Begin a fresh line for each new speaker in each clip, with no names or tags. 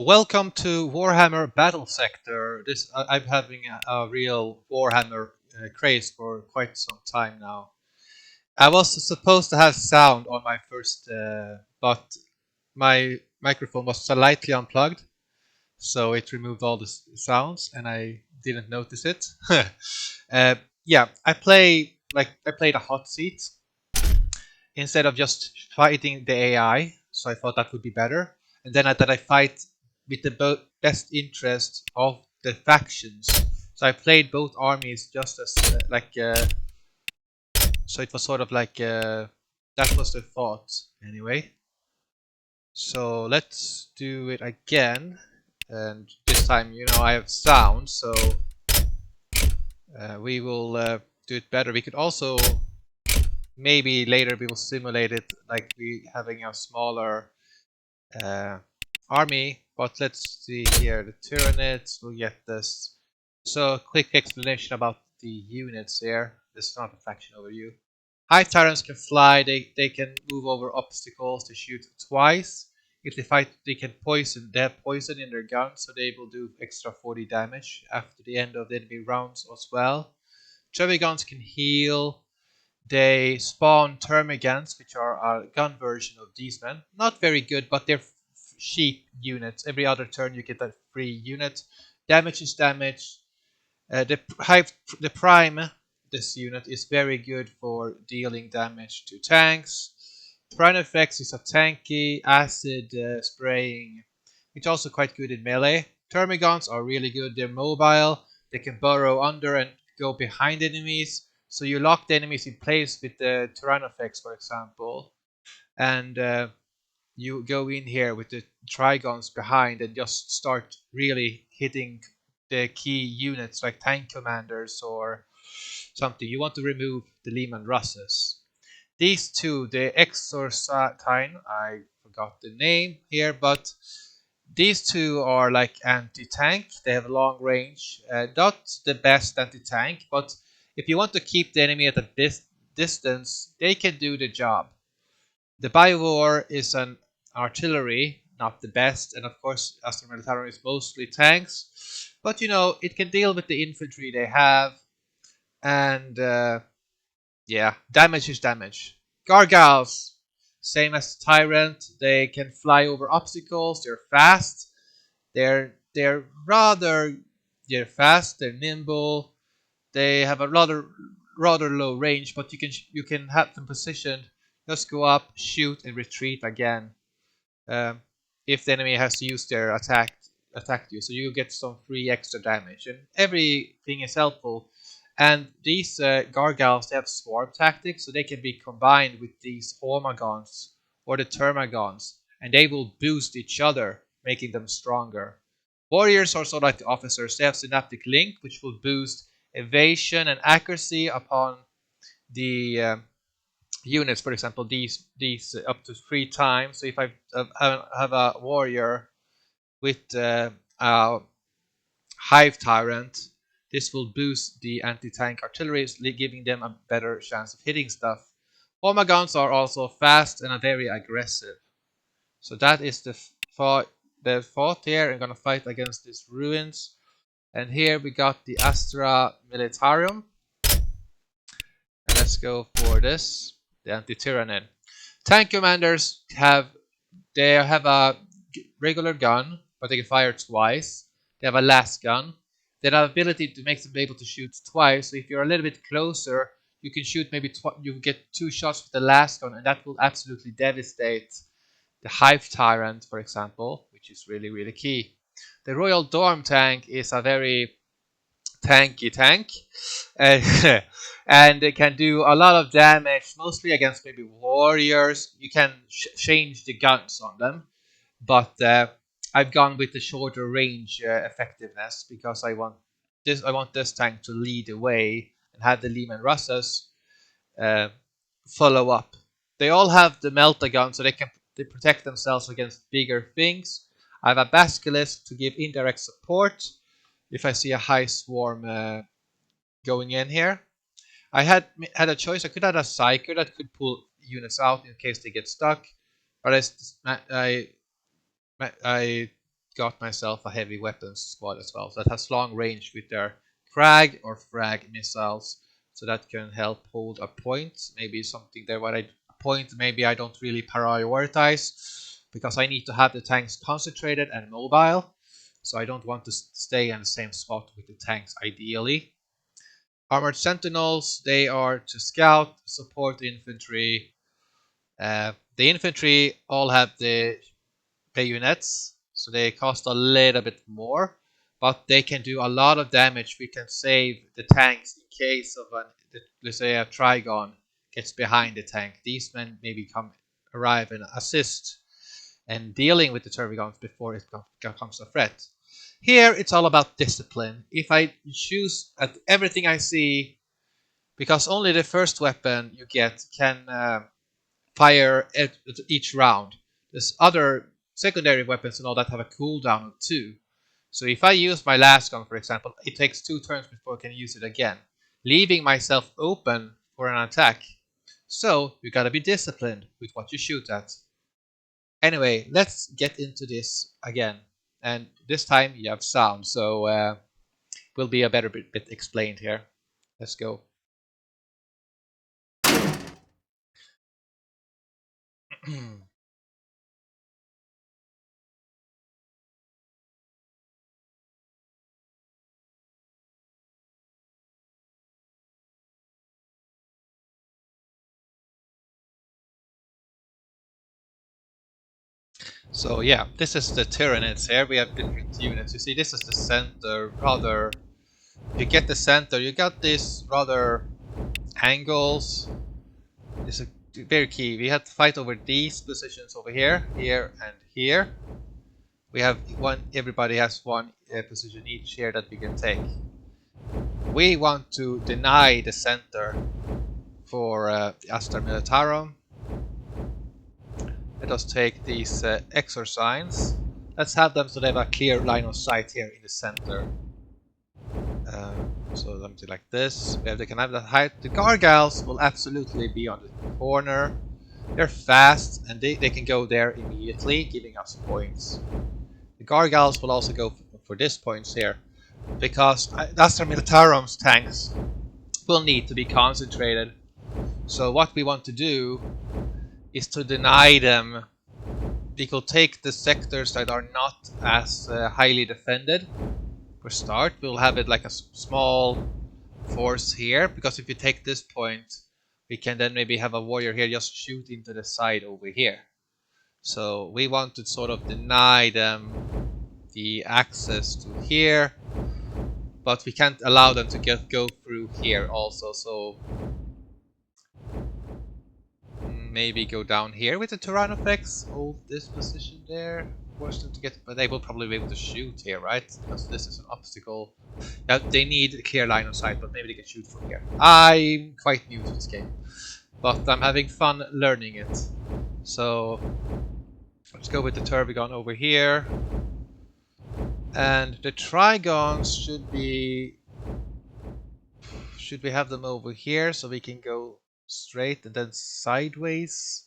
Welcome to Warhammer Battlesector. I'm having a real Warhammer craze for quite some time now. I was supposed to have sound on my first, but my microphone was slightly unplugged, so it removed all the sounds, and I didn't notice it. uh, yeah, I played a hot seat instead of just fighting the AI. So I thought that would be better. And then I fight with the best interest of the factions. So I played both armies just as so it was sort of that was the thought anyway. So let's do it again, and this time I have sound, so we will do it better. We could also maybe later we will simulate it like we having a smaller uh, army, but let's see here. The Tyranids will get this. So, a quick explanation about the units here. This is not a faction overview. High Tyrants can fly, they can move over obstacles, they shoot twice. If they fight, they can poison. They have poison in their guns, so they will do extra 40 damage after the end of the enemy rounds as well. Termagants can heal. They spawn termagants, which are a gun version of these men. Not very good, but they're cheap units. Every other turn you get a free unit. Damage is damage. The prime, this unit, is very good for dealing damage to tanks. Tyranofex is a tanky acid spraying, which is also quite good in melee. Termagants are really good. They're mobile. They can burrow under and go behind enemies. So you lock the enemies in place with the Tyranofex, for example, and you go in here with the trygons behind and just start really hitting the key units like tank commanders or something. You want to remove the Lehman Russes. These two, the Exorcine, I forgot the name here, but these two are like anti-tank. They have long range. Not the best anti-tank, but if you want to keep the enemy at a distance, they can do the job. The biovore is an artillery, not the best, and of course Astra militarium is mostly tanks. But it can deal with the infantry they have, and yeah, damage is damage. Gargyles, same as Tyrant, they can fly over obstacles. They're fast. They're rather they're fast. They're nimble. They have a rather low range, but you can have them positioned. Just go up, shoot, and retreat again. Um, if the enemy has to use their attack you, so you get some free extra damage, and everything is helpful. And these gargoyles, they have swarm tactics, so they can be combined with these hormagants or the termagants, and they will boost each other, making them stronger. Warriors are sort of like the officers. They have synaptic link, which will boost evasion and accuracy upon the units. For example, these up to 3 times. So if I have a warrior with a hive tyrant, this will boost the anti-tank artillery, giving them a better chance of hitting stuff. Hormagants are also fast and are very aggressive. So that is the thought here. I'm gonna fight against these ruins. And here we got the Astra militarium. And let's go for this, the anti-Tyranid. Tank commanders have a regular gun, but they can fire twice. They have a last gun. They have ability to make them able to shoot twice. So if you're a little bit closer, you can shoot maybe you get 2 shots with the last gun, and that will absolutely devastate the Hive Tyrant, for example, which is really really key. The Royal Dorm tank is a very tanky tank, and it can do a lot of damage, mostly against maybe warriors. You can change the guns on them, but I've gone with the shorter range effectiveness because I want this tank to lead the way and have the Lehman Russes uh, follow up. They all have the Melta gun, so they protect themselves against bigger things. I have a Basilisk to give indirect support if I see a high swarm going in here. I had a choice. I could have a Psyker that could pull units out in case they get stuck, but I got myself a heavy weapons squad as well. So that has long range with their frag or frag missiles. So that can help hold a point. Maybe something there what a point maybe I don't really prioritize because I need to have the tanks concentrated and mobile. So I don't want to stay in the same spot with the tanks ideally. Armored sentinels, they are to scout, support infantry. The infantry all have the bayonets, so they cost a little bit more, but they can do a lot of damage. We can save the tanks in case of let's say a trygon gets behind the tank. These men maybe arrive and assist and dealing with the termagants before it becomes a threat. Here it's all about discipline. If I choose at everything I see, because only the first weapon you get can fire at each round. There's other secondary weapons and all that have a cooldown of 2. So if I use my last gun, for example, it takes 2 turns before I can use it again, leaving myself open for an attack. So you gotta be disciplined with what you shoot at. Anyway, let's get into this again. And this time you have sound, so will be a better bit explained here. Let's go. So yeah, this is the Tyranids here. We have different units. You see, this is the center. Rather, if you get the center, you got these rather angles. This is very key. We have to fight over these positions over here, here, and here. We have one. Everybody has one position each here that we can take. We want to deny the center for the Astra militarium. Let us take these exorcines. Let's have them so they have a clear line of sight here in the center. So something like this. They can have that height. The gargyles will absolutely be on the corner. They're fast and they can go there immediately, giving us points. The gargyles will also go for these points here, because Astra militarium's tanks will need to be concentrated. So what we want to do is to deny them. We could take the sectors that are not as highly defended. For start, we'll have it like a small force here, because if you take this point, we can then maybe have a warrior here just shoot into the side over here. So we want to sort of deny them the access to here, but we can't allow them to go through here also. So maybe go down here with the tyranofex, hold this position there, force them to get, but they will probably be able to shoot here, right? Because this is an obstacle. Yeah, they need a clear line of sight, but maybe they can shoot from here. I'm quite new to this game, but I'm having fun learning it. So let's go with the termagant over here. And the trygons should be... should we have them over here so we can go straight and then sideways?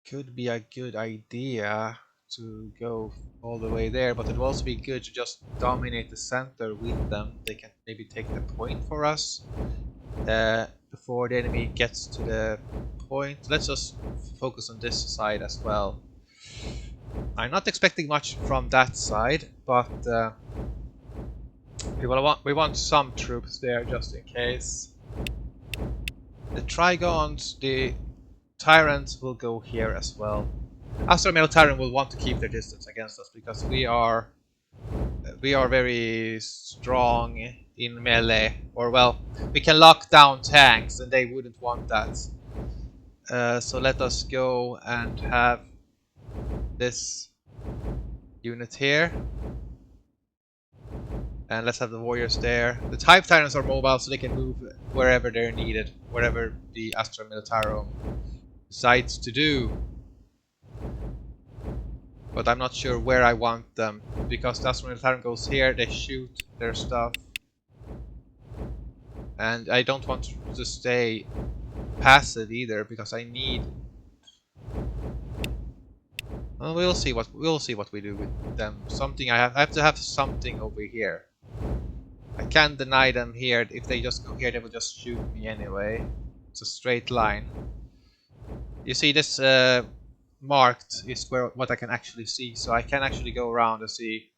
Could be a good idea to go all the way there, but it will also be good to just dominate the center with them. They can maybe take the point for us before the enemy gets to the point. Let's just focus on this side as well. I'm not expecting much from that side, but we want some troops there just in case. The trygons, the tyrants will go here as well. Astra militarium will want to keep their distance against us because we are very strong in melee, or well, we can lock down tanks and they wouldn't want that. So let us go and have this unit here. And let's have the warriors there. The type tyrants are mobile, so they can move wherever they're needed, wherever the Astra militarium decides to do. But I'm not sure where I want them, because the Astra militarium goes here, they shoot their stuff. And I don't want to stay passive either, because I need... Well, we'll see what we do with them. Something I have to have something over here. I can't deny them here. If they just go here, they will just shoot me anyway. It's a straight line. You see this marked is where what I can actually see, so I can actually go around and see.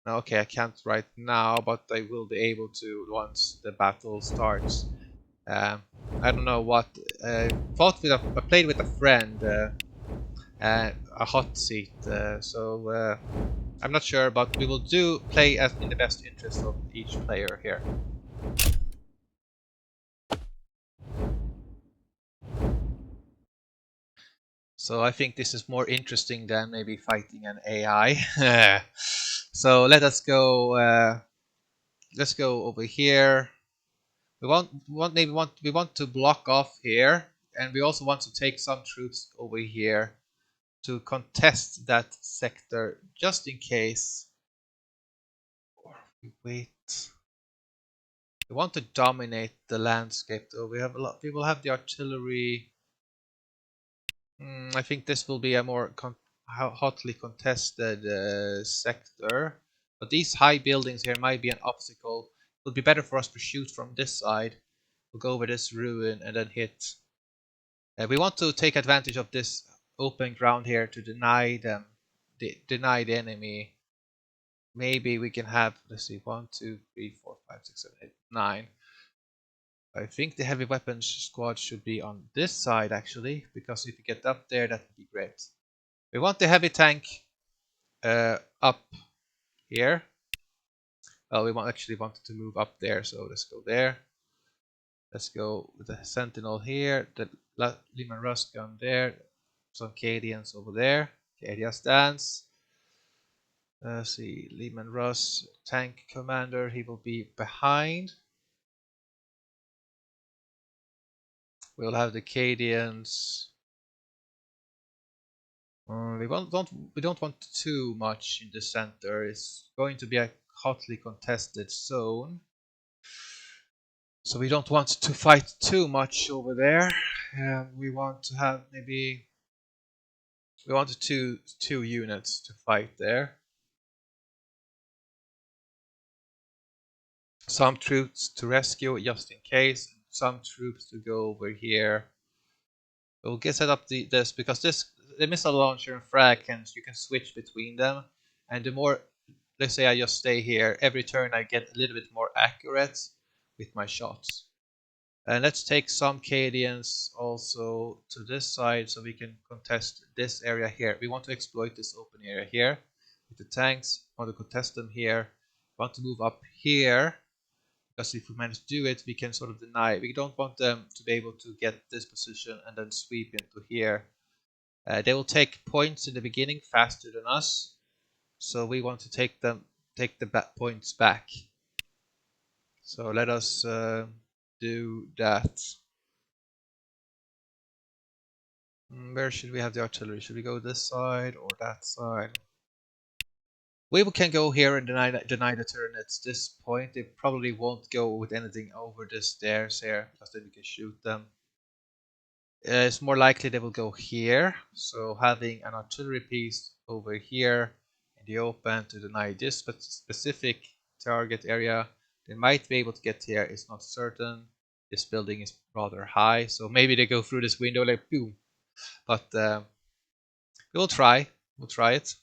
Okay, I can't right now, but I will be able to once the battle starts. I don't know what. I played with a friend, a hot seat, so I'm not sure, but we will play as in the best interest of each player here. So I think this is more interesting than maybe fighting an AI. So let us go. Let's go over here. We want to block off here, and we also want to take some troops over here to contest that sector, just in case. Or we wait. We want to dominate the landscape, though. We have a lot. We will have the artillery. I think this will be a more hotly contested sector. But these high buildings here might be an obstacle. It would be better for us to shoot from this side. We'll go over this ruin and then hit. We want to take advantage of this open ground here to deny them, deny the enemy. Maybe we can have, let's see, 1, 2, 3, 4, 5, 6, 7, 8, 9. I think the heavy weapons squad should be on this side actually, because if we get up there, that would be great. We want the heavy tank up here. Well, we actually wanted to move up there, so let's go there. Let's go with the sentinel here, the Lehman Russ gun there, some Cadians over there. Cadia stands. Let's see, Lehman Russ, tank commander, he will be behind. We'll have the Cadians. We don't want too much in the center. It's going to be a hotly contested zone, so we don't want to fight too much over there. We want to have maybe two units to fight there. Some troops to rescue just in case. Some troops to go over here. We'll get set up this because the missile launcher and frag you can switch between them, and the more, let's say I just stay here, every turn I get a little bit more accurate with my shots. And let's take some Cadians also to this side so we can contest this area here. We want to exploit this open area here with the tanks. We want to contest them here. We want to move up here, because if we manage to do it, we can sort of deny. We don't want them to be able to get this position and then sweep into here. They will take points in the beginning faster than us, so we want to take the points back. So let us do that. Where should we have the artillery? Should we go this side or that side? We can go here and deny the Tyranids this point. They probably won't go with anything over the stairs here, because then we can shoot them. It's more likely they will go here, so having an artillery piece over here in the open to deny this specific target area. They might be able to get here, it's not certain. This building is rather high, so maybe they go through this window like boom. But we'll try it.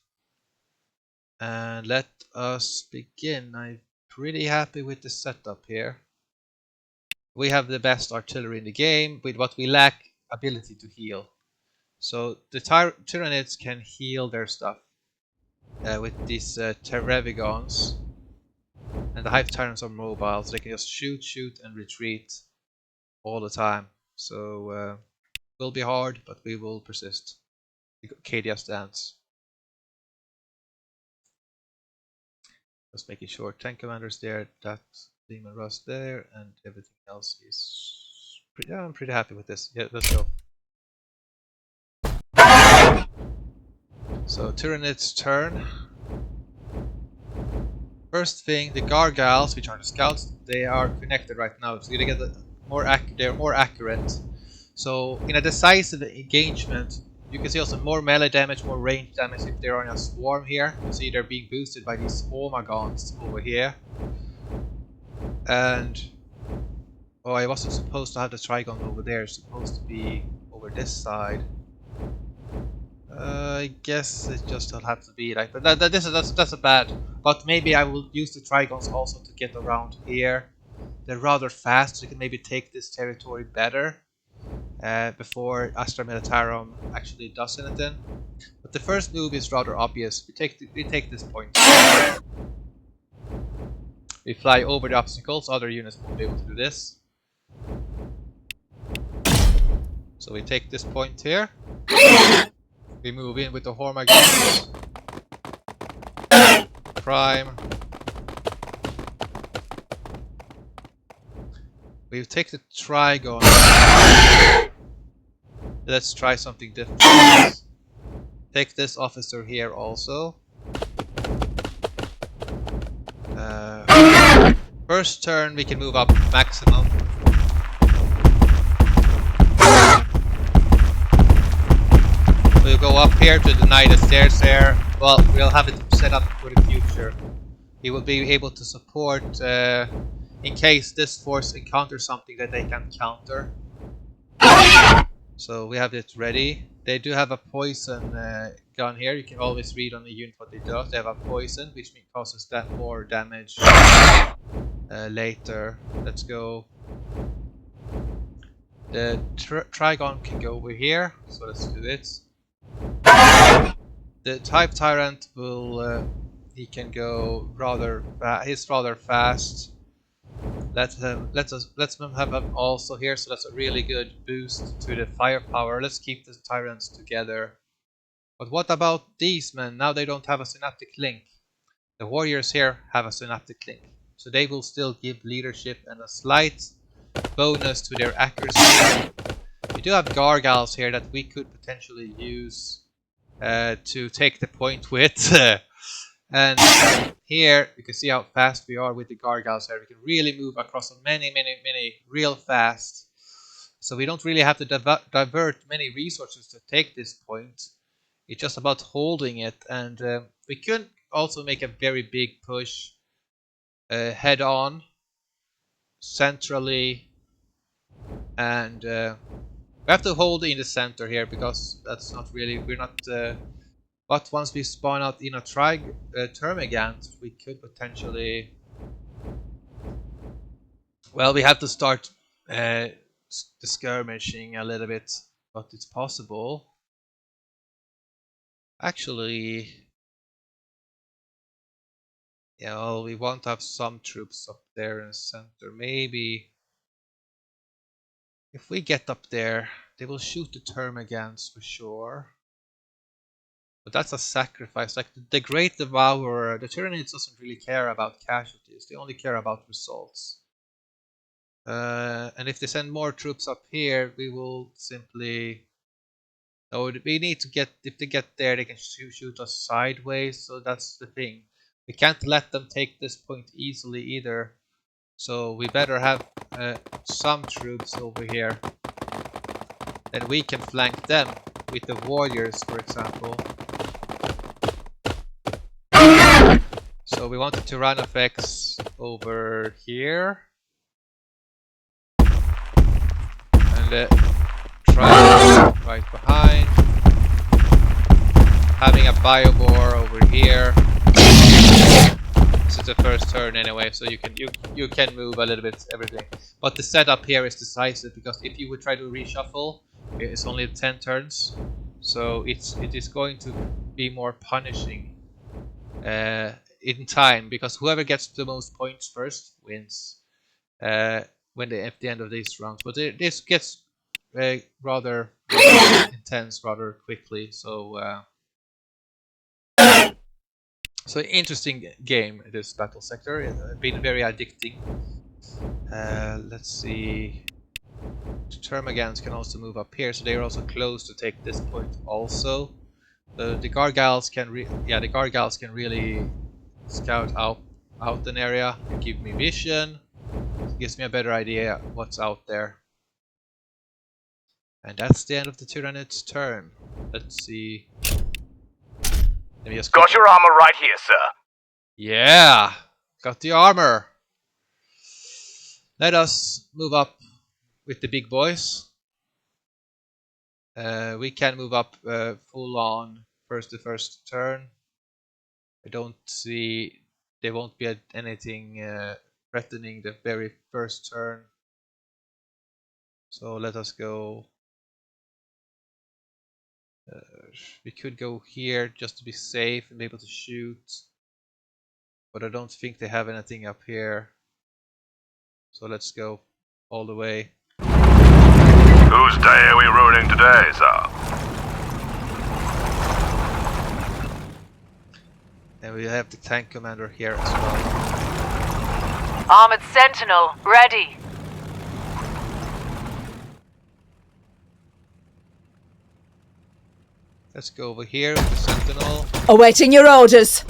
And let us begin. I'm pretty happy with the setup here. We have the best artillery in the game, with what we lack ability to heal. So the Tyranids can heal their stuff with these termagants, and the Hive Tyrants are mobile, so they can just shoot and retreat all the time. So it will be hard, but we will persist. Cadia stands. Just making sure tank commander's there, that Demon Rust there, and everything else is pretty. I'm pretty happy with this. Yeah, let's go. So Tyranid's turn. First thing, the gargyles, which are the scouts, they are connected right now, so you're gonna get they're more accurate. So in a decisive engagement, You can see also more melee damage, more range damage if they're on a swarm here. You see they're being boosted by these hormagants over here. And oh, I wasn't supposed to have the trygon over there. It's supposed to be over this side. I guess it just will have to be like that. That's a bad. But maybe I will use the trygons also to get around here. They're rather fast, so you can maybe take this territory better before Astra militarium actually does anything. But the first move is rather obvious. We take this point. We fly over the obstacles. Other units won't be able to do this. So we take this point here. We move in with the hormagants. Prime. We take the trygon. Let's try something different. Take this officer here also. First turn we can move up maximum. We'll go up here to deny the stairs there. Well, we'll have it set up for the future. He will be able to support in case this force encounters something that they can counter. So we have it ready. They do have a poison gun here. You can always read on the unit what they do. They have a poison, which causes that more damage later. Let's go. The trygon can go over here, so let's do it. The type tyrant will he can go rather he's rather fast. Let's him have him also here, so that's a really good boost to the firepower. Let's keep the tyrants together. But what about these men? Now they don't have a synaptic link. The warriors here have a synaptic link, so they will still give leadership and a slight bonus to their accuracy. We do have gargyles here that we could potentially use to take the point with. And here you can see how fast we are with the gargyles here. We can really move across many real fast. So we don't really have to divert many resources to take this point. It's just about holding it, and we could also make a very big push head on centrally, and we have to hold in the center here because that's not really we're not. But once we spawn out in a termagant, we could potentially. Well, we have to start the skirmishing a little bit, but it's possible. Actually, yeah, well, we want to have some troops up there in the center. Maybe if we get up there, they will shoot the termagants for sure. But that's a sacrifice. Like the Great Devourer, the Tyranids doesn't really care about casualties. They only care about results. And if they send more troops up here, we will simply. No, we need to get. If they get there, they can shoot us sideways. So that's the thing. We can't let them take this point easily either. So we better have some troops over here. Then we can flank them with the warriors, for example. So we want the tyranofex over here. And the trygon right behind. Having a biovore over here. This is the first turn anyway, so you can move a little bit everything. But the setup here is decisive because if you would try to reshuffle, it's only 10 turns. So it is going to be more punishing in time, because whoever gets the most points first wins when they at the end of these rounds. But this gets rather intense rather quickly. So so interesting game, this Battlesector. It's been very addicting. Let's see. The termagants can also move up here, so they are also close to take this point also. The gargyles can really scout out an area and give me vision. It gives me a better idea what's out there. And that's the end of the Tyranids' turn. Let's see. Let me just
Got your armor right here, sir.
Yeah! Got the armor! Let us move up with the big boys. We can move up full on the first turn. I don't see there won't be anything threatening the very first turn. So let us go. We could go here just to be safe and be able to shoot. But I don't think they have anything up here. So let's go all the way.
Whose day are we ruining today, sir?
And we have the tank commander here as well.
Armored sentinel, ready.
Let's go over here with the sentinel.
Awaiting your orders.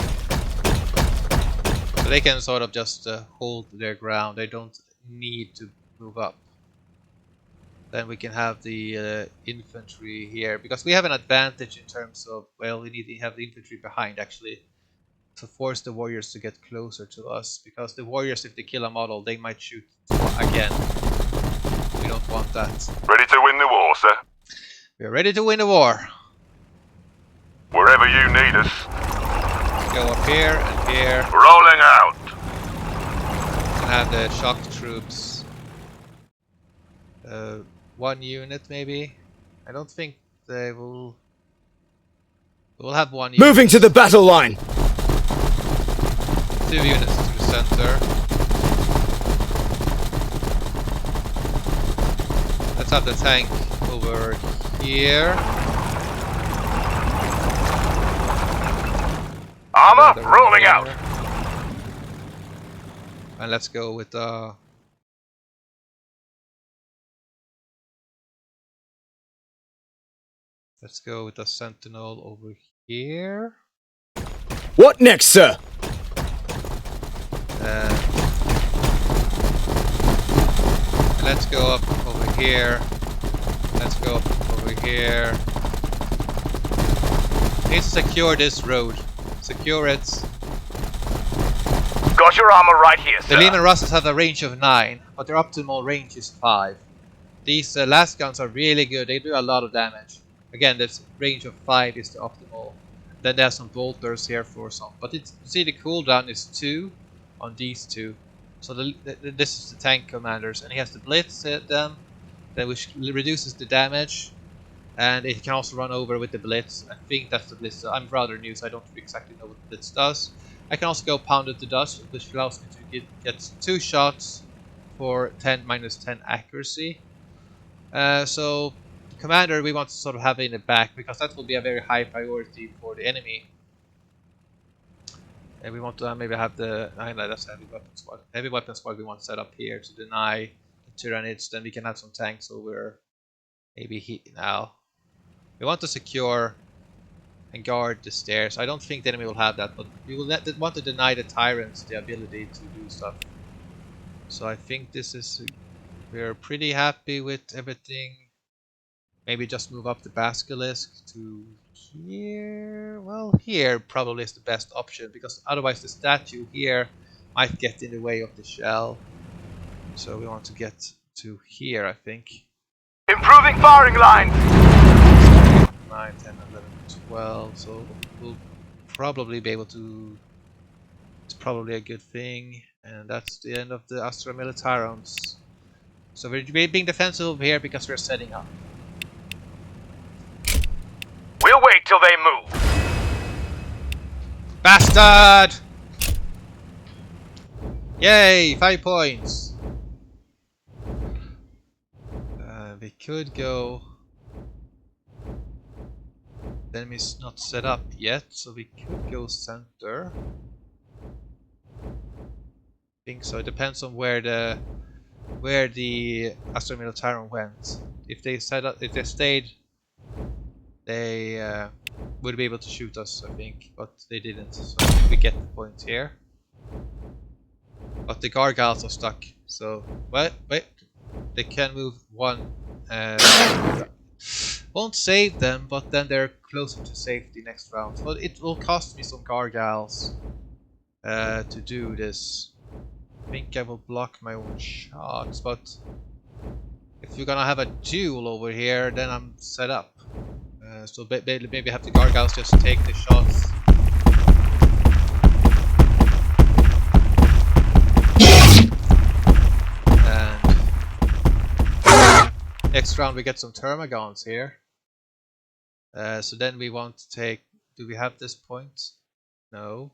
So they can sort of just hold their ground. They don't need to move up. Then we can have the infantry here, because we have an advantage in terms of, well, we need to have the infantry behind actually to force the warriors to get closer to us, because the warriors, if they kill a model, they might shoot again. We don't want that.
Ready to win the war, sir?
We are ready to win the war.
Wherever you need us.
Let's go up here and here.
Rolling out.
And have the shock troops. One unit maybe. I don't think they will. We'll have one unit.
Moving to the battle line.
2 units to the center. Let's have the tank over here.
Armor rolling out.
And let's go with the. Let's go with the sentinel over here.
What next, sir?
Let's go up over here. Let's go up over here. Need to secure this road. Secure it.
Got your armor right here, sir.
The Lehman Russes have a range of 9, but their optimal range is 5. These last guns are really good. They do a lot of damage. Again, this range of 5 is the optimal. Then there's some bolters here for some. But you see the cooldown is 2 on these two. So this is the tank commanders, and he has to blitz them, then which reduces the damage, and it can also run over with the blitz. I think that's the blitz. I'm rather new, so I don't exactly know what the blitz does. I can also go pounded to dust, which allows me to get 2 shots for -10 accuracy. So commander we want to sort of have in the back, because that will be a very high priority for the enemy. And we want to maybe have the that's heavy weapon squad. Heavy weapon squad we want to set up here to deny the Tyranids. Then we can have some tanks over maybe now. We want to secure and guard the stairs. I don't think the enemy will have that, but we will want to deny the tyrants the ability to do stuff. So I think this is, we're pretty happy with everything. Maybe just move up the basilisk to here. Well, here probably is the best option, because otherwise the statue here might get in the way of the shell. So we want to get to here, I think.
Improving firing line.
9, 10, 11, 12. So we'll probably be able to. It's probably a good thing, and that's the end of the Astra militariums. So we're being defensive here because we're setting up.
We'll wait till they move.
Bastard! Yay! 5 points. We could go. The enemy's not set up yet, so we could go center. I think so. It depends on where the Astra militarium went. If they stayed, they would be able to shoot us, I think, but they didn't. So we get the point here. But the gargiles are stuck. So wait, they can move one Won't save them, but then they're closer to safety next round. But it will cost me some gargiles to do this. I think I will block my own shots, but if we're gonna have a duel over here, then I'm set up. So maybe have the gargiles just take the shots. And next round we get some termagants here. So then we want to take... Do we have this point? No.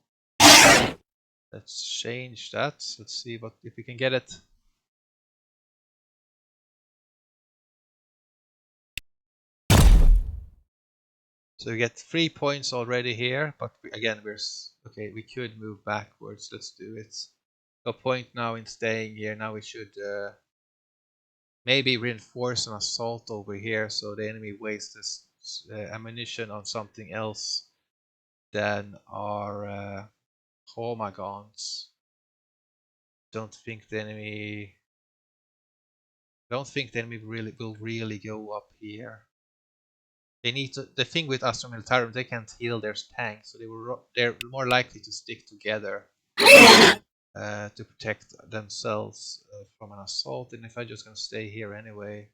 Let's change that. Let's see what if we can get it. So we get 3 points already here, but again we're okay. We could move backwards. Let's do it. No point now in staying here. Now we should maybe reinforce an assault over here, so the enemy wastes this ammunition on something else than our hormagants. Don't think the enemy will really go up here. They need to. The thing with Astra militarium, they can't heal their tanks, so they're more likely to stick together to protect themselves from an assault. And if I'm just gonna stay here anyway,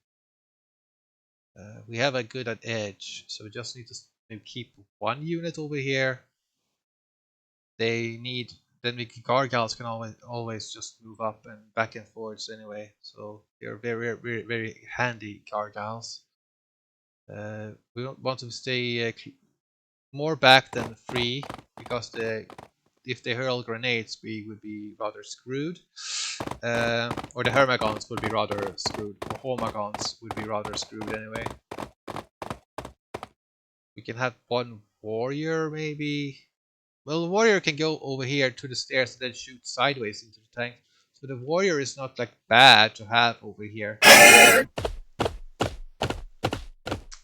we have a good at edge, so we just need to maybe keep one unit over here. They need. Then we gargiles can always just move up and back and forwards anyway. So they're very handy gargiles. We don't want to stay more back than free, because if they hurl grenades, we would be rather screwed. Or the hormagants would be rather screwed. Or hormagants would be rather screwed anyway. We can have one warrior maybe. Well, the warrior can go over here to the stairs and then shoot sideways into the tank. So the warrior is not like bad to have over here.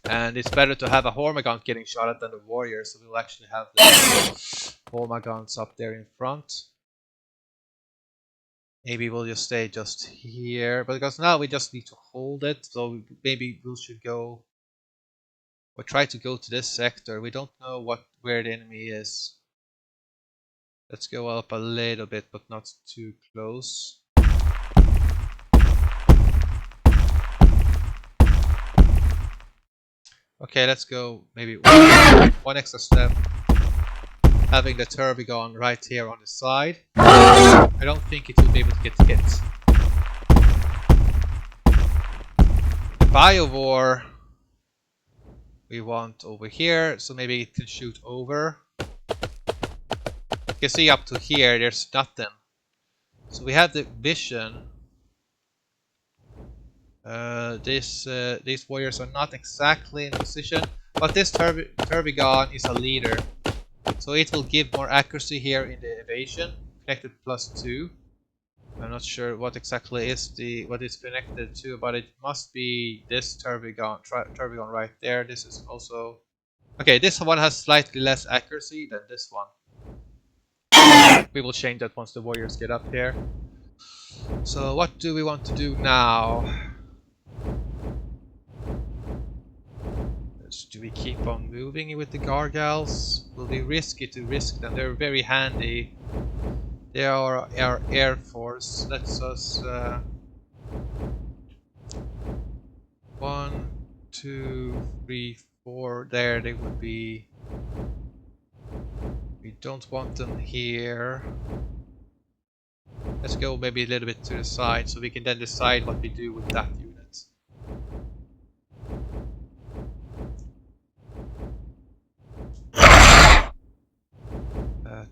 And it's better to have a hormagant getting shot at than the warrior, so we'll actually have the hormagants up there in front. Maybe we'll just stay just here, but because now we just need to hold it, so maybe we should go or try to go to this sector. We don't know where the enemy is. Let's go up a little bit, but not too close. Okay, let's go maybe one extra step. Having the Tyranids right here on the side. I don't think it will be able to get hit. The biovore we want over here, so maybe it can shoot over. You can see up to here there's nothing. So we have the vision. These warriors are not exactly in position, but this Tyranids is a leader, so it will give more accuracy here in the evasion. Connected +2. I'm not sure what exactly is what it's connected to, but it must be this Tyranids right there. This is also okay. This one has slightly less accuracy than this one. We will change that once the warriors get up here. So what do we want to do now? Do we keep on moving with the gargiles? Will be risky to risk them. They're very handy. They are our air force. Let's us 1, 2, 3, 4. There they would be. We don't want them here. Let's go maybe a little bit to the side, so we can then decide what we do with that unit.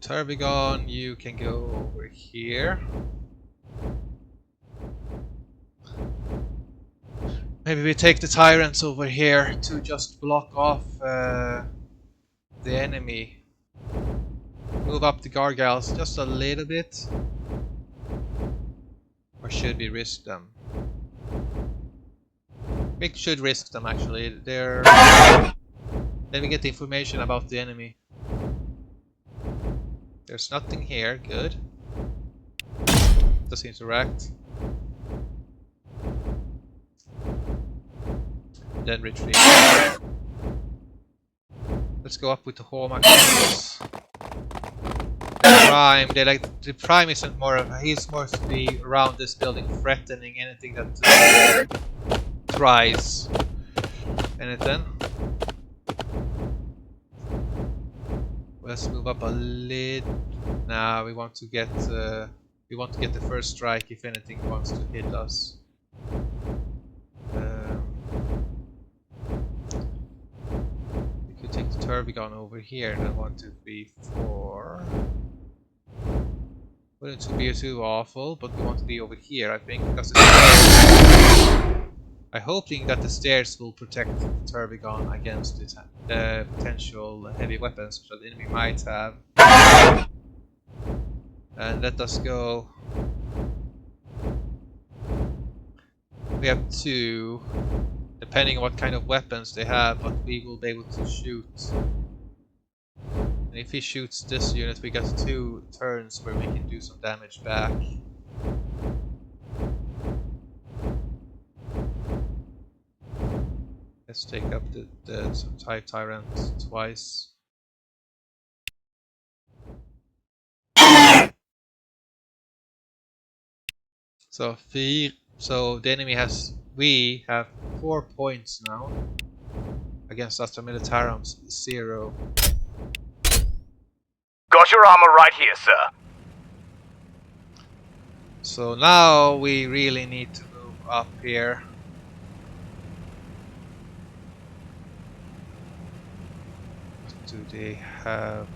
Tyranids, you can go over here. Maybe we take the tyrants over here to just block off the enemy. Move up the gargiles just a little bit. Or should we risk them? We should risk them actually. Then we get the information about the enemy. There's nothing here, good. Does interact. then retreat. Let's go up with the hormagants. Prime, the prime isn't more of, he's more to be around this building, threatening anything that tries anything. Let's move up a lid. Now we want to get the first strike if anything wants to hit us. We could take the Turbigon over here. Then 1, 2, 3, 4. Wouldn't be too awful, but we want to be over here, I think, because the stairs. I'm hoping that the stairs will protect the Turbigon against the potential heavy weapons that the enemy might have. And let us go. We have 2, depending on what kind of weapons they have, but we will be able to shoot. And if he shoots this unit, we get 2 turns where we can do some damage back. Let's take up the Tyrant twice. So the enemy we have 4 points now against Astra militarium's 0.
Got your armor right here, sir.
So now we really need to move up here. What do they have?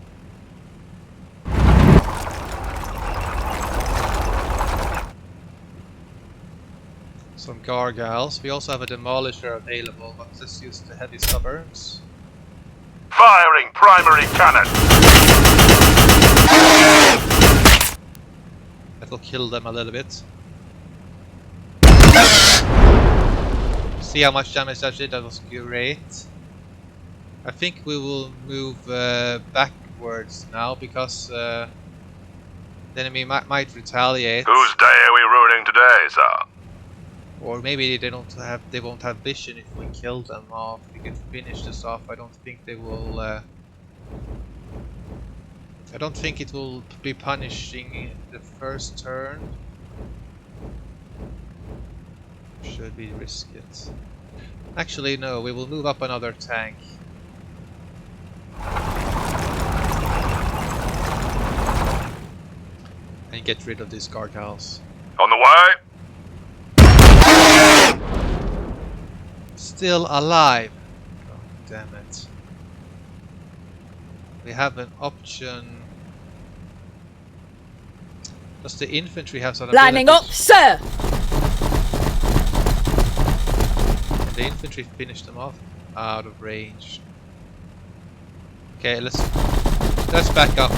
Some gargiles. We also have a demolisher available, but let's use the heavy suburbs.
Firing primary cannon.
That'll kill them a little bit. See how much damage that did? That was great. I think we will move backwards now because the enemy might retaliate.
Whose day are we ruining today, sir?
Or maybe they won't have vision if we kill them off. We can finish this off. I don't think they will. I don't think it will be punishing the first turn. Should we risk it? Actually, no. We will move up another tank. And get rid of these gargoyles.
On the way.
Still alive. God damn it. We have an option. Does the infantry have some
Lining up, sir!
Can the infantry finish them off? Out of range. Okay, let's back up.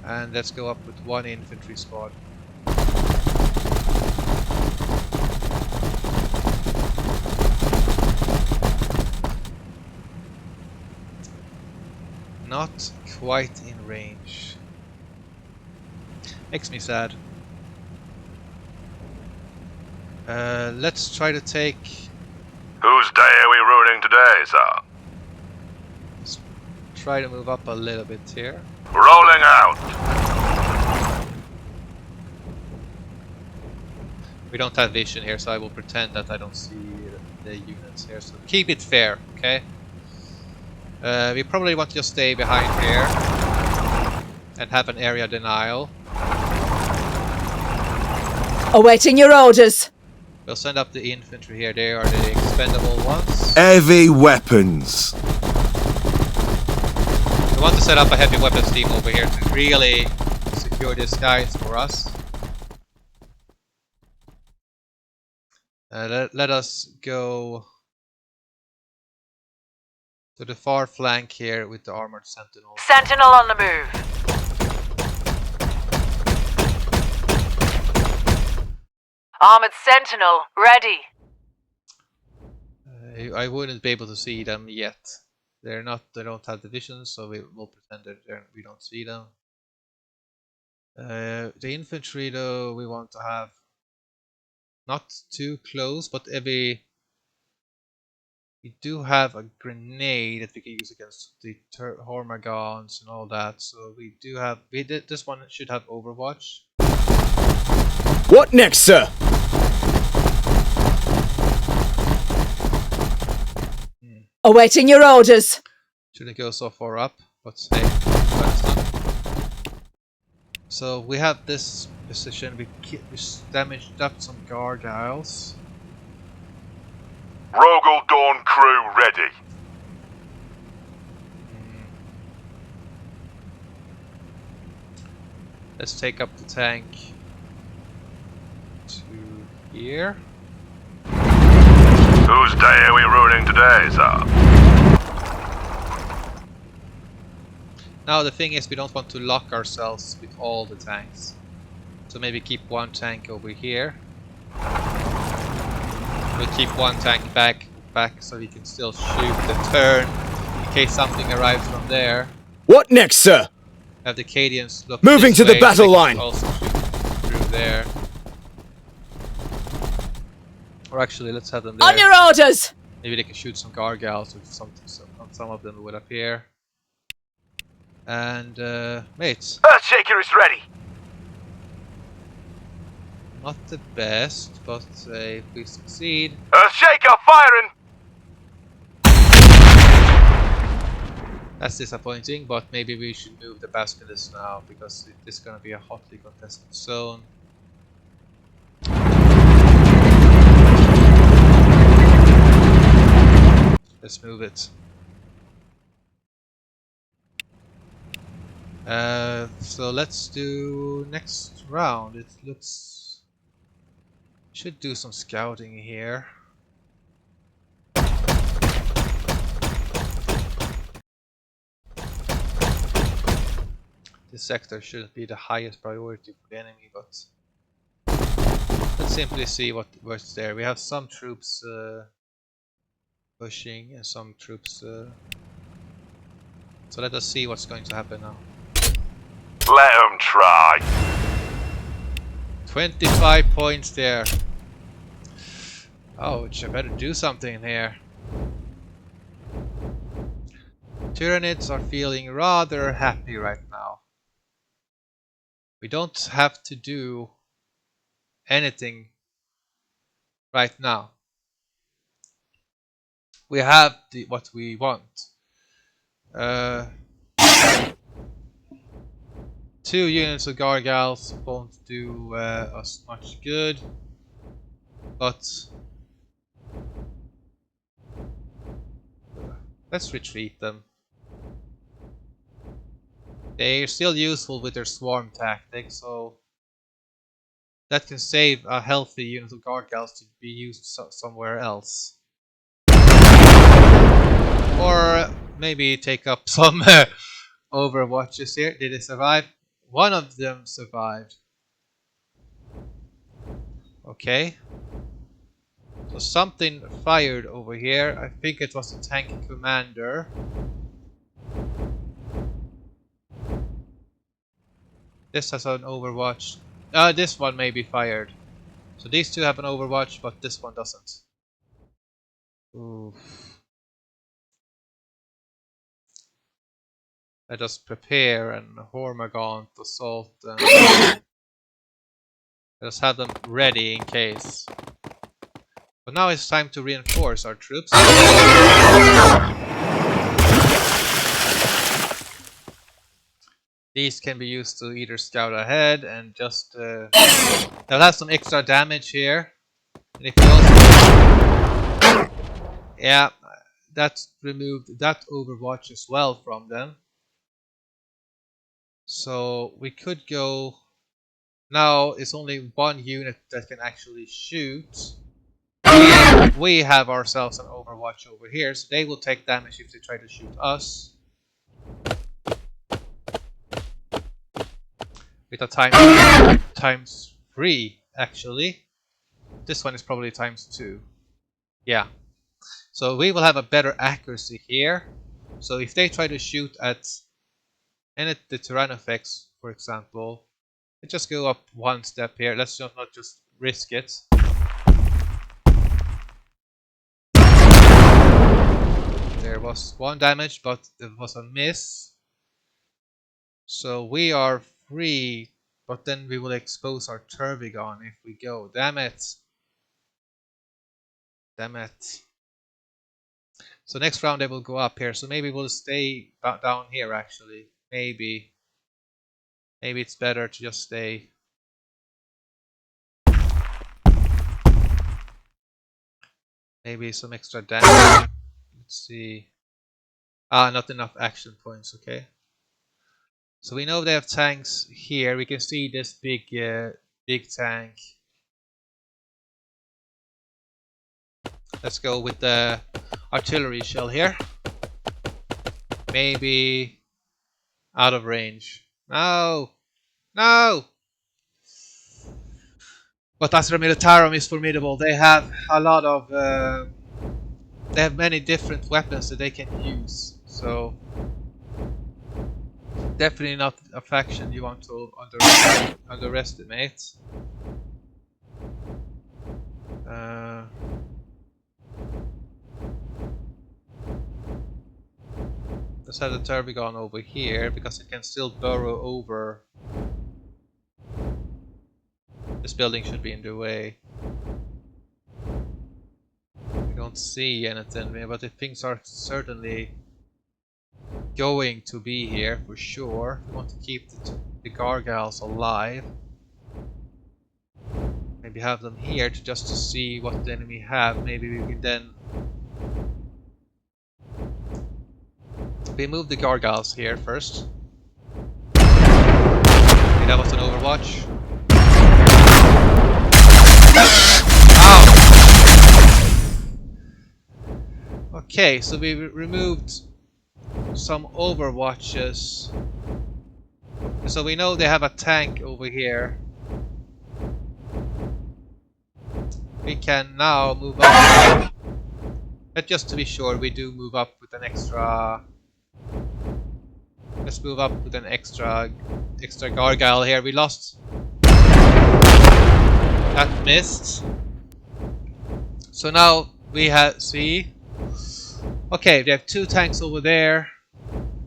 And let's go up with 1 infantry squad. Not quite in range. Makes me sad. Let's try to take...
Whose day are we ruining today, sir?
Let's try to move up a little bit here.
Rolling out.
We don't have vision here, so I will pretend that I don't see the units here. So keep it fair, okay? We probably want to just stay behind here and have an area denial.
Awaiting your orders.
We'll send up the infantry here. They are the expendable ones.
Heavy weapons.
We want to set up a heavy weapons team over here to really secure these guys for us. Let us go to the far flank here with the armored sentinel.
Sentinel on the move. Armored Sentinel, ready.
I wouldn't be able to see them yet. They don't have divisions, so we will pretend that we don't see them. The infantry, though, we want to have Not too close, but we do have a grenade that we can use against the hormagants and all that. So we do have. This one should have Overwatch.
What next, sir?
Awaiting your orders.
Shouldn't go so far up, but hey, that's done. So we have this position. We damaged up some gargiles.
Rogel Dawn crew ready.
Let's take up the tank to here.
Whose day are we ruling today, sir?
Now the thing is, we don't want to lock ourselves with all the tanks. So maybe keep one tank over here. We'll keep one tank back so we can still shoot the turn in case something arrives from there.
What next, sir?
Have the Cadians look
Moving
this
to the
way,
battle
they can
line.
also shoot through there. Or actually, let's have them there.
On your orders.
Maybe they can shoot some gargiles with some of them will appear. And mates,
Earthshaker is ready.
not the best, but if we succeed,
Earthshaker firing.
that's disappointing. But maybe we should move the basilisk now because it is going to be a hotly contested zone. Let's move it. So let's do next round. It looks should do some scouting here. This sector shouldn't be the highest priority for the enemy, but let's simply see what's there. We have some troops pushing and some troops. So let us see what's going to happen now.
Let 'em try.
25 points there. Ouch, I better do something here. Tyranids are feeling rather happy right now. We don't have to do anything right now. We have what we want. 2 units of gargiles won't do us much good, but let's retreat them. They're still useful with their swarm tactic, so that can save a healthy unit of gargiles to be used somewhere else. Or maybe take up some overwatches here. Did they survive? One of them survived. Okay. So something fired over here. I think it was a tank commander. This has an overwatch. This one may be fired. So these two have an overwatch, but this one doesn't. Oof. Let us prepare an hormagant assault and let us have them ready in case. But now it's time to reinforce our troops. These can be used to either scout ahead and just they'll have some extra damage here. And if you also, yeah, that removed that overwatch as well from them. So we could go. Now it's only one unit that can actually shoot. We have ourselves an overwatch over here, so they will take damage if they try to shoot us. With a times 3 actually. This one is probably times 2. Yeah. So we will have a better accuracy here. So if they try to shoot at the tyranofex, for example, let's just go up one step here. Let's not just risk it. There was 1 damage, but it was a miss. So we are free, but then we will expose our Tervigon if we go. Damn it. Damn it. So next round they will go up here. So maybe we'll stay down here actually. Maybe. Maybe it's better to just stay. Maybe some extra damage. Let's see. Ah, not enough action points, okay. So we know they have tanks here. We can see this big tank. Let's go with the artillery shell here. Maybe out of range. No! No! But Astra militarium is formidable. They have a lot of... they have many different weapons that they can use. So... definitely not a faction you want to underestimate. Let's have the Tervigon over here because it can still burrow over. This building should be in the way. We don't see anything here, but the things are certainly going to be here for sure. We want to keep the gargyles alive. Maybe have them here just to see what the enemy have. Maybe we can then move the gargyles here first. Okay, that was an overwatch. Ow! Okay, so we removed some overwatches. So we know they have a tank over here. We can now move up. But just to be sure, we do move up with an extra. Let's move up with an extra gargyle here. We lost. That missed. So now we have see. Okay, we have 2 tanks over there.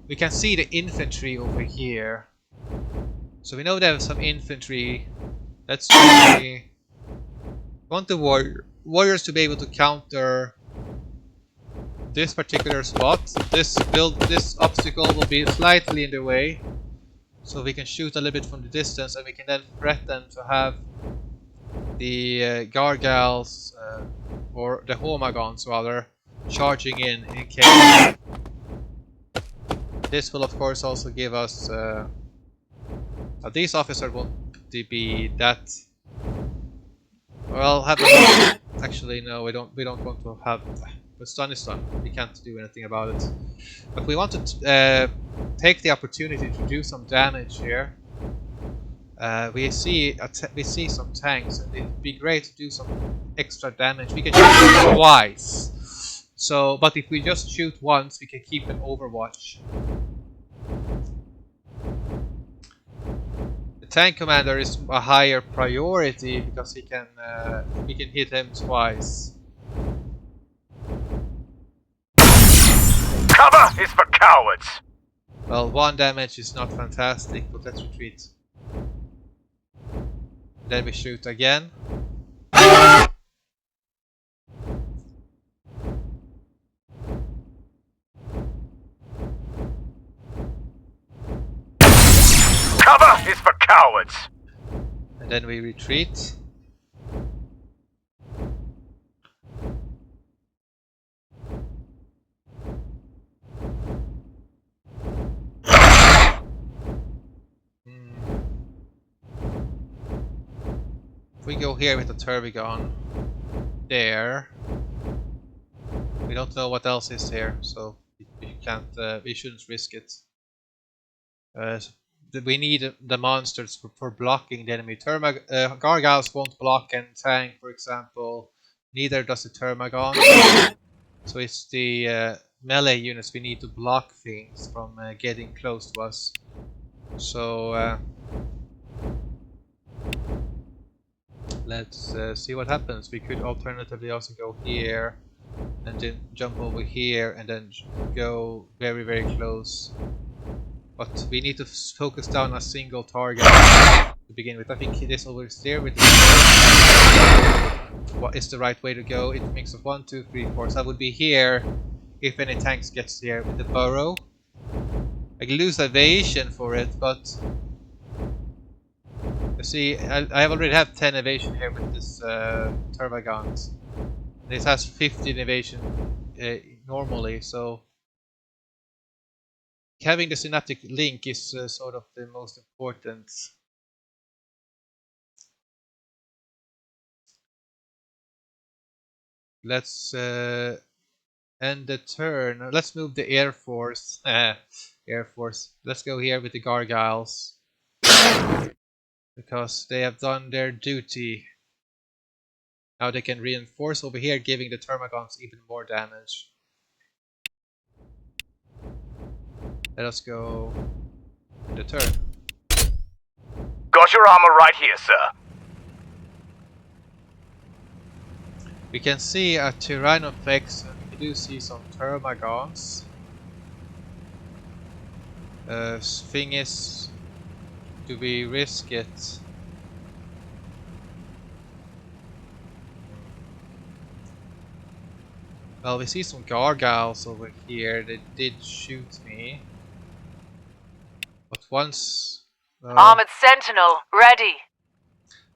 We can see the infantry over here. So we know they have some infantry. Let's see. We want the warriors to be able to counter this particular spot. This obstacle will be slightly in the way, so we can shoot a little bit from the distance, and we can then threaten to have the gargyles or the hormagants rather charging in case. This will of course also give us. These officers won't be that. Well, actually no, we don't want to have. But stun is stun. We can't do anything about it. But we want to take the opportunity to do some damage here. We see some tanks, and it'd be great to do some extra damage. We can shoot twice. So, but if we just shoot once, we can keep an overwatch. The tank commander is a higher priority because we can hit him twice.
Cover is for cowards!
Well, 1 damage is not fantastic, but let's retreat. Then we shoot again.
Cover is for cowards!
And then we retreat. If we go here with the Tervigon there, we don't know what else is here, so we can't. We shouldn't risk it. We need the monsters for blocking the enemy. Gargyles won't block and tank, for example. Neither does the Termagon. So it's the melee units we need to block things from getting close to us. So let's see what happens. We could alternatively also go here. and then jump over here and then go very very close. But we need to focus down a single target to begin with. I think this over there with what is the right way to go. It makes of 1, 2, 3, 4. So I would be here if any tanks gets here with the burrow. I can lose evasion for it, but you see, I have already have 10 evasion here with this termagants. This has 15 evasion normally, so having the synaptic link is sort of the most important. Let's end the turn. Let's move the Air Force. Air Force. Let's go here with the gargiles. Because they have done their duty. Now they can reinforce over here, giving the termagants even more damage. Let us go in the turn.
Got your armor right here, sir.
We can see a tyranofex, and we do see some termagants. Thing is, do we risk it? Well, we see some gargiles over here. They did shoot me. But once...
Armored sentinel, ready.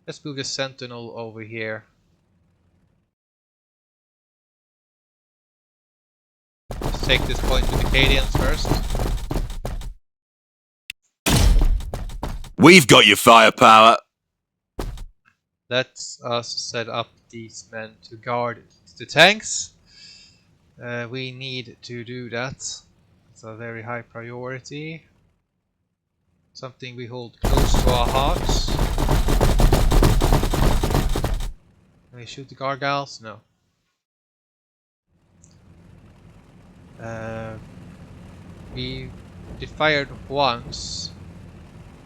let's move the sentinel over here. Let's take this point to the Cadians first.
We've got your firepower.
Let's us set up these men to guard the tanks. We need to do that. It's a very high priority. Something we hold close to our hearts. Can we shoot the gargiles? No. We fired once,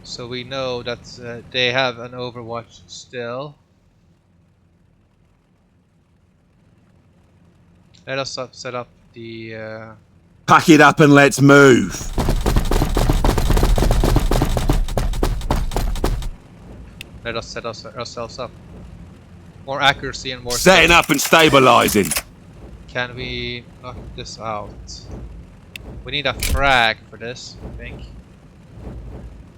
so we know that they have an overwatch still. Let us set up the...
Pack it up and let's move.
let us set ourselves up. More accuracy and more...
Setting up and stabilizing.
Can we knock this out? We need a frag for this, I think.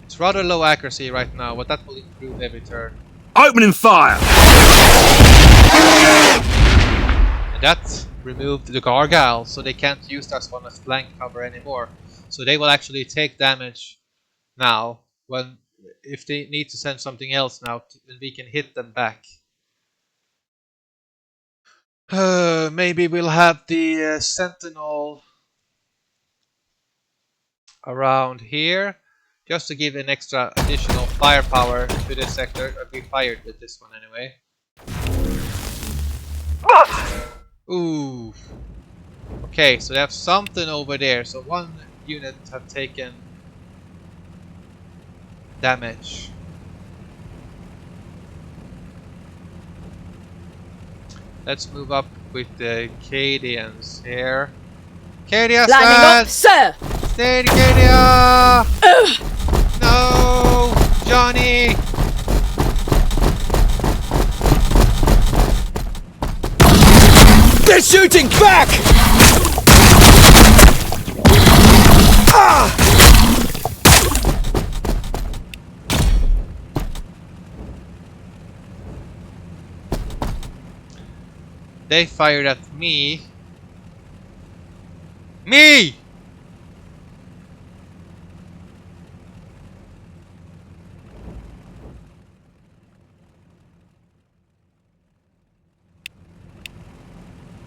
It's rather low accuracy right now, but that will improve every turn.
Opening fire.
And that removed the gargyle, so they can't use that one as flank cover anymore. So they will actually take damage now, when if they need to send something else now, then we can hit them back. Maybe we'll have the sentinel around here, just to give an extra additional firepower to this sector. We fired with this one anyway. Ooh. Okay, so they have something over there. So one unit have taken damage. Let's move up with the Cadians here. Cadia,
Lining up, sir!
stay, Cadia! No, Johnny!
They're shooting back! Ah!
They fired at me. Me!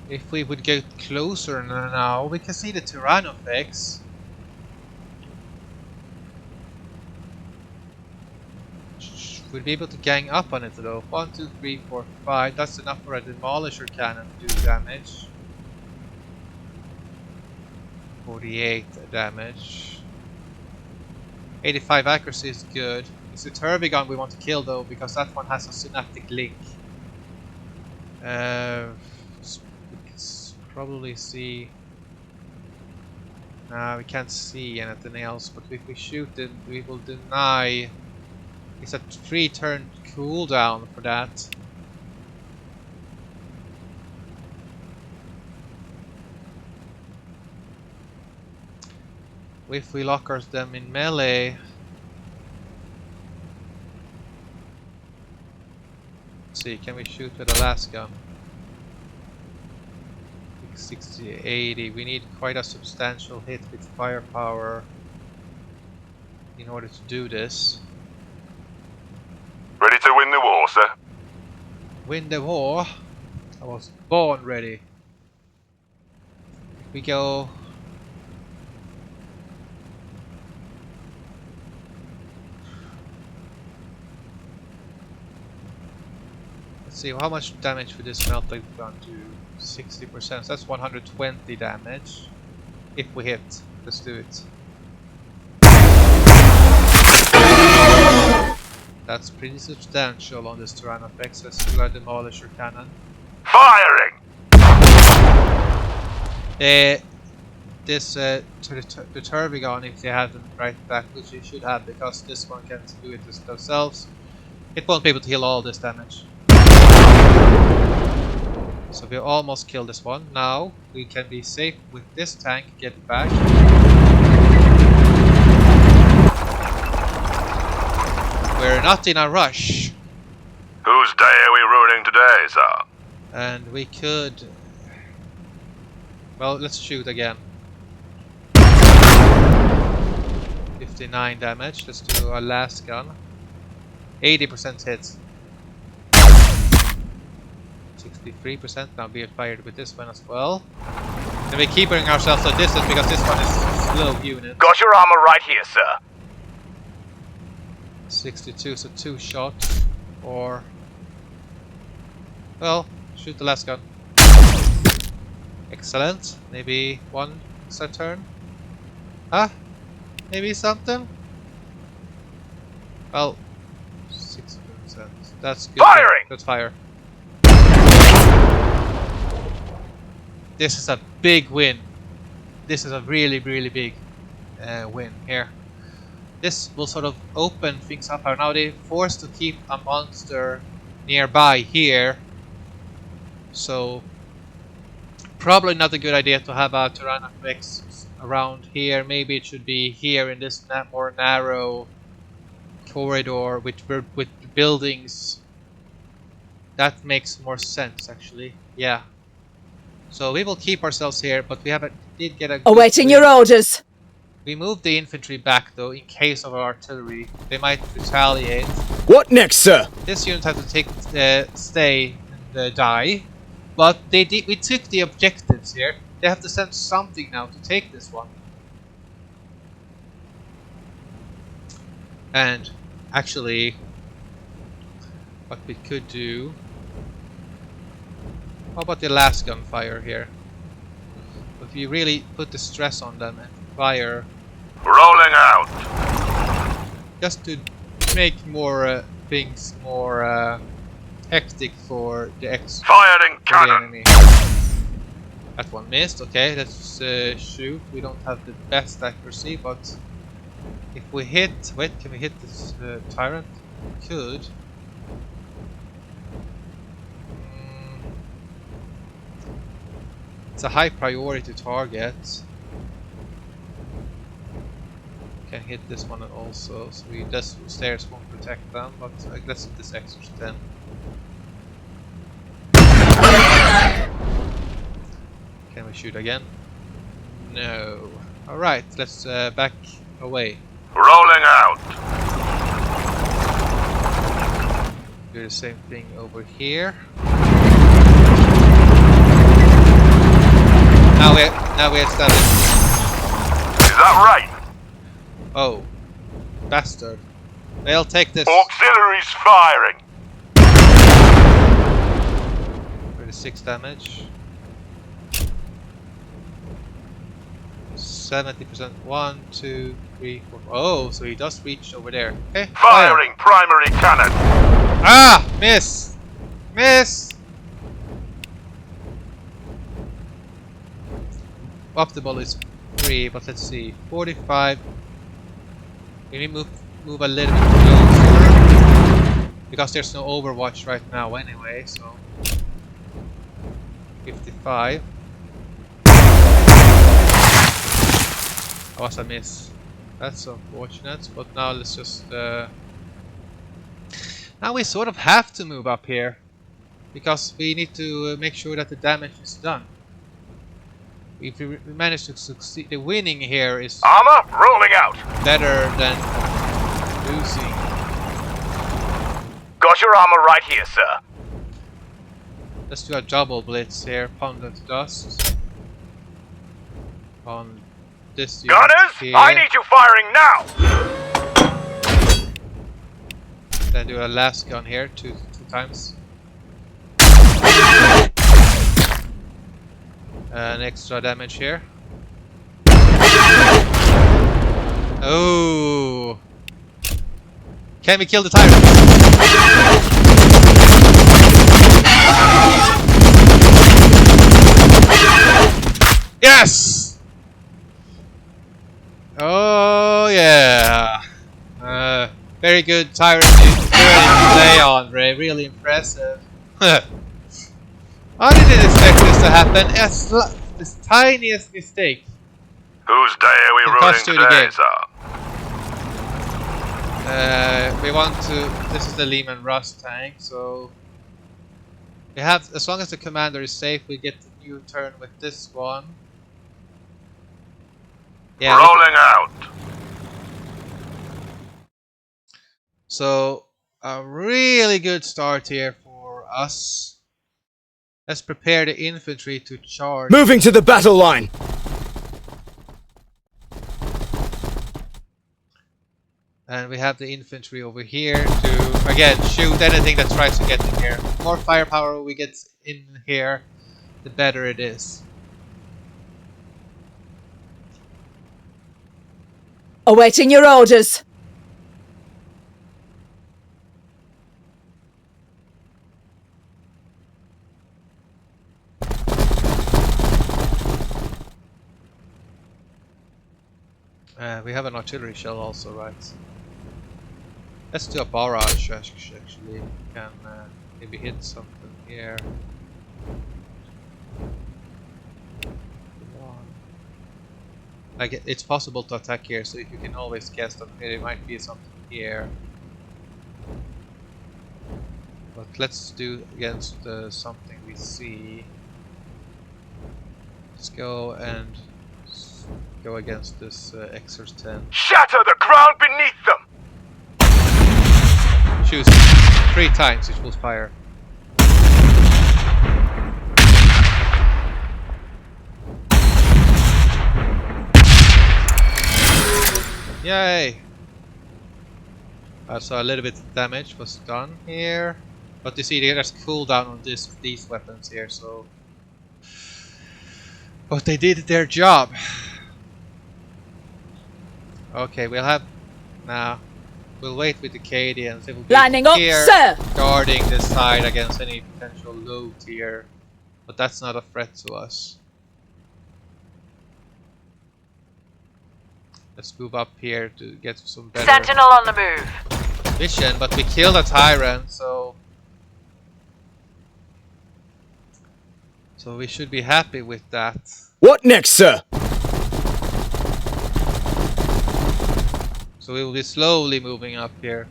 If we would get closer now, we can see the tyranofex. We'll be able to gang up on it though. 1, 2, 3, 4, 5. That's enough for a demolisher cannon to do damage. 48 damage. 85 accuracy is good. It's the Tervigon we want to kill though, because that one has a synaptic link. probably see. Nah, we can't see anything else, but if we shoot it, we will deny. It's a 3-turn cooldown for that. If we lock them in melee. Let's see, can we shoot with the last gun? 60, 80. We need quite a substantial hit with firepower in order to do this.
Ready to win the war, sir?
Win the war. I was born ready. We go. Let's see, how much damage would this melting gun do? 60%. So that's 120 damage. If we hit. Let's do it. That's pretty substantial on this tyranofex. Let's do a demolisher cannon.
Firing!
The Tervigon, if they have them right back, which they should have, because this one can't do it themselves, it won't be able to heal all this damage. So we almost killed this one. Now we can be safe with this tank. Get it back. We're not in a rush.
Whose day are we ruining today, sir?
And we could... Well, let's shoot again. 59 damage. Let's do our last gun. 80% hit. 63%. Now be fired with this one as well. And we're keeping ourselves at distance because this one is a slow unit.
Got your armor right here, sir.
62, so 2 shots. Or... Well, shoot the last gun. Excellent. Maybe 1 extra turn. Huh? Maybe something? Well, 60%. That's good.
Firing!
Let's fire. This is a big win. This is a really, really big win here. This will sort of open things up. Now they're forced to keep a monster nearby here. So probably not a good idea to have a tyranofex around here. Maybe it should be here in this more narrow corridor with buildings. That makes more sense, actually. Yeah. So we will keep ourselves here, but we did get a...
Awaiting your orders.
We moved the infantry back, though, in case of our artillery. They might retaliate.
What next, sir?
This unit had to stay and die. But we took the objectives here. They have to send something now to take this one. And actually, what we could do... How about the last gunfire here? If you really put the stress on them and fire...
Rolling out!
Just to make more things more hectic for the
Firing cannon!
enemy. That one missed. Okay, let's shoot. We don't have the best accuracy, but if we hit... Wait, can we hit this tyrant? We could. It's a high priority target. Can hit this one also, so this stairs won't protect them, but let's hit this extra 10. Can we shoot again? No. Alright, let's back away.
Rolling out!
Do the same thing over here. Now we established.
Is that right?
Oh, bastard! They'll take this.
Auxiliaries firing!
36 damage. 70%. 1, 2, 3, 4. Oh, so he does reach over there. Okay.
Firing primary cannon!
Ah! Miss! Miss! optimal is 3, but let's see. 45. Can we move a little bit closer? Because there's no overwatch right now anyway, so 55. That was a miss. That's unfortunate, but now let's just now we sort of have to move up here because we need to make sure that the damage is done. If we manage to succeed, the winning here is
Armor rolling out.
better than losing.
Got your armor right here, sir.
Let's do a double blitz here. Pound the dust. On this unit
Gunners,
here.
I need you firing now.
Then do a last gun here, two times. An extra damage here. Oh! Can we kill the tyrant? Yes! Oh yeah! Very good tyrant play on, Ray. Really impressive. I didn't expect this to happen. It's this tiniest mistake.
Whose day are we
Can
ruling
cost you the
today,
game.
sir?
We want to. This is the Lehman Russ tank, so we have. As long as the commander is safe, we get the new turn with this one. Yeah.
Rolling out.
So a really good start here for us. Let's prepare the infantry to charge.
Moving to the battle line.
And we have the infantry over here to, again, shoot anything that tries to get in here. The more firepower we get in here, the better it is.
Awaiting your orders.
We have an artillery shell also, right? Let's do a barrage actually. Can maybe hit something here. Like it's possible to attack here, so you can always guess that there might be something here. But let's do against something we see. Let's go and go against this Xers 10.
Shatter the ground beneath them.
Choose 3 times, it will fire. Yay! So a little bit of damage was done here, but you see there's cooldown on these weapons here, so. But they did their job. Okay, we'll have now. We'll wait with the Cadians. They will be
Lining up,
here
sir.
guarding this side against any potential low tier, but that's not a threat to us. Let's move up here to get some better
Sentinel on the move.
vision, but we killed a tyrant, so we should be happy with that.
What next, sir?
So we will be slowly moving up here.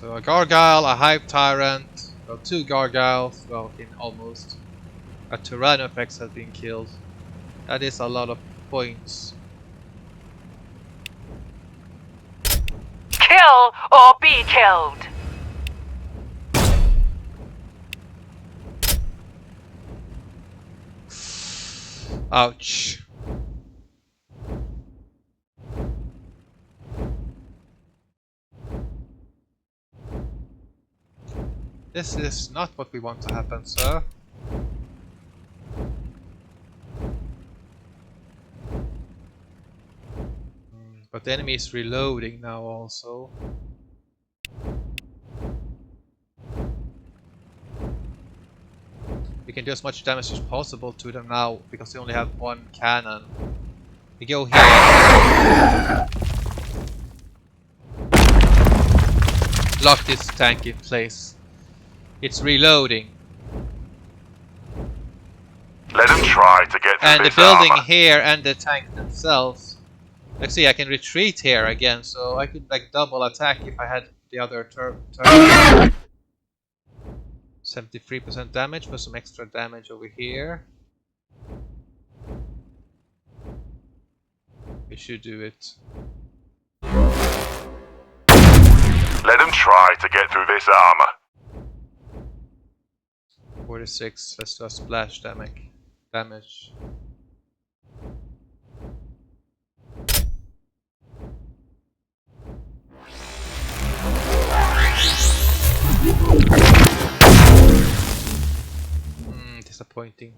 So a gargyle, a hive tyrant, well, 2 gargyles, well, almost. A tyranofex has been killed. That is a lot of points.
Kill or be killed.
Ouch. This is not what we want to happen, sir. But the enemy is reloading now also. We We can do as much damage as possible to them now because they only have one cannon. We go here. Lock this tank in place. It's reloading.
Let him try to get through
And the
this
building
armor.
here and the tank themselves. Like, see, I can retreat here again, so I could like double attack if I had the other turn. 73% damage for some extra damage over here. We should do it.
Let him try to get through this armor.
46, let's do a splash damage. Disappointing.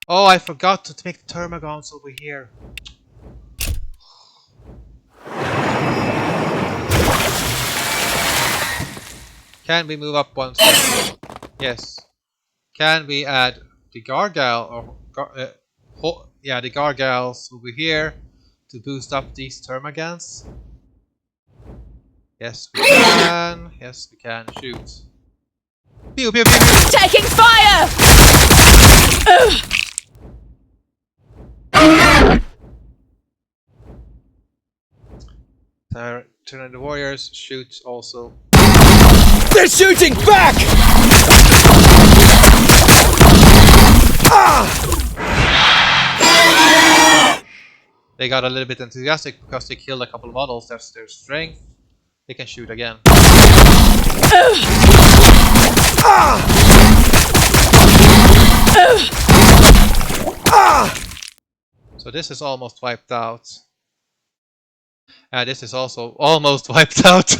Oh, I forgot to make the termagants over here. Can we move up one step? Yes. Can we add the gargyle or the gargyles over here to boost up these termagants? Yes, we can. Yes, we can. Shoot. Pew pew pew pew.
Taking fire!
Tyranids warriors shoot also.
They're shooting back!
They got a little bit enthusiastic because they killed a couple of models. That's their strength. They can shoot again. So this is almost wiped out. This is also almost wiped out.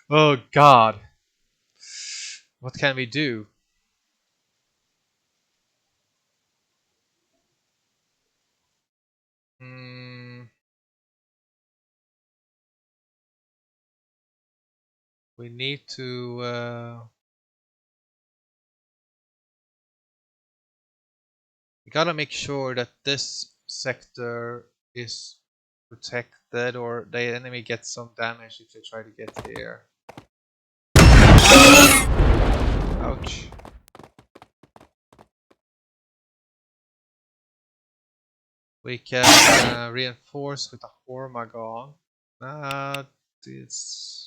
Oh god. What can we do? We need to we gotta make sure that this sector is protected or the enemy gets some damage if they try to get here. Ouch. We can reinforce with a hormagon. This.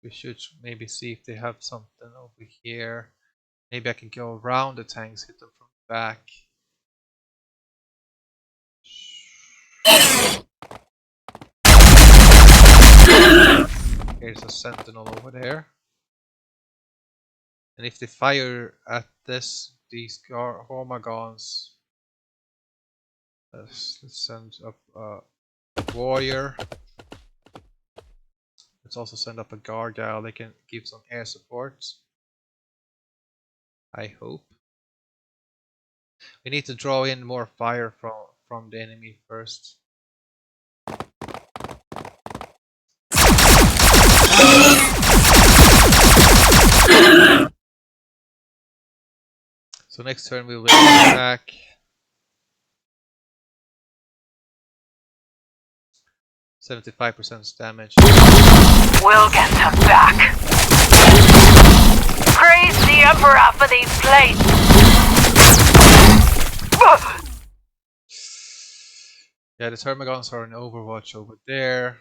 We should maybe see if they have something over here. Maybe I can go around the tanks, hit them from the back. Here's a sentinel over there. And if they fire at these hormagons, let's send up a warrior. Let's also send up a gargyle. They can give some air support. I hope. We need to draw in more fire from the enemy first. So next turn we will attack. 75% damage.
We'll get them back. Praise the Emperor for these plates.
Yeah, the termagants are in Overwatch over there.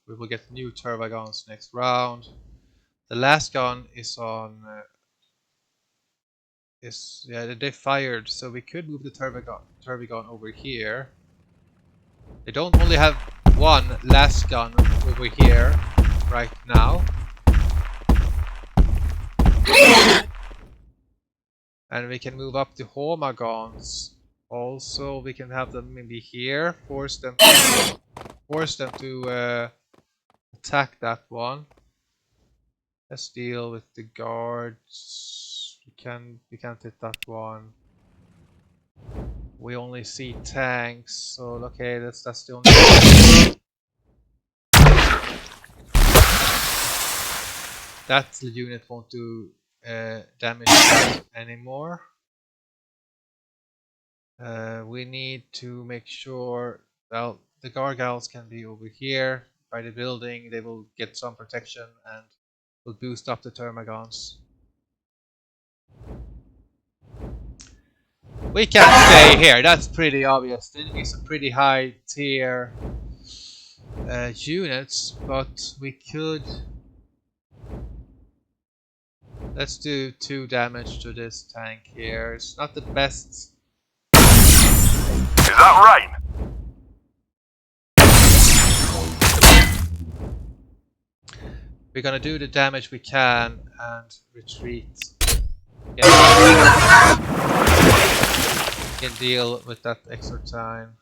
We will get new termagants next round. The last gun is on. They fired, so we could move the termagon over here. They don't only have one last gun over here right now. And we can move up the hormagons. Also, we can have them maybe here, force them to attack that one. Let's deal with the guards. We can't hit that one. We only see tanks, so okay, that's the only. That unit won't do damage anymore. We need to make sure, well, the gargoyles can be over here by the building. They will get some protection and will boost up the termagants. We can't stay here, that's pretty obvious. The enemies are pretty high tier units, but we could. Let's do 2 damage to this tank here. It's not the best.
Is that right?
We're gonna do the damage we can and retreat. Yeah. We can deal with that extra time.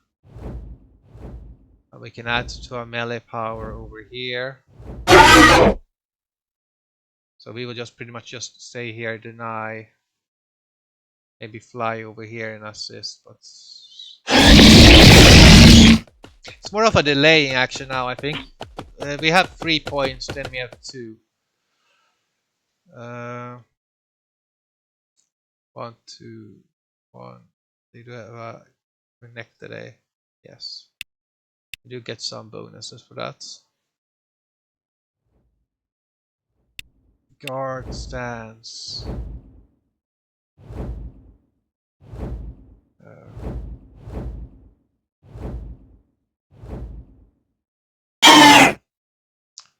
And we can add to our melee power over here. So we will just pretty much just stay here, deny, maybe fly over here and assist, but it's more of a delaying action now, I think. We have 3 points, then we have 2. 1, 2, 1. They do have a connect today. Yes. We do get some bonuses for that. Guard stance.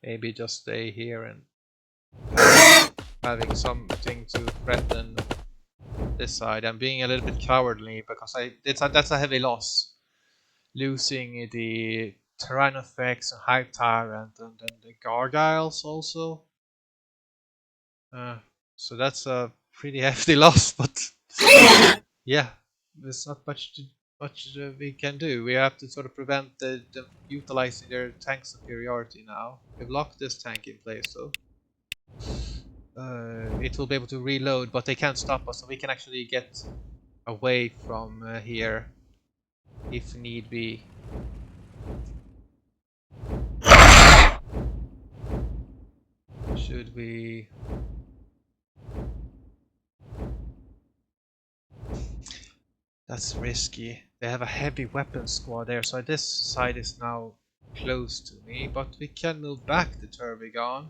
Maybe just stay here and having something to threaten this side. I'm being a little bit cowardly because that's a heavy loss. Losing the tyranofex and high tyrant and then the gargiles also. So that's a pretty hefty loss, but yeah, there's not much we can do. We have to sort of prevent them utilizing their tank superiority now. We've locked this tank in place though. It will be able to reload, but they can't stop us, so we can actually get away from here if need be. Should we? That's risky. They have a heavy weapon squad there, so this side is now close to me, but we can move back the Tervigon.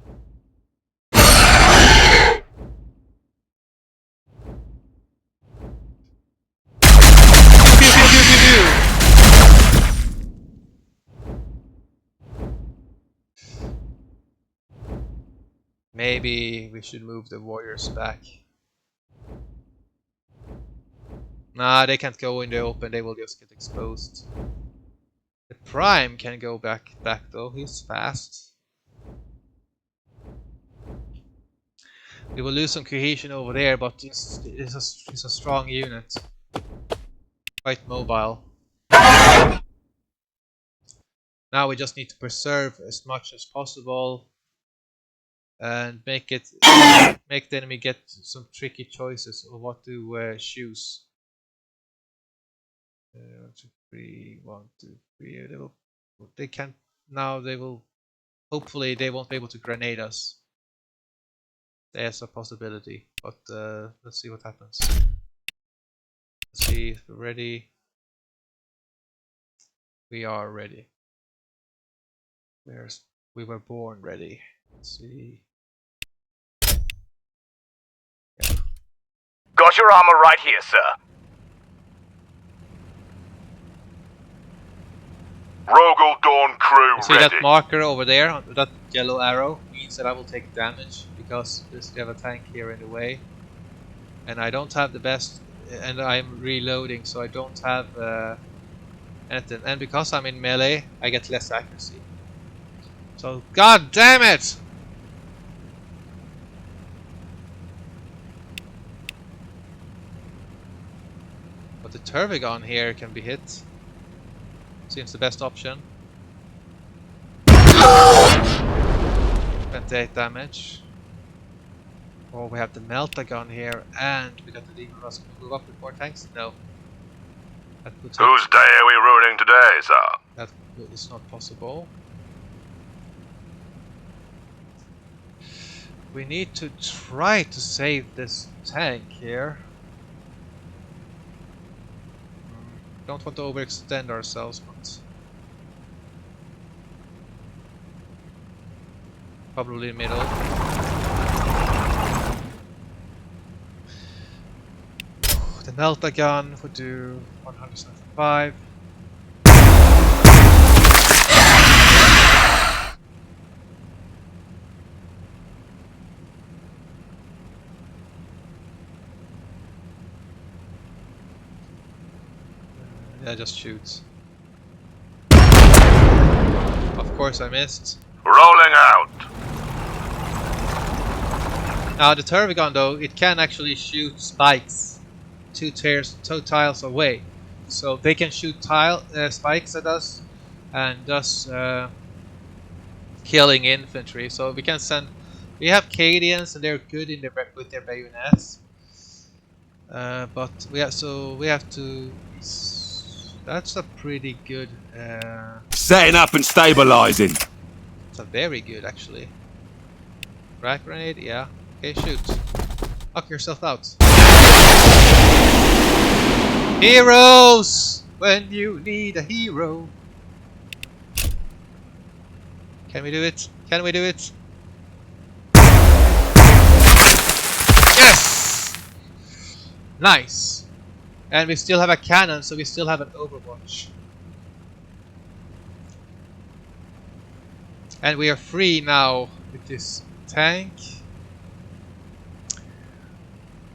Maybe we should move the warriors back. Nah, they can't go in the open, they will just get exposed. The Prime can go back though, he's fast. We will lose some cohesion over there, but it's a strong unit. Quite mobile. Now we just need to preserve as much as possible and make the enemy get some tricky choices of what to choose. 1, 2, 3, 1, 2, 3. They can't now. They will. Hopefully, they won't be able to grenade us. There's a possibility, but let's see what happens. Let's see if we're ready. We are ready. We were born ready. Let's see. Yeah.
Got your armor right here, sir.
Rogel Dawn crew
See
ready.
that marker over there, that yellow arrow, means that I will take damage because we have a tank here in the way. And I don't have the best, and I'm reloading, so I don't have anything. And because I'm in melee, I get less accuracy. So, god damn it! But the Tervigon here can be hit. Seems the best option. 28 damage. Oh, we have the Meltagon here, and we got the Demon Rust. Can we move up with more tanks? No. That would take,
Whose day are we ruining today, sir?
that is not possible. We need to try to save this tank here. Don't want to overextend ourselves, but probably middle. The Melta gun would do 175. Yeah, just shoots. Of course I missed.
Rolling out.
Now the Termagant though, it can actually shoot spikes two tiles away. So they can shoot spikes at us and thus killing infantry. So we can send. We have Cadians and they're good in with their bayonets. But we have to. That's a pretty good.
Setting up and stabilizing.
It's a very good actually. Frag grenade, yeah. Okay, shoot. Knock yourself out. Heroes! When you need a hero. Can we do it? Can we do it? Yes! Nice! And we still have a cannon, so we still have an Overwatch. And we are free now with this tank.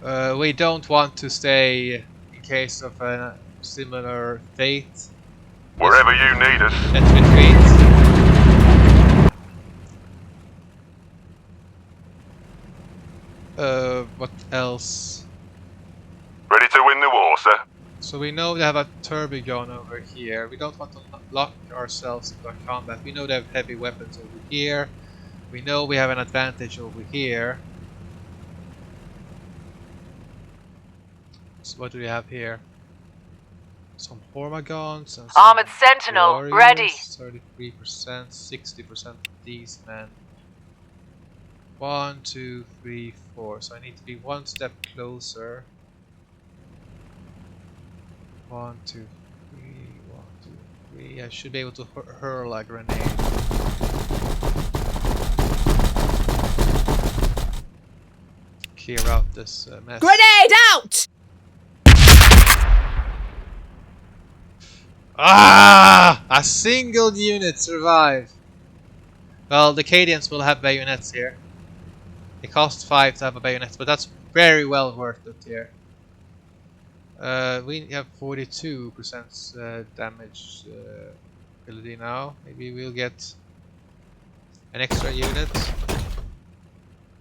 We don't want to stay in case of a similar fate.
Wherever you need us.
Let's retreat. What else?
Ready to win the war, sir?
So we know they have a Turbigon over here. We don't want to lock ourselves into a combat. We know they have heavy weapons over here. We know we have an advantage over here. So what do we have here? Some hormagants and some
Armored sentinel,
warriors,
ready.
33%, 60% of these men. 1, 2, 3, 4. So I need to be one step closer. 1, 2, 3, 1, 2, 3. I should be able to hurl a grenade. Clear out this mess.
Grenade out!
Ah! A single unit survived. Well, the Cadians will have bayonets here. It costs 5 to have a bayonet, but that's very well worth it here. We have 42% damage ability now. Maybe we'll get an extra unit.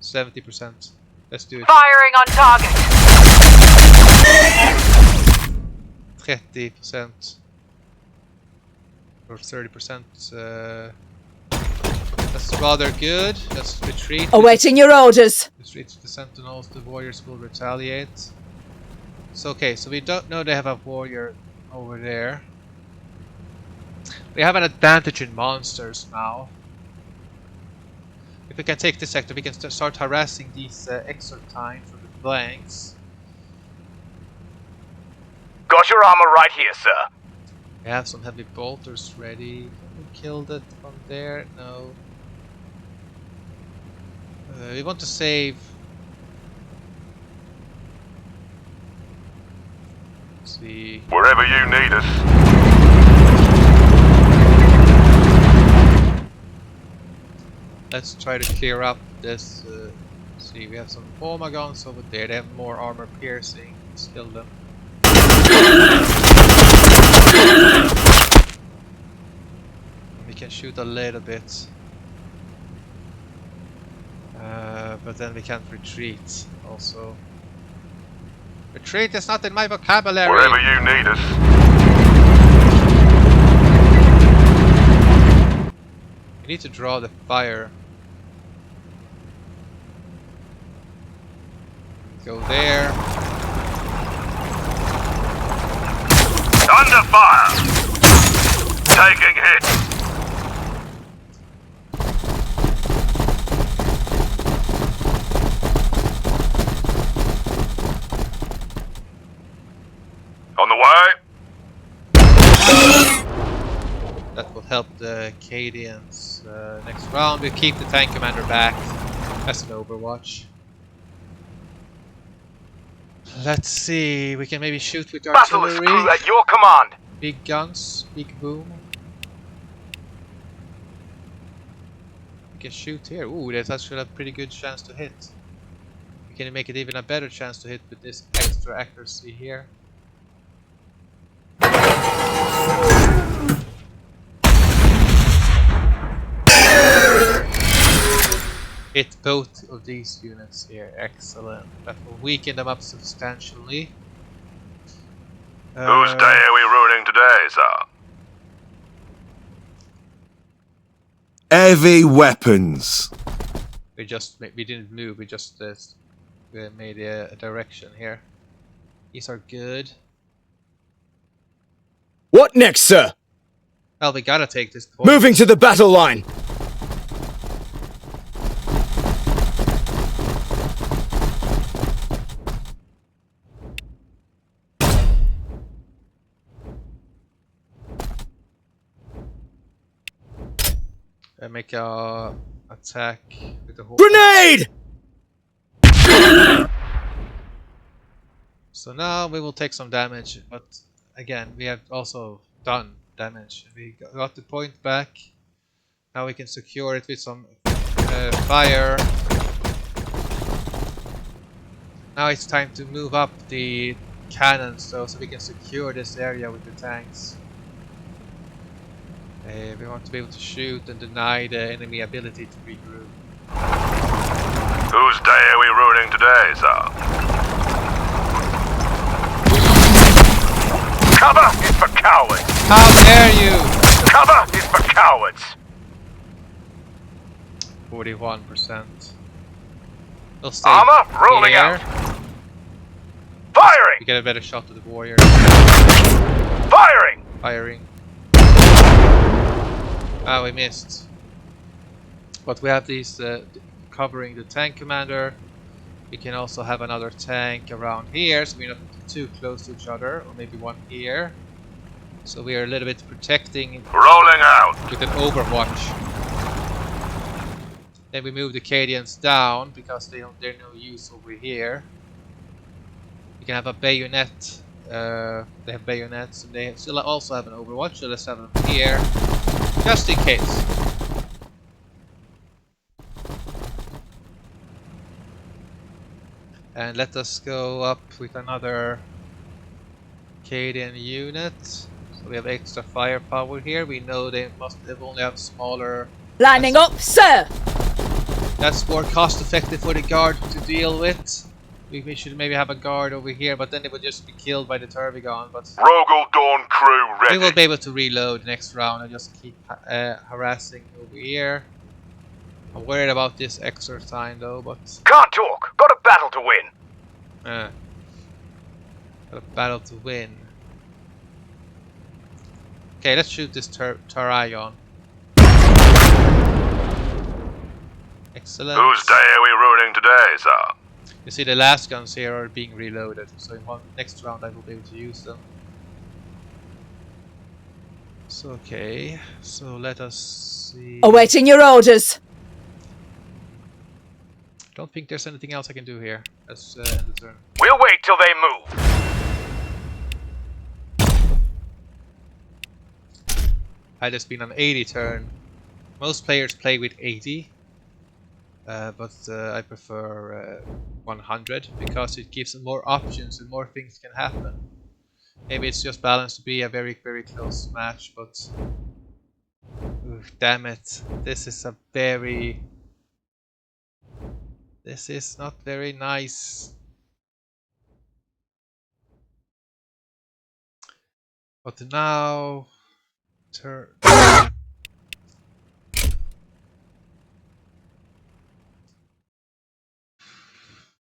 70%. Let's do it.
Firing on target.
30% or 30%. That's rather good. Let's retreat.
Awaiting your orders.
Retreat to the sentinels. The warriors will retaliate. So okay, so we don't know they have a warrior over there. We have an advantage in monsters now. If we can take this sector, we can start harassing these exortines from the flanks.
Got your armor right here, sir.
We have some heavy bolters ready. Can we kill that from there? No. We want to save. Let's see.
Wherever you need us.
Let's try to clear up this. See, we have some hormagants over there. They have more armor piercing. Let's kill them. We can shoot a little bit. But then we can't retreat also. Retreat is not in my vocabulary!
Wherever you need us.
We need to draw the fire. Go there.
Under fire! Taking hits! On the way!
That will help the Cadians next round. We keep the tank commander back as an overwatch. Let's see, we can maybe shoot with
Battle
artillery.
crew at your command.
Big guns, big boom. We can shoot here. Ooh, there's actually a pretty good chance to hit. We can make it even a better chance to hit with this extra accuracy here. Hit both of these units here. Excellent. That will weaken them up substantially.
Whose day are we ruining today, sir?
Heavy weapons.
We didn't move. We just made a direction here. These are good.
What next, sir?
Well, we gotta take this point.
Moving to the battle line.
Make a attack with the whole.
Grenade!
So now we will take some damage, but again, we have also done damage. We got the point back. Now we can secure it with some fire. Now it's time to move up the cannons though, so we can secure this area with the tanks. We want to be able to shoot and deny the enemy ability to regroup.
Whose day are we ruining today, sir?
Cover is for cowards.
How dare you!
Cover is for cowards.
41%. They'll stay
Armor rolling
here.
out. Firing!
We get a better shot of the warrior.
Firing!
Firing. Ah, we missed. But we have these covering the tank commander. We can also have another tank around here, so we're not too close to each other, or maybe one here. So we are a little bit protecting
Rolling out!
with an overwatch. Then we move the Cadians down because they're no use over here. We can have a bayonet. They have bayonets, and they still also have an overwatch, so let's have them here. Just in case. And let us go up with another Cadian unit. So we have extra firepower here. We know they only have smaller.
Lining up, sir!
That's more cost effective for the guard to deal with. We should maybe have a guard over here, but then they would just be killed by the Tervigon. But
Rogel Dawn crew ready.
we will be able to reload next round and just keep harassing over here. I'm worried about this extra time though, but
Can't talk. Got a battle to win.
got a battle to win. Okay, let's shoot this Trygon. Excellent.
Whose day are we ruining today, sir?
You see the last guns here are being reloaded, so in next round I will be able to use them. So okay, so let us see.
Awaiting your orders.
Don't think there's anything else I can do here. Let's end the turn.
We'll wait till they move.
Had this been an 80 turn, most players play with 80. But I prefer 100 because it gives them more options and more things can happen. Maybe it's just balanced to be a very, very close match, but damn it, this is not very nice. But now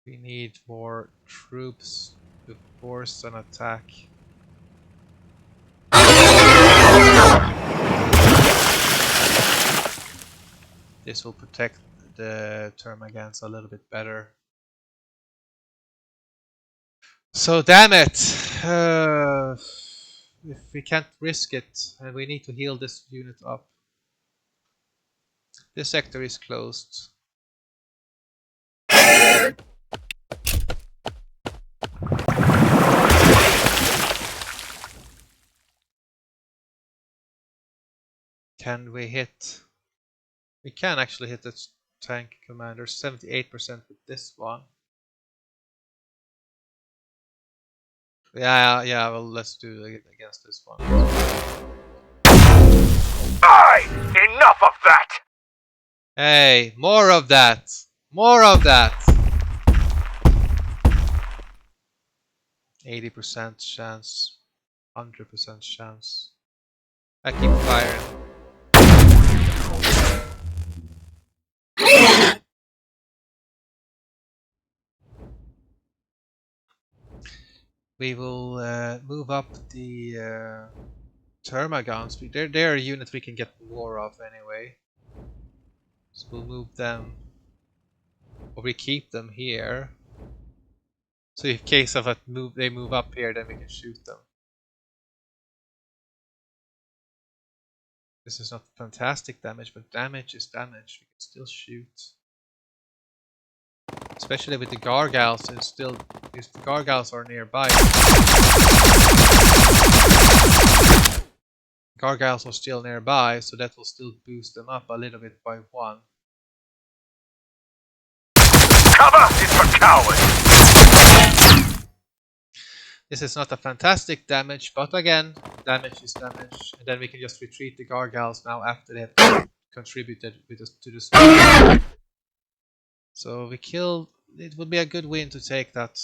we need more troops to force an attack. This will protect the termagants a little bit better. So damn it! If we can't risk it, and we need to heal this unit up. This sector is closed. Can we hit? We can actually hit the tank commander 78% with this one. Yeah, well, let's do it against this one.
Aye! Enough of that!
Hey, more of that! More of that! 80% chance, 100% chance. I keep firing. We will move up the termagants. They're a unit we can get more of anyway. So we'll move them, or we keep them here. So in case of they move up here, then we can shoot them. This is not fantastic damage, but damage is damage. We can still shoot. Especially with the gargiles, and still, if the gargiles are nearby. Gargiles are still nearby, so that will still boost them up a little bit by 1.
Cover is for cowards!
This is not a fantastic damage, but again, damage is damage. And then we can just retreat the gargiles now after they have contributed to the storm. So we killed. It would be a good win to take that.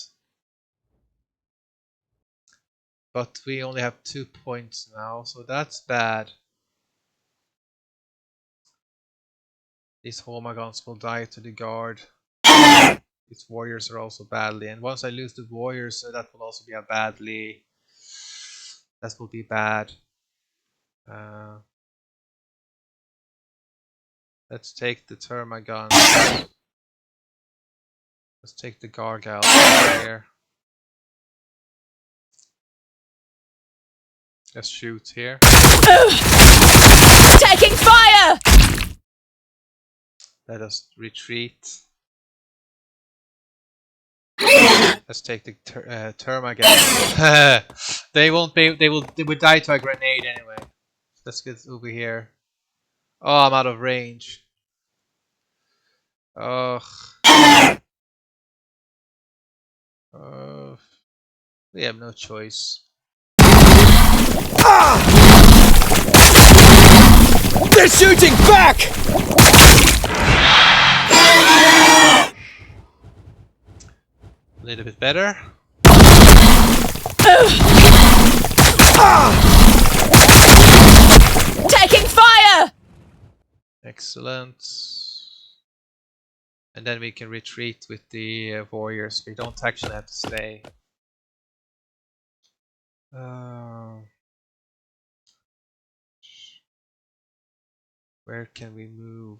But we only have 2 points now, so that's bad. These hormagants will die to the guard. These warriors are also badly, and once I lose the warriors, that will also be a badly. That will be bad. Let's take the termagants. Let's take the gargyle here. Let's shoot here.
Taking fire!
Let us retreat. Let's take the termagants. They won't be. They would die to a grenade anyway. Let's get over here. Oh, I'm out of range. Ugh. We have no choice.
They're shooting back!
A little bit better.
Taking fire!
Excellent. And then we can retreat with the warriors. We don't actually have to stay. Where can we move?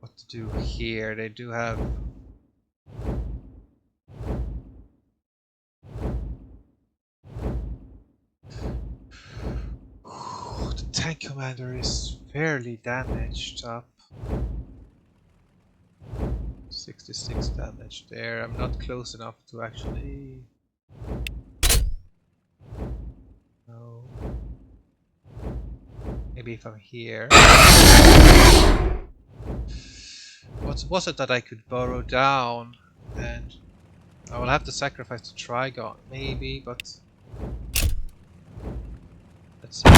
What to do here? They do have. The tank commander is fairly damaged up. 66 damage there. I'm not close enough to actually. No. Maybe if I'm here. What was it that I could burrow down? And I will have to sacrifice the trygon, maybe, but let's see.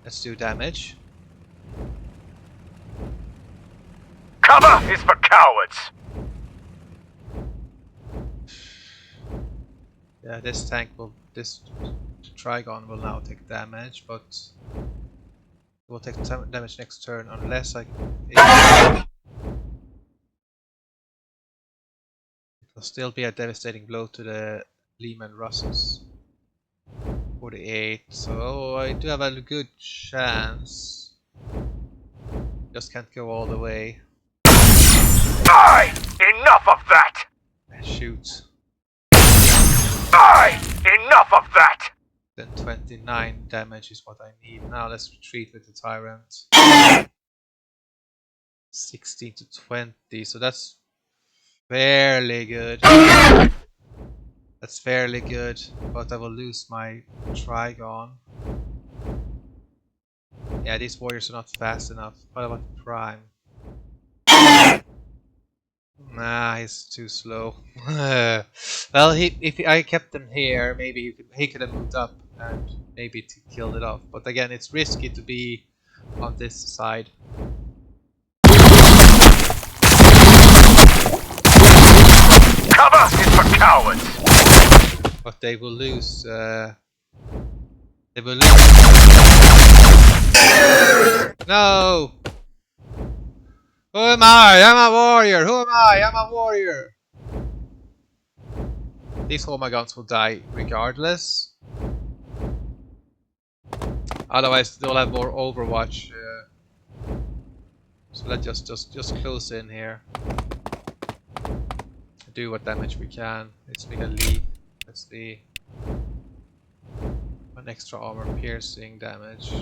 Let's do damage.
Cover is for cowards!
Yeah, this trygon will now take damage, but it will take damage next turn unless I. It'll still be a devastating blow to the Lehman Russes. 48, so I do have a good chance. Just can't go all the way.
Aye! Enough of that!
Shoot.
Aye! Enough of that!
Then 29 damage is what I need. Now let's retreat with the Tyrant. 16 to 20, so that's fairly good. That's fairly good, but I will lose my Trygon. Yeah, these warriors are not fast enough. What about Prime? Nah, he's too slow. Well, if I kept him here, maybe he could have moved up and maybe killed it off. But again, it's risky to be on this side.
Cover is for cowards!
But they will lose. They will lose. No! Who am I? I'm a warrior! Who am I? I'm a warrior! These hormagants will die regardless. Otherwise, they'll have more Overwatch. So let's just close in here. Do what damage we can. Let's make a leap. Let's see. An extra armor piercing damage.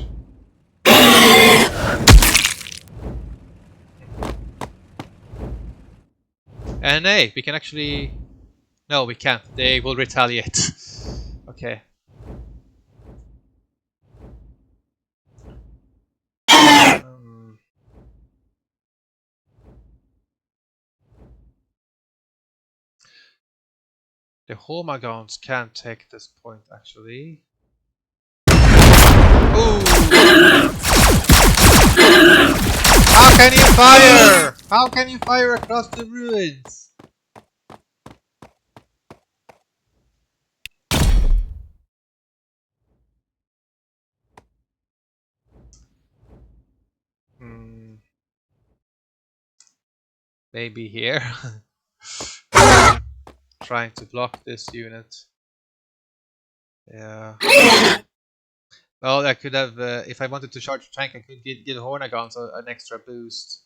And hey, we can actually... No, we can't. They will retaliate. Okay. The hormagants can't take this point, actually. Ooh! How can you fire? How can you fire across the ruins? Maybe here. Trying to block this unit. Yeah. Well, I could have, if I wanted to charge a tank, I could get hormagants an extra boost,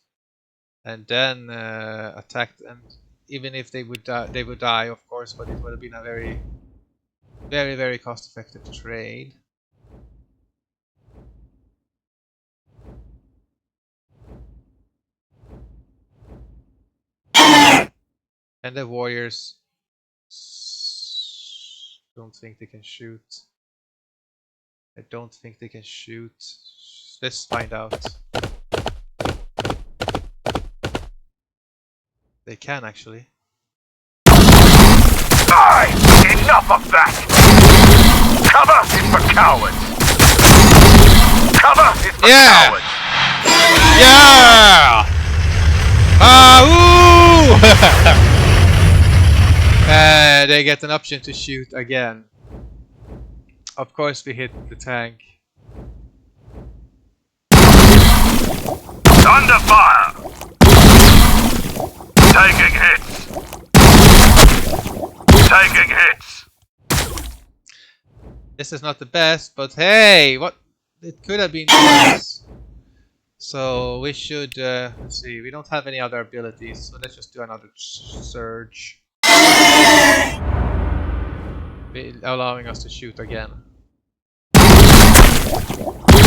and then attack. And even if they would die, of course. But it would have been a very, very, very cost-effective trade. And the warriors don't think they can shoot. I don't think they can shoot. Let's find out. They can actually.
Aye! Enough of that! Cover is for cowards! Cover is for cowards!
Yeah! They get an option to shoot again. Of course we hit the tank.
Under fire! Taking hits! Taking hits!
This is not the best, but hey, what? It could have been worse. So we should, let's see, we don't have any other abilities, so let's just do another surge. Allowing us to shoot again.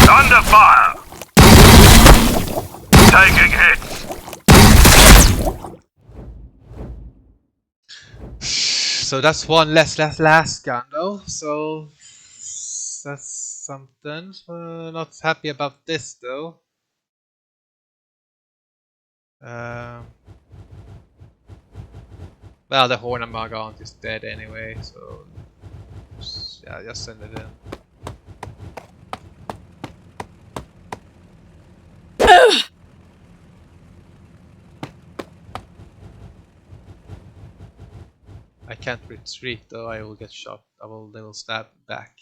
Under fire! Taking hits!
So that's one less last gun though, so that's something. Not happy about this though. Well, the hormagant is dead anyway, so yeah, just send it in. I can't retreat though, I will get shot. They will stab back.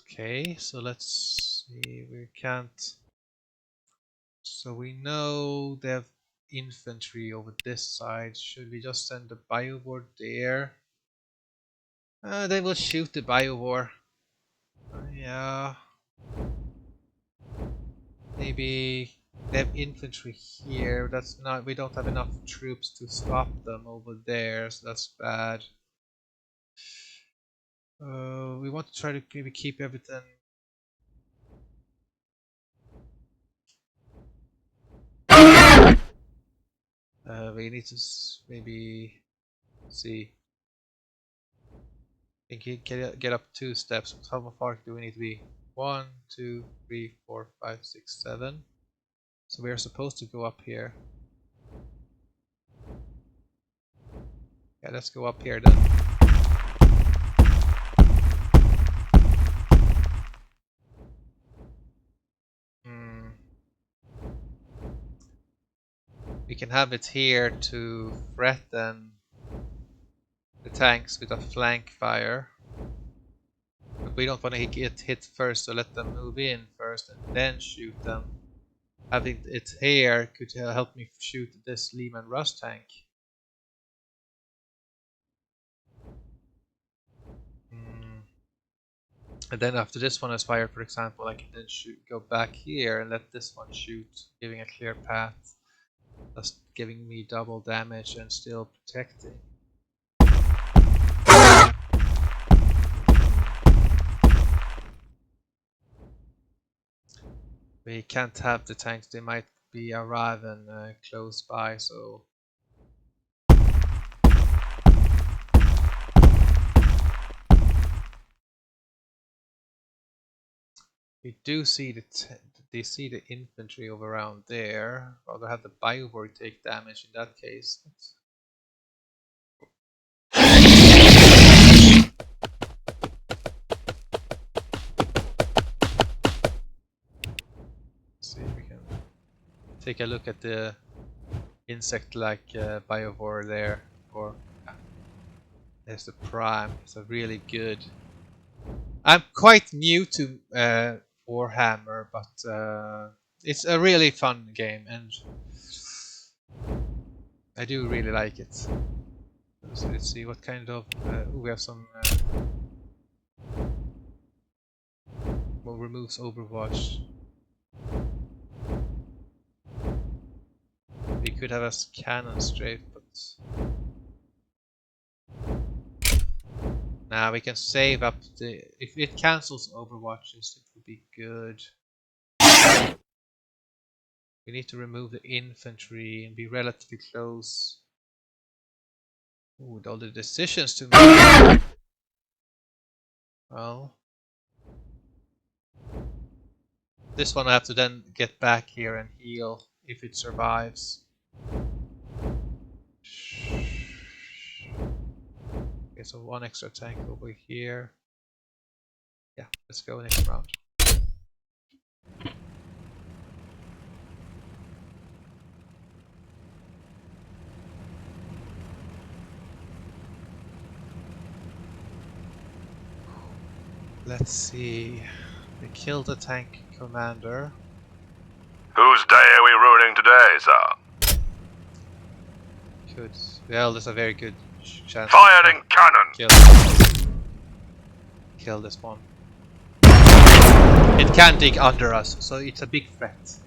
Okay, so let's see, we can't. So we know they have infantry over this side. Should we just send the biovore there? They will shoot the biovore. Yeah. Maybe they have infantry here. That's not. We don't have enough troops to stop them over there, so that's bad. We want to try to maybe keep everything. We need to maybe see. We can get up 2 steps. How far do we need to be? 1, 2, 3, 4, 5, 6, 7. So we are supposed to go up here. Yeah, let's go up here then. We can have it here to threaten the tanks with a flank fire. But we don't want to get hit first, so let them move in first and then shoot them. Having it here could help me shoot this Lehman Russ tank. And then after this one is fired, for example, I can then go back here and let this one shoot, giving a clear path. Thus giving me double damage and still protecting. We can't have the tanks, they might be arriving close by, so... We do see they see the infantry over around there. Rather have the biovore take damage in that case. See if we can take a look at the insect-like biovore there. Or there's the prime. It's a really good. I'm quite new to Warhammer, but it's a really fun game, and I do really like it. So let's see what kind of. We have some. Well, removes Overwatch. We could have a cannon straight, but now we can save up the. If it cancels Overwatches, it would be good. We need to remove the infantry and be relatively close. Ooh, all the decisions to make. Well, this one I have to then get back here and heal if it survives. Okay, so 1 extra tank over here. Yeah, let's go next round. Let's see. We killed the tank commander.
Whose day are we ruining today, sir?
Good. Well, there's a very good chance.
Firing cannon!
Kill this one. It can dig under us, so it's a big threat.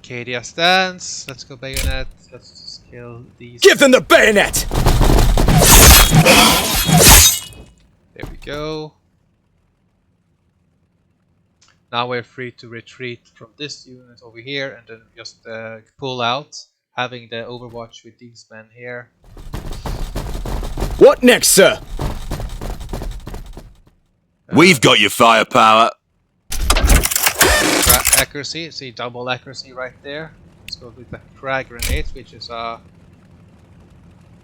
Cadia stands. Let's go bayonet. Let's just kill these.
Give them the bayonet!
There we go. Now we're free to retreat from this unit over here and then just pull out, having the overwatch with these men here.
What next, sir?
We've got your firepower.
Accuracy, see double accuracy right there. Let's go with the frag grenade, which is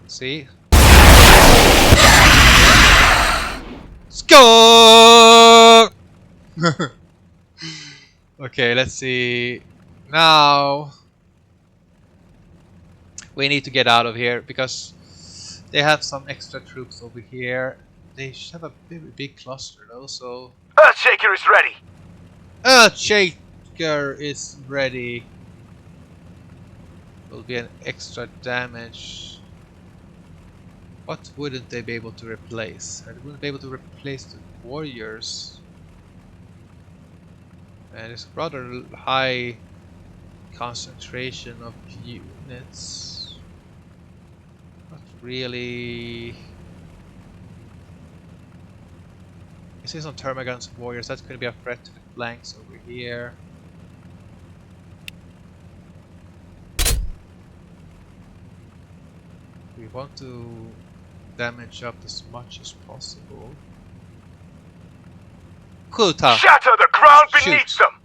see. Score! Okay, let's see. Now we need to get out of here because they have some extra troops over here. They should have a very big cluster though, so
Earthshaker is ready.
Earthshaker is ready. will be an extra damage. What wouldn't they be able to replace? They wouldn't be able to replace the warriors. And it's rather high concentration of units. Not really. I see some termagants warriors. That's going to be a threat to the flanks over here. We want to damage up as much as possible. Kuta!
Shatter the ground beneath
Shoot.
them!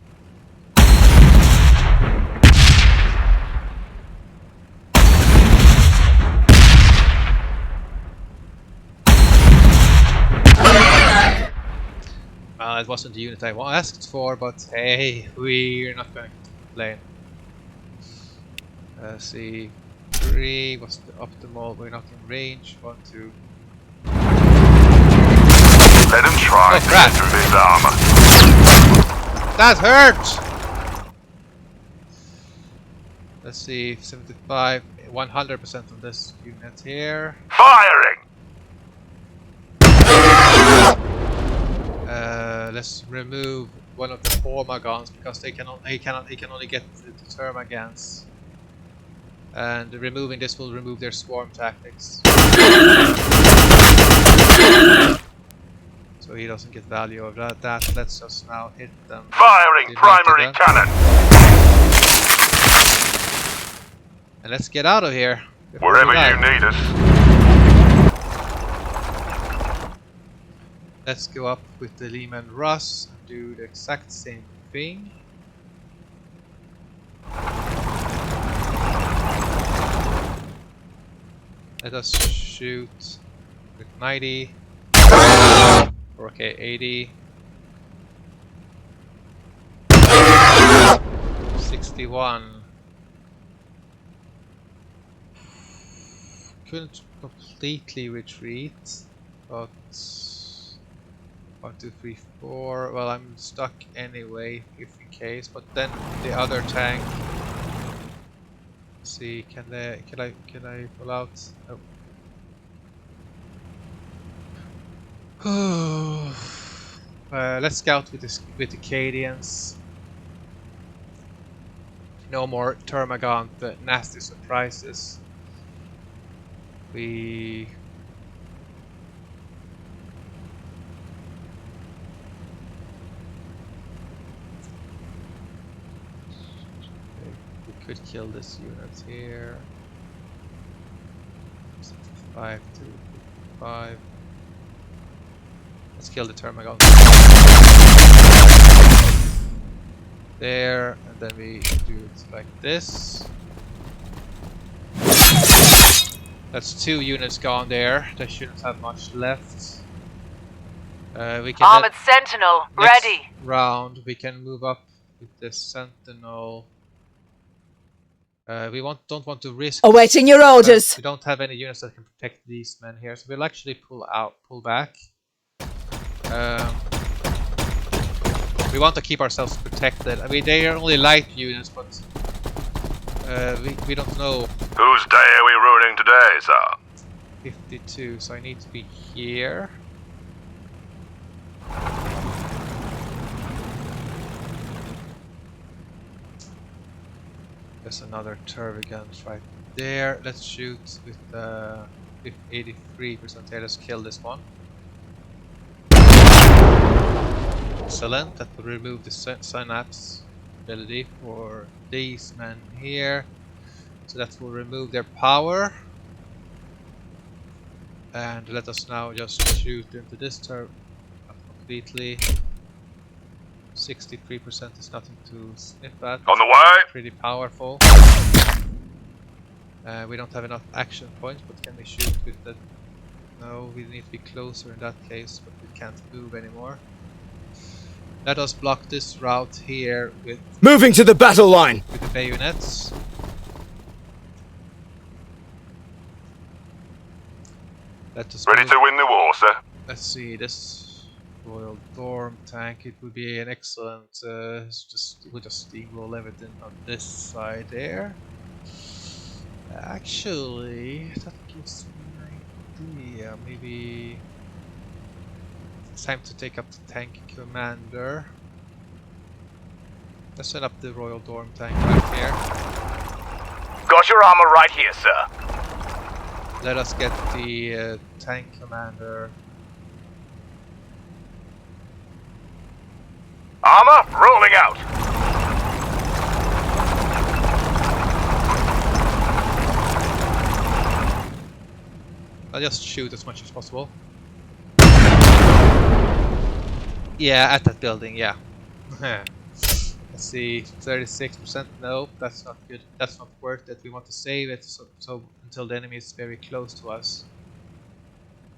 It wasn't the unit I asked for, but hey, we're not going to complain. See, 3 was the optimal. We're not in range. 1, 2.
Let him try to
crap.
get through this armor.
That hurt! Let's see, 75, 100% on this unit here.
Firing!
Let's remove one of the hormagants because he can only get the termagants. And removing this will remove their swarm tactics. So he doesn't get value of that. That lets us now hit them.
Firing primary cannon!
And let's get out of here. before
Wherever
we die.
you need us.
Let's go up with the Lehman Russ and do the exact same thing. Let us shoot with 90. Or okay, 80. 61. Couldn't completely retreat, but 1, 2, 3, 4. Well, I'm stuck anyway, if in case. But then the other tank. Let's see, can I pull out? Oh. Let's scout with the Cadians. No more termagant nasty surprises. We could kill this unit here. 65 to 55. Let's kill the termagant. There, and then we do it like this. That's 2 units gone there. They shouldn't have much left. We can
Armored Sentinel,
next
ready.
round we can move up with the Sentinel. We don't want to risk.
Awaiting your orders.
We don't have any units that can protect these men here, so we'll actually pull back. We want to keep ourselves protected. I mean, they are only light units, but we don't know.
Whose day are we ruining today, sir?
52, so I need to be here. There's another termagant right there. Let's shoot with 83% here. Let's kill this one. Excellent. That will remove the synapse ability for these men here. So that will remove their power. And let us now just shoot into this turret completely. 63% is nothing to sniff at.
On the way!
Pretty powerful. We don't have enough action points, but can we shoot with that? No, we need to be closer in that case, but we can't move anymore. Let us block this route here with
Moving to the battle line!
the bayonets. Let us
Ready
move.
to win the war, sir.
Let's see this Royal Dorm tank. It would be an excellent. We'll just steamroll everything on this side there. Actually, that gives me an idea. Maybe it's time to take up the tank commander. Let's set up the Royal Dorm tank right here.
Got your armor right here, sir.
Let us get the tank commander.
Armor rolling out.
I'll just shoot as much as possible. Yeah, at that building, yeah. Let's see, 36%. Nope, that's not good. That's not worth it. We want to save it so until the enemy is very close to us.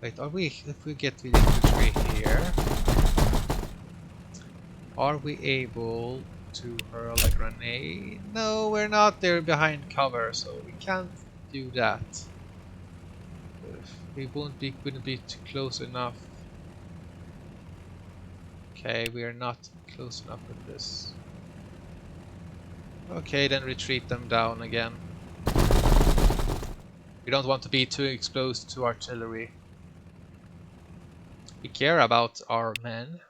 Wait, are we? If we get the infantry here, are we able to hurl a grenade? No, we're not. They're behind cover, so we can't do that. We wouldn't be too close enough. Okay, we are not close enough with this. Okay, then retreat them down again. We don't want to be too exposed to artillery. We care about our men.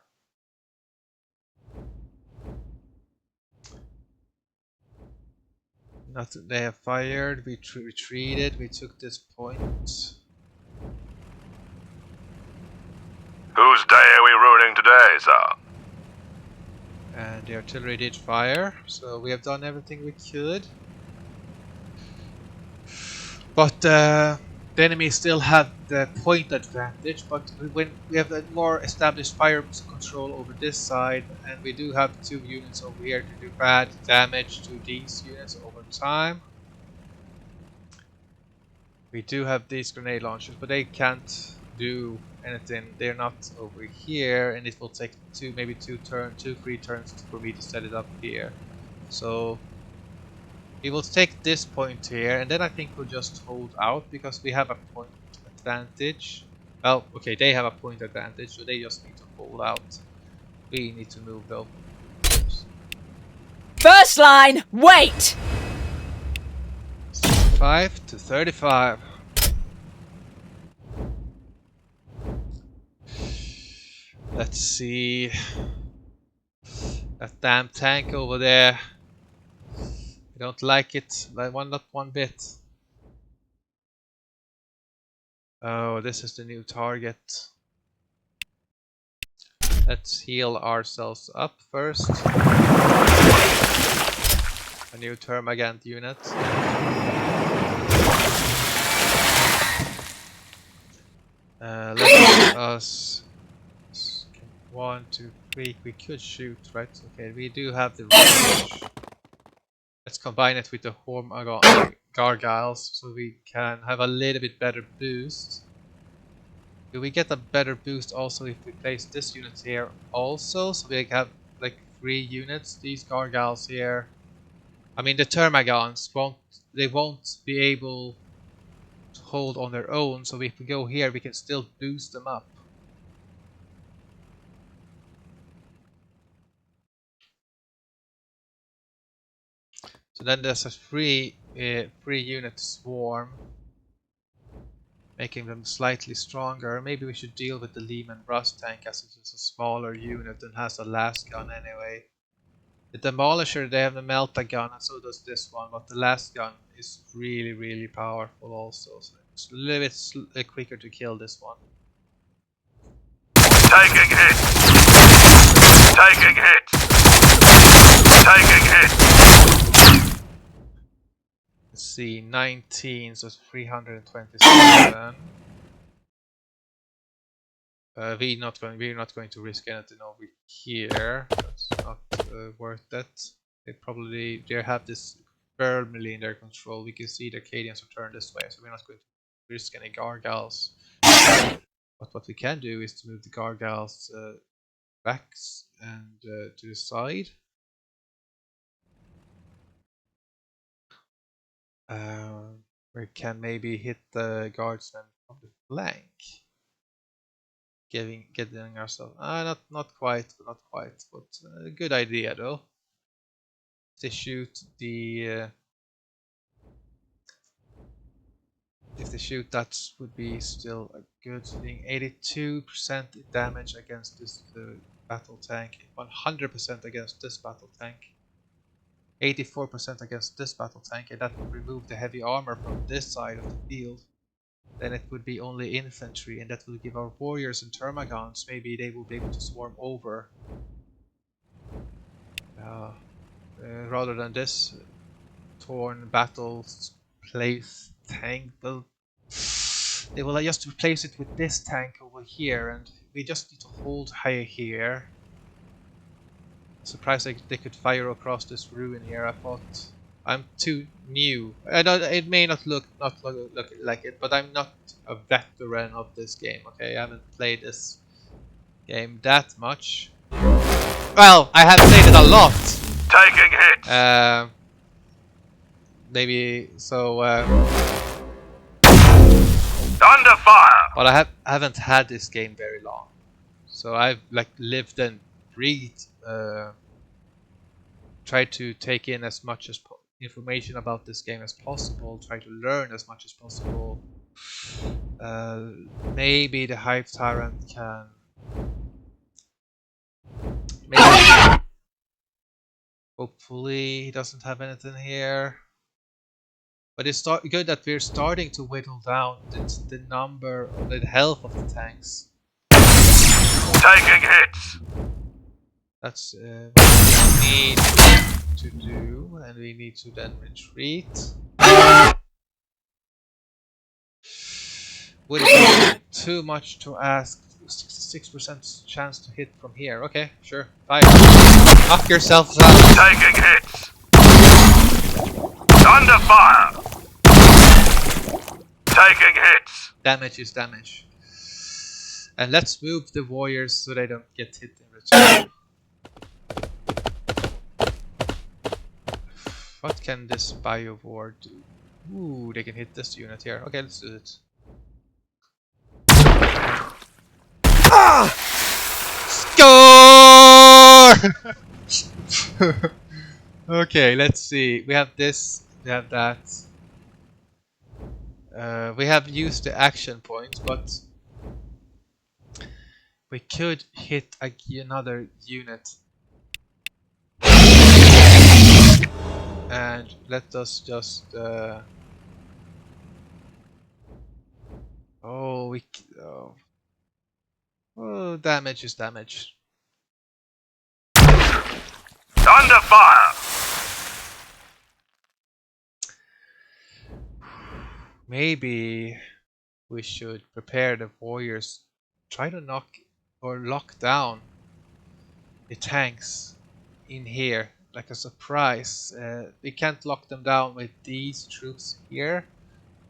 Not they have fired, we retreated, we took this point.
Whose day are we ruining today, sir?
And the artillery did fire, so we have done everything we could. But the enemy still have the point advantage, but when we have a more established fire control over this side, and we do have 2 units over here to do bad damage to these units over time. We do have these grenade launchers, but they can't do anything. They're not over here, and it will take maybe 2, 3 turns for me to set it up here. So we will take this point here, and then I think we'll just hold out because we have a point advantage. Well, okay, they have a point advantage, so they just need to hold out. We need to move though.
First line, wait!
5 to 35. Let's see. That damn tank over there. I don't like it, not one bit. Oh, this is the new target. Let's heal ourselves up first. A new termagant unit. Let us 1, 2, 3. We could shoot, right? Okay, we do have the range. Let's combine it with the gargiles so we can have a little bit better boost. Do we get a better boost also if we place this unit here also? So we have like 3 units. These gargiles here. I mean the termagants won't be able to hold on their own, so if we go here we can still boost them up. So then there's a free unit swarm, making them slightly stronger. Maybe we should deal with the Lehman Rust tank as it is a smaller unit and has a last gun anyway. The Demolisher, they have the Melta gun and so does this one, but the last gun is really powerful also, so it's a little bit quicker to kill this one.
Taking hit! Taking hit! Taking hit!
Let's see, 19, so it's 327. We're not going to risk anything over here. That's not worth it. They have this firmly in their control. We can see the Acadians will turn this way, so we're not going to risk any gargiles. But what we can do is to move the gargiles back and to the side. We can maybe hit the guardsmen from the flank. Getting ourselves not quite, but a good idea though. To shoot the If they shoot, that would be still a good thing. 82% damage against this battle tank, 100% against this battle tank, 84% against this battle tank, and that would remove the heavy armor from this side of the field. Then it would be only infantry, and that will give our warriors and termagants, maybe they will be able to swarm over. Rather than this torn battle place tank, well, they will just replace it with this tank over here, and we just need to hold high here. Surprised they could fire across this ruin here. I thought I'm too new. It may not look like it, but I'm not a veteran of this game. Okay, I haven't played this game that much. Well, I have played it a lot.
Taking hits.
Maybe so.
Under fire.
But I haven't had this game very long, so I've like lived and breathed. Try to take in as much as information about this game as possible. Try to learn as much as possible. Maybe the Hive Tyrant can. Maybe. Hopefully he doesn't have anything here. But it's good that we're starting to whittle down the number, the health of the tanks.
Taking hits.
That's what we need to do, and we need to then retreat. Would it be too much to ask? 66% chance to hit from here. Okay, sure. Fire. Knock yourself out.
Taking hits. Under fire. Taking hits.
Damage is damage. And let's move the warriors so they don't get hit in return. What can this biovore do? Ooh, they can hit this unit here. Okay, let's do it.
Ah!
Score! Okay, let's see. We have this, we have that. We have used the action point, but we could hit another unit. And let us just oh, damage is damage.
Under fire.
Maybe we should prepare the warriors, try to knock or lock down the tanks in here like a surprise. We can't lock them down with these troops here.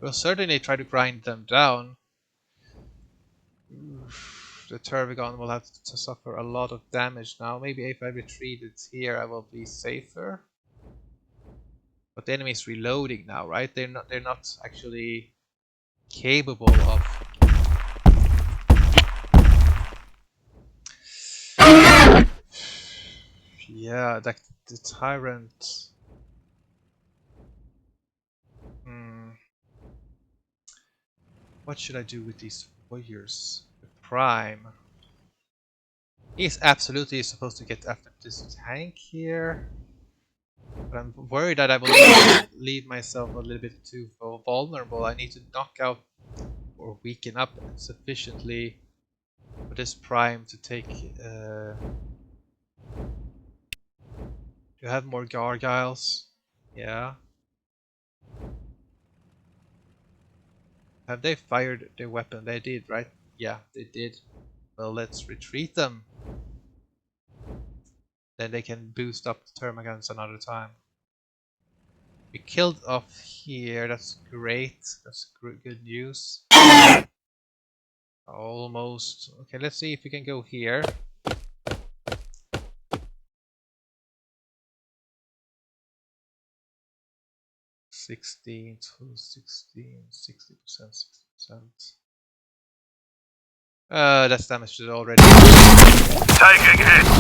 We'll certainly try to grind them down. The Tyranids will have to suffer a lot of damage now. Maybe if I retreated here I will be safer. But the enemy is reloading now, right? They're not actually capable of yeah, like the tyrant. What should I do with these warriors? The prime. He's absolutely supposed to get after this tank here. But I'm worried that I will leave myself a little bit too vulnerable. I need to knock out or weaken up sufficiently for this prime to take. Do you have more gargiles? Yeah. Have they fired their weapon? They did, right? Yeah, they did. Well, let's retreat them. Then they can boost up the termagants another time. We killed off here, that's great. That's good news. Almost. Okay, let's see if we can go here. $16 to 16, 60%, 60%. That's damaged already.
Taking hits.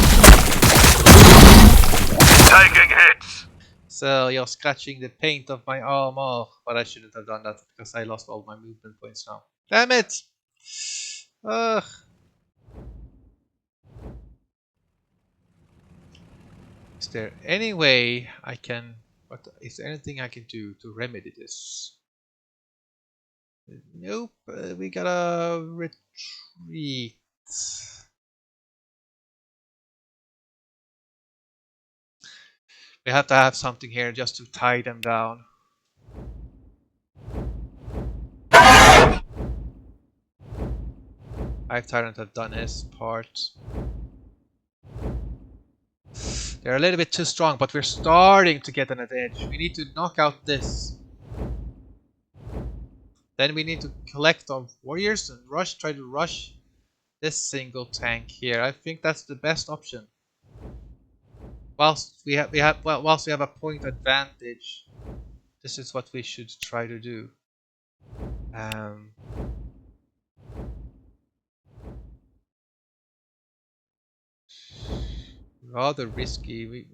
Taking hits.
So you're scratching the paint of my armor, but I shouldn't have done that because I lost all my movement points now. Damn it! Ugh. Is there any way I can... is there anything I can do to remedy this? Nope, we gotta retreat. We have to have something here just to tie them down. Five Tyrants have done his part. They're a little bit too strong, but we're starting to get an advantage. We need to knock out this. Then we need to collect our warriors and try to rush this single tank here. I think that's the best option. Whilst we have a point advantage, this is what we should try to do. Rather risky. We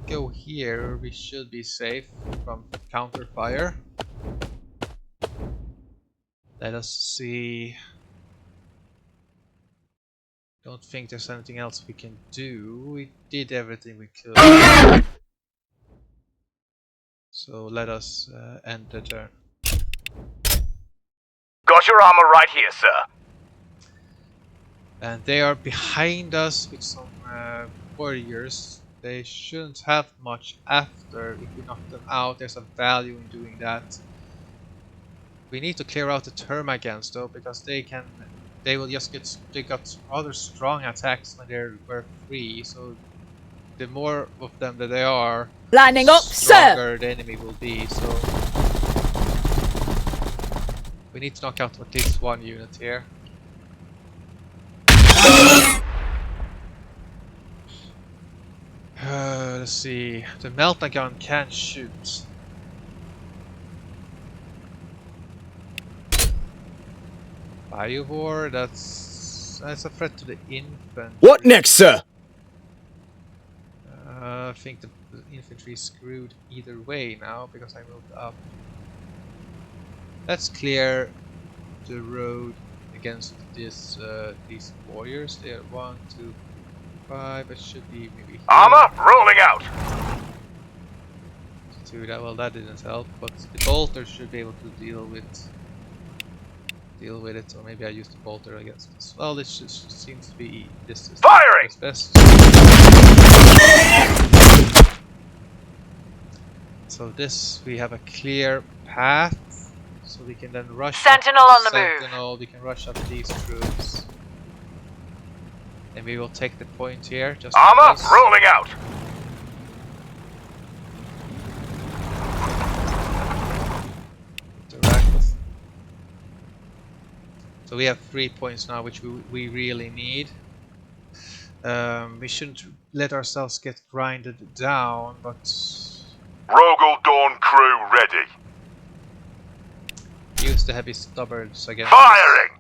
go here. We should be safe from counter fire. Let us see. Don't think there's anything else we can do. We did everything we could. So let us end the turn.
Got your armor right here, sir.
And they are behind us with some warriors. They shouldn't have much after if we knock them out. There's a value in doing that. We need to clear out the termagants though, because they will just they got rather strong attacks when we're free. So the more of them that there are,
Lining up,
stronger
sir!
the enemy will be. So we need to knock out at least one unit here. Let's see. The melta gun can shoot. Biovore, that's a threat to the infantry.
What next, sir?
I think the infantry is screwed either way now because I moved up. Let's clear the road against this these warriors. There, 1, 2, 5. It should be maybe here.
Armor rolling out.
2. Well, that didn't help, but the bolter should be able to deal with it, or maybe I used the bolter against this. Well, this just seems to be this is
firing
best. So this we have a clear path, so we can then rush.
Sentinel
up
on the move.
Sentinel. We can rush up these troops, and we will take the point here. Just
armor
because.
rolling out.
So we have 3 points now, which we really need. We shouldn't let ourselves get grinded down, but...
Rogel Dawn crew ready.
Use the heavy stubbards again.
Firing!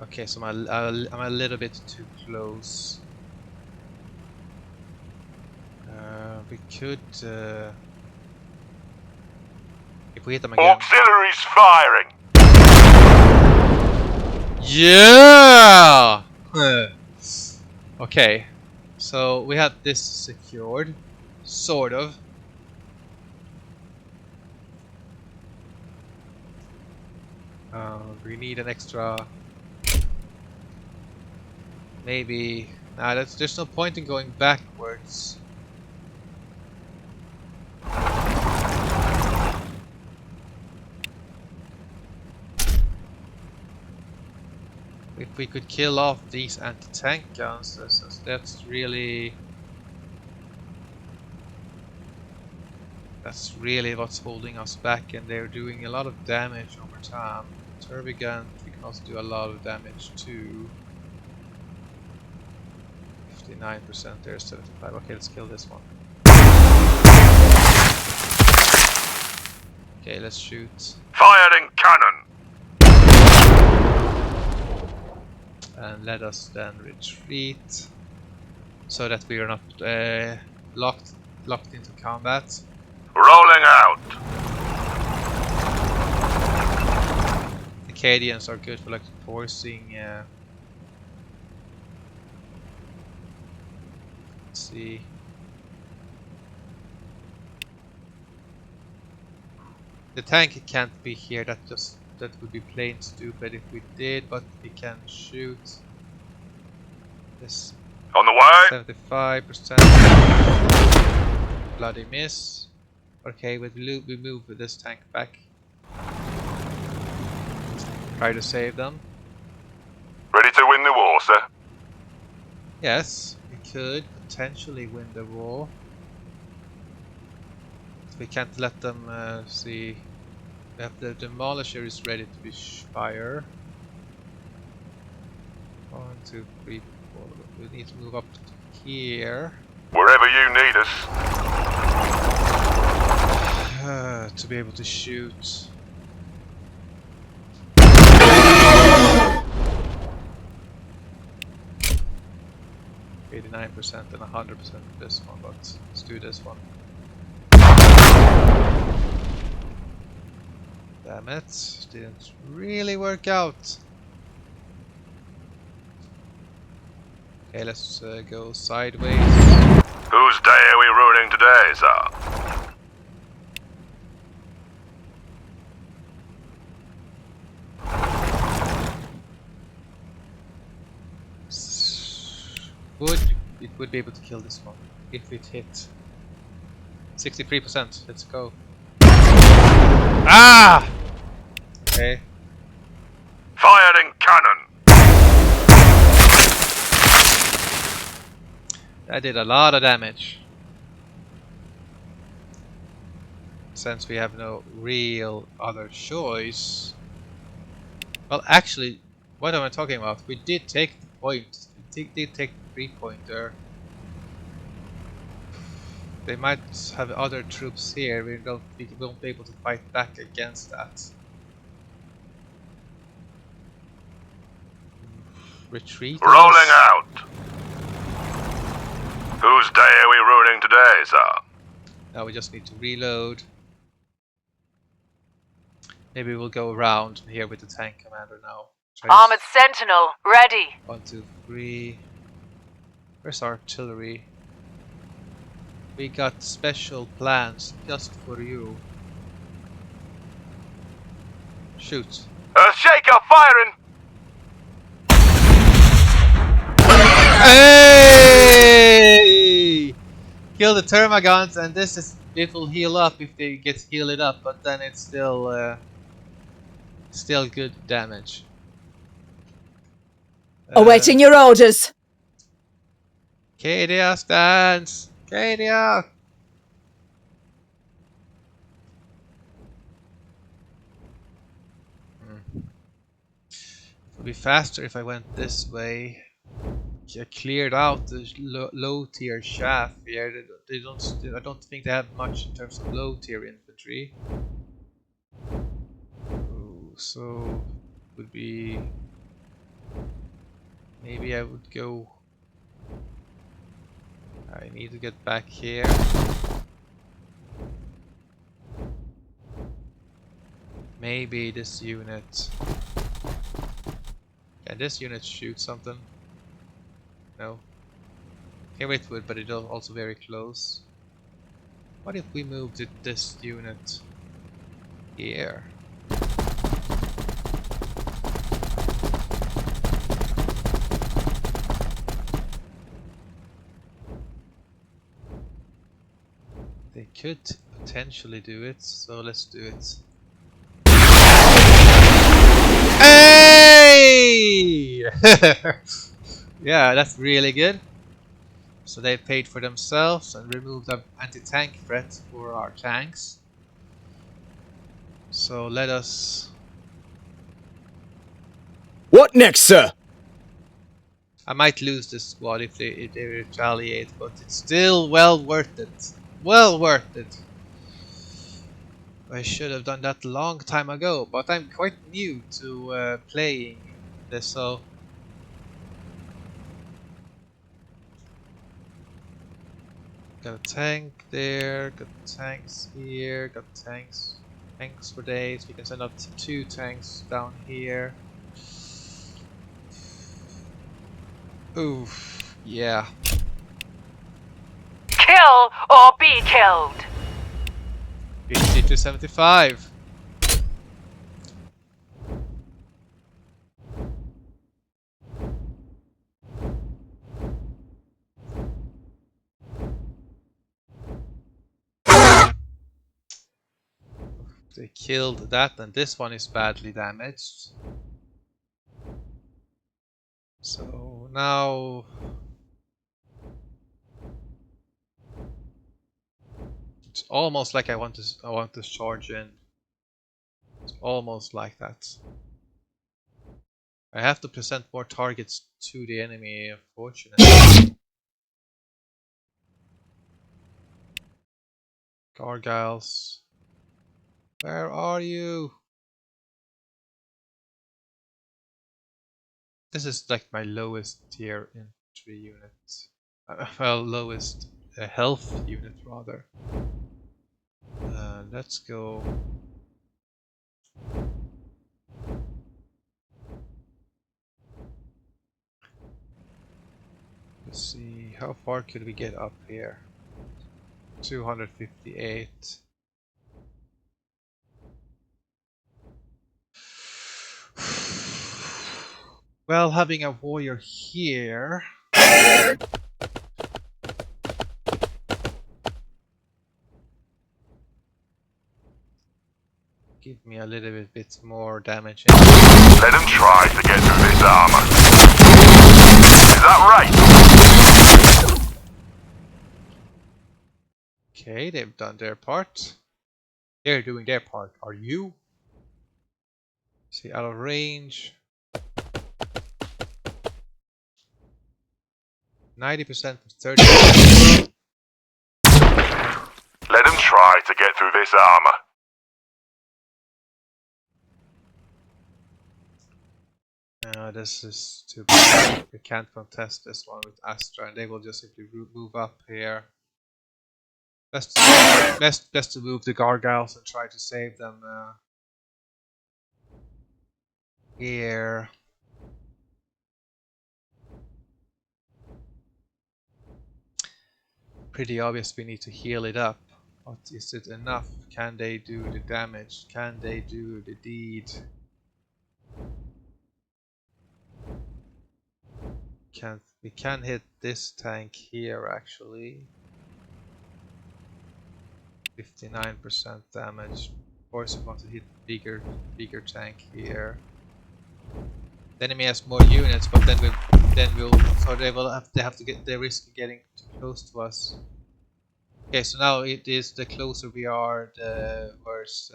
Okay, so I'm a little bit too close. We could... if we hit them again...
Auxiliaries firing!
Yeah! Okay, so we have this secured, sort of. We need an extra... maybe... Nah, there's no point in going backwards. If we could kill off these anti-tank guns, that's really what's holding us back, and they're doing a lot of damage over time. Turbigant, we can also do a lot of damage too. 59% there, 75. Okay, let's kill this one. Okay, let's shoot.
Firing cannon!
And let us then retreat so that we are not locked into combat.
Rolling out.
Acadians are good for like forcing. Let's see. The tank can't be here. That would be plain stupid if we did. But we can shoot this.
On the way.
75%. Bloody miss. Okay, we move this tank back. Try to save them.
Ready to win the war, sir.
Yes, we could potentially win the war. We can't let them see. We have the demolisher is ready to be fire. 1, 2, 3, 4. We need to move up to here.
Wherever you need us.
To be able to shoot. %, and 100% this one, but let's do this one. Damn it, didn't really work out. Okay, let's go sideways.
Whose day are we ruining today, sir?
It would be able to kill this one if it hit. 63%. Let's go. Ah! Okay.
Firing cannon.
That did a lot of damage. Since we have no real other choice. Well, actually, what am I talking about? We did take the point. We did take the 3-pointer. They might have other troops here. We won't be able to fight back against that. Retreat.
Rolling out. Whose day are we ruining today, sir?
Now we just need to reload. Maybe we'll go around here with the tank commander now.
Armored sentinel, ready.
1, 2, 3. Where's our artillery? We got special plans just for you. Shoot.
Shaker firing!
Hey! Kill the termagants, and it will heal up if they get healed up, but then it's still good damage.
Awaiting your orders.
Cadia stands! Cadia! It would be faster if I went this way. I cleared out the low tier shaft here. I don't think they have much in terms of low tier infantry. So would be maybe I would go. I need to get back here. Maybe this unit. Can this unit shoot something? No. Okay, it would, but it's also very close. What if we moved this unit here? They could potentially do it, so let's do it. Hey! Yeah, that's really good. So they paid for themselves and removed the anti-tank threat for our tanks. So let us...
What next, sir?
I might lose this squad if they retaliate, but it's still well worth it. Well worth it. I should have done that a long time ago, but I'm quite new to playing this, so Got a tank there, got tanks here, got tanks for days. We can send out 2 tanks down here. Oof, yeah.
Kill or be killed.
50 to 75. They killed that, and this one is badly damaged. So now it's almost like I want to charge in. It's almost like that. I have to present more targets to the enemy, unfortunately. Gargiles. Where are you? This is like my lowest tier infantry unit. Well, lowest health unit rather. Let's go. Let's see, how far could we get up here? 258. Well, having a warrior here. Give me a little bit more damage.
Let him try to get through this armor. Is that right?
Okay, they've done their part. They're doing their part. Are you? See, out of range. 90% of 30.
Let him try to get through this armor.
This is too bad. We can't contest this one with Astra, and they will just simply move up here. Best to move the gargiles and try to save them here. Pretty obvious we need to heal it up. But is it enough? Can they do the damage? Can they do the deed? We can hit this tank here actually. 59% damage. Of course we want to hit bigger tank here. The enemy has more units, but then they have to get the risk of getting too close to us. Okay, so now it is the closer we are, the worse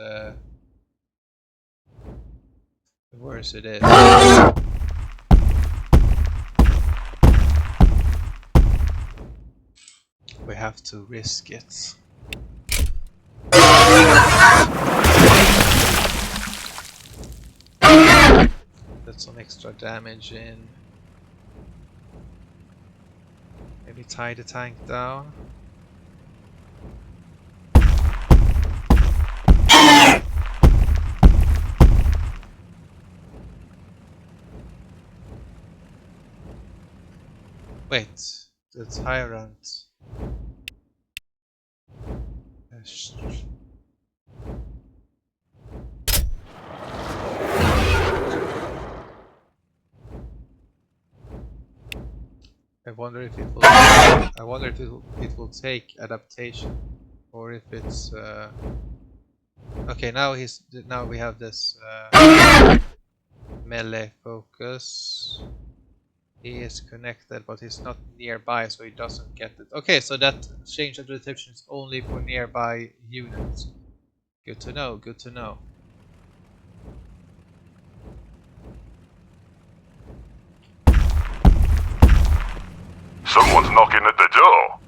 it is. We have to risk it. Get some extra damage in. Maybe tie the tank down. Wait, the tyrant. I wonder if it will. I wonder if it will take adaptation, or if it's. Okay, now we have this melee focus. He is connected, but he's not nearby, so he doesn't get it. Okay, so that change of detection is only for nearby units. Good to know. Good to know.
Someone's knocking at the door.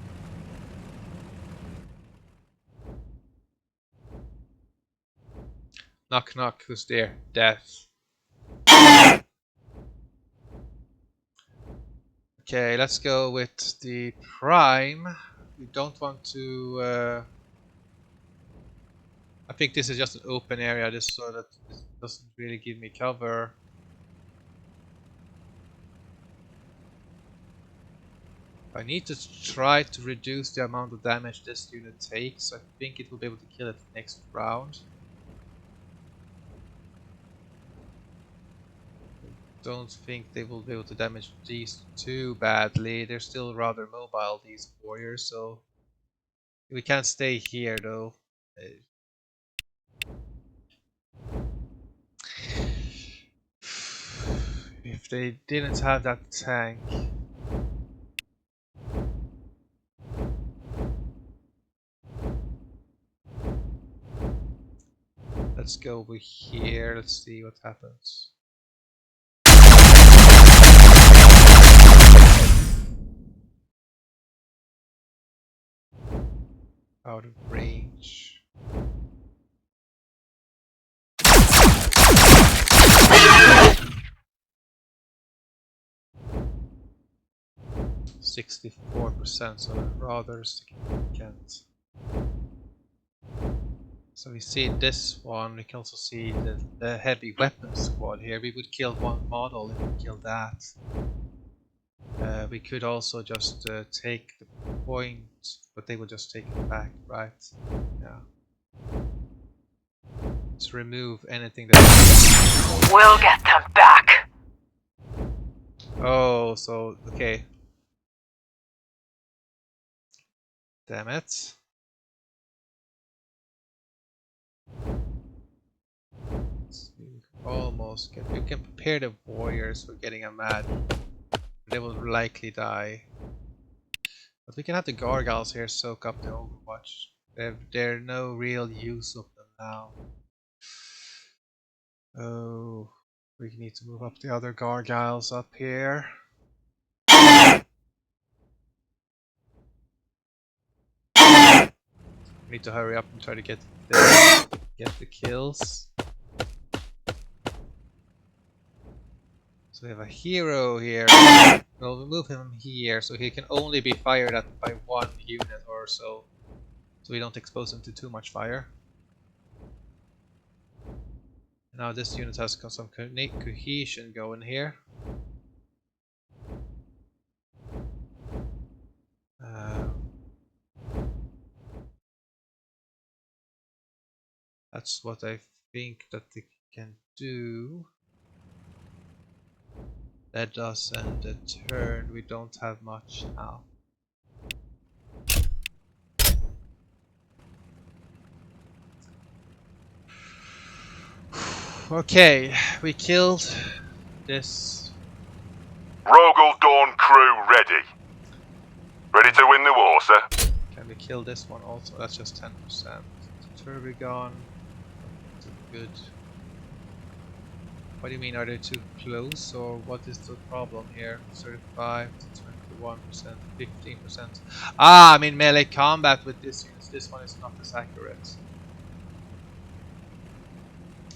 Knock knock, who's there? Death. Okay, let's go with the prime. we don't want to. I think this is just an open area, just so that this doesn't really give me cover. I need to try to reduce the amount of damage this unit takes. I think it will be able to kill it next round. Don't think they will be able to damage these too badly. They're still rather mobile, these warriors, so we can't stay here though. If they didn't have that tank. Let's go over here, let's see what happens. Out of range. %64%, so rather significant. So we see this one, we can also see the heavy weapon squad here. We would kill one model if we kill that. We could also just take the point, but they will just take it back, right? Yeah. Let's remove anything that...
We'll get them back.
Oh, so, okay. Damn it. Almost get. We can prepare the warriors for getting a mad. They will likely die. But we can have the gargoyles here soak up the overwatch. There's no real use of them now. Oh, we need to move up the other gargoyles up here. We need to hurry up and try to get the kills. So we have a hero here. We'll move him here so he can only be fired at by one unit or so. So we don't expose him to too much fire. Now this unit has got some cohesion going here. That's what I think that they can do. Let us end the turn. We don't have much now. Okay, we killed this.
Rogel Dawn crew ready. Ready to win the war, sir?
Can we kill this one also? That's just 10%. Trygon. Good. What do you mean? Are they too close, or what is the problem here? 35 to 21%, 15%. Ah, I'm in melee combat with this unit. This one is not as accurate.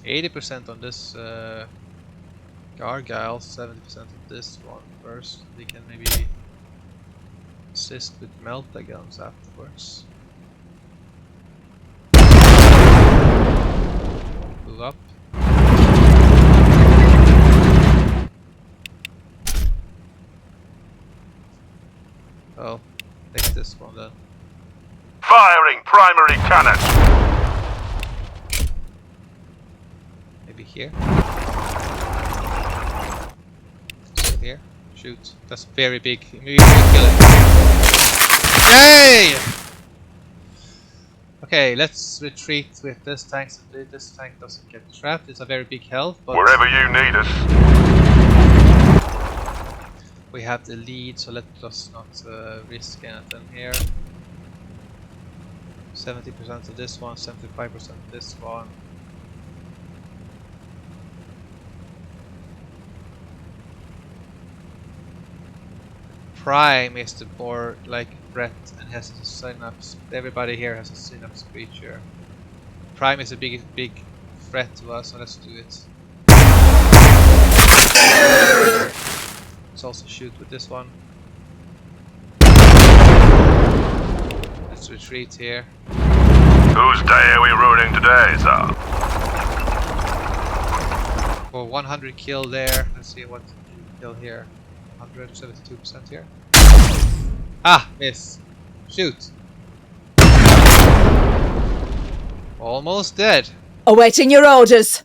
80% on this gargyle, 70% on this one first. We can maybe assist with meltagons afterwards. Move up. Oh, take this one then.
Firing primary cannon.
Maybe here. So here. Shoot. That's very big. Maybe we can kill it. Yay! Okay, let's retreat with this tank so this tank doesn't get trapped. It's a very big health, but
Wherever you need us.
we have the lead, so let us not risk anything here. 70% of this one, 75% of this one. Prime is the more like threat and has a synapse. Everybody here has a synapse creature. Prime is a big threat to us, so let's do it. Let's also shoot with this one. Let's retreat here.
Whose day are we ruining today, sir?
For 100 kill there. Let's see what kill here. 172% here. Ah, miss. Shoot. Almost dead.
Awaiting your orders.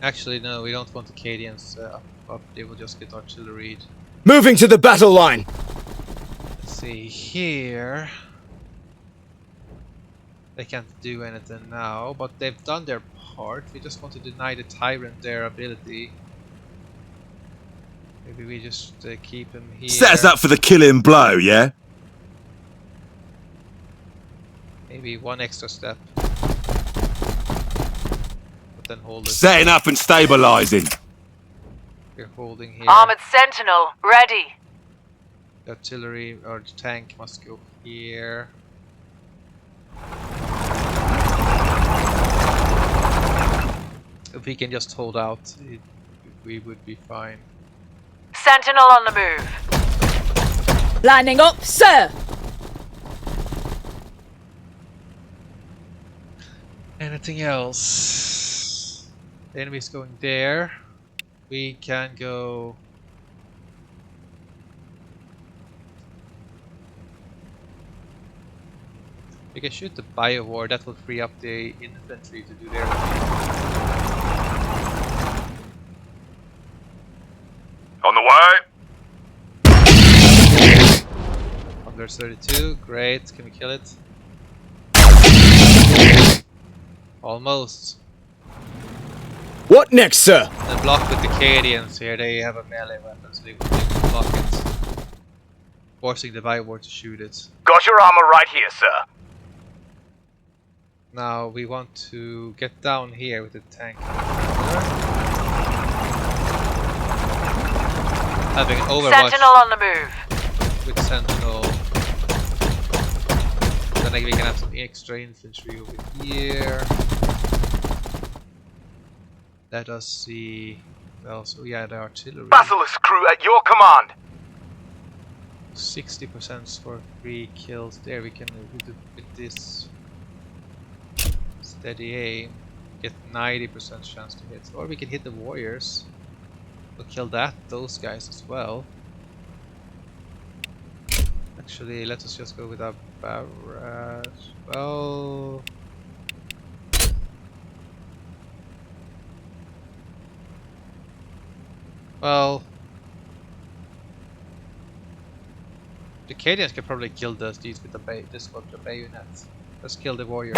Actually, no, we don't want the Cadians up. They will just get artillery.
Moving to the battle line.
Let's see here. They can't do anything now, but they've done their part. We just want to deny the Tyrant their ability. Maybe we just keep him here.
Set us up for the killing blow, yeah?
Maybe one extra step. But then hold it.
Setting up and stabilizing.
We're holding here.
Armored sentinel, ready.
The artillery or the tank must go here. If we can just hold out, we would be fine.
Sentinel on the move.
Lining up, sir.
Anything else? The enemy's going there. We can go. We can shoot the biovore. That will free up the infantry to do their thing.
On the way.
132, great. Can we kill it? Almost.
What next, sir?
And block with the Cadians here. They have a melee weapon, so they can block it. Forcing the biovore to shoot it.
Got your armor right here, sir.
Now we want to get down here with the tank. Having an overwatch
Sentinel on the move.
with Sentinel. Then we can have some extra infantry over here. Let us see. Well, so yeah, the artillery.
Basilisk crew at your command.
60% for 3 kills. There we can with this steady aim get 90% chance to hit. Or we can hit the warriors. We'll kill those guys as well. Actually, let us just go with our barrage. Well, the Cadians can probably kill these with the bayonet. Let's kill the warrior.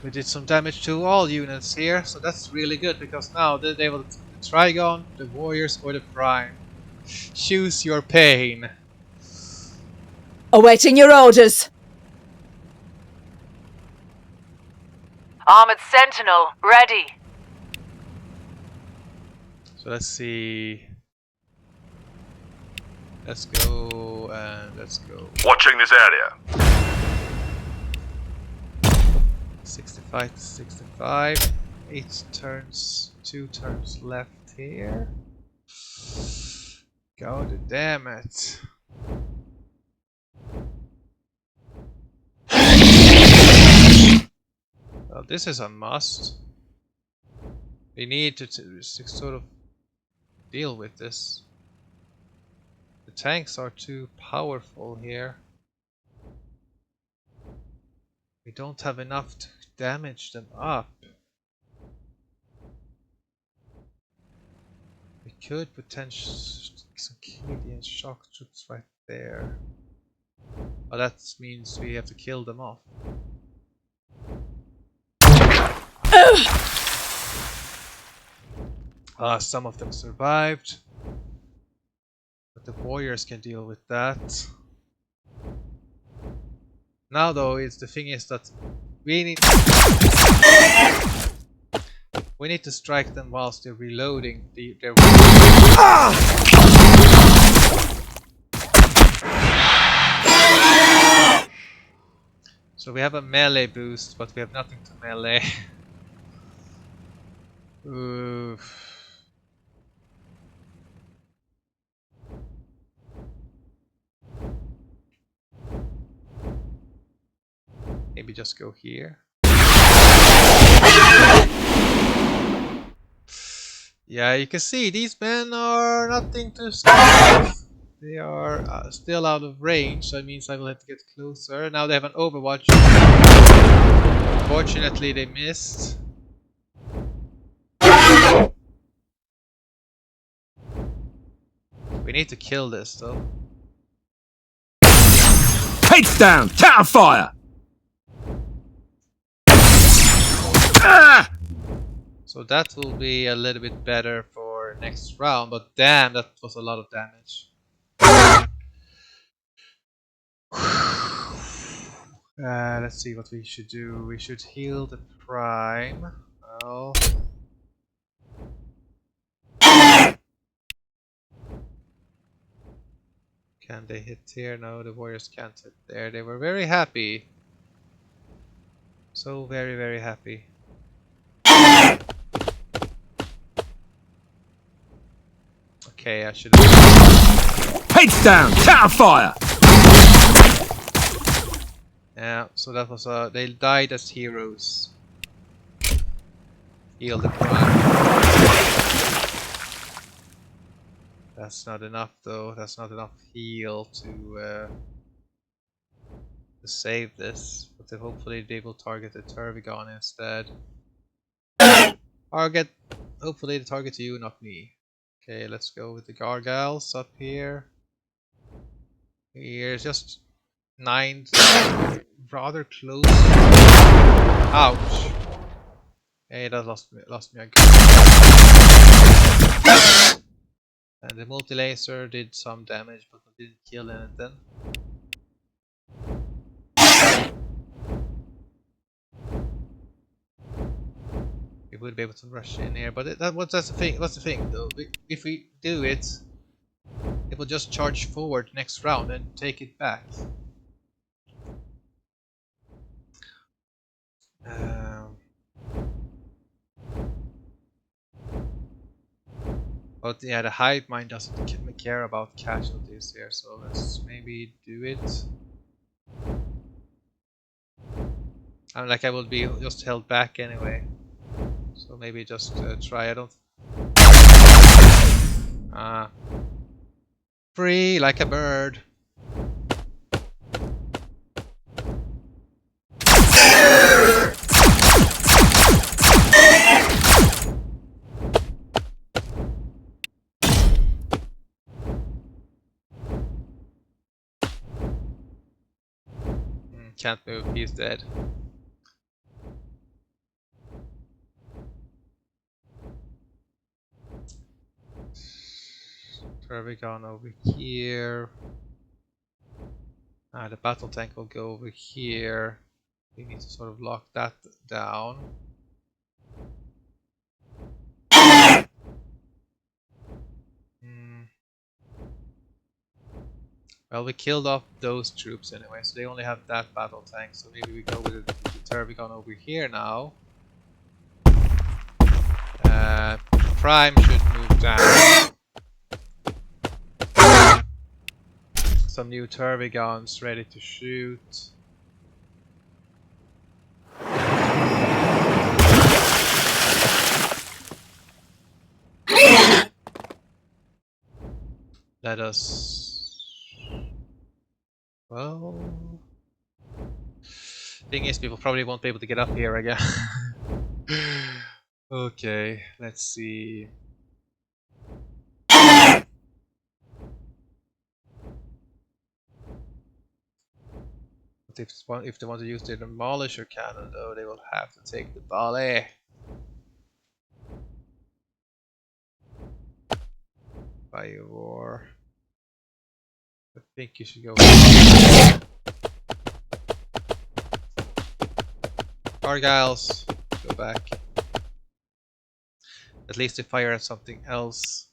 We did some damage to all units here, so that's really good because now they will the Trygon, the warriors, or the prime. Choose your pain.
Awaiting your orders.
Armored sentinel, ready.
So let's see. Let's go and let's go.
Watching this area.
65 to 65. 8 turns, 2 turns left here. God damn it. Well, this is a must. We need to sort of deal with this. The tanks are too powerful here. We don't have enough to damage them up. We could potentially some Cadian shock troops right there. But that means we have to kill them off. Some of them survived. But the warriors can deal with that. Now though, the thing is that we need to strike them whilst they're reloading their So we have a melee boost, but we have nothing to melee. Oof. Maybe just go here. Yeah, you can see these men are nothing to scared of. They are still out of range, so it means I will have to get closer. Now they have an overwatch. Fortunately, they missed. We need to kill this though.
Heads down! Counter fire! Ah!
So that will be a little bit better for next round, but damn, that was a lot of damage. Let's see what we should do. We should heal the prime. Well, can they hit here? No, the warriors can't hit there. They were very happy. So very, very happy. Okay, I should have...
Heads down! Counter fire!
Yeah, so that was they died as heroes. Heal the prime. That's not enough though. That's not enough heal to save this. But then hopefully they will target the Tervigon instead. Hopefully they target you, not me. Okay, let's go with the gargiles up here. Here's just 9, rather close. Ouch! Hey, that lost me a gun. And the multi-laser did some damage, but didn't kill anything. We would be able to rush in here, but that's the thing. What's the thing though? If we do it, it will just charge forward next round and take it back. But yeah, the hive mind doesn't care about casualties here, so let's maybe do it. I'm like I will be just held back anyway, so maybe just try. I don't. Free like a bird. Can't move, he's dead. Trygon over here. The battle tank will go over here. We need to sort of lock that down. Well, we killed off those troops anyway, so they only have that battle tank. So maybe we go with the Tyranids over here now. Prime should move down. Some new Tyranids ready to shoot. Let us... Well... Thing is, people probably won't be able to get up here again. Okay, let's see. But if they want to use their demolisher cannon though, they will have to take the ballet. Biovore. I think you should go. Gargyles, go back. At least they fire at something else.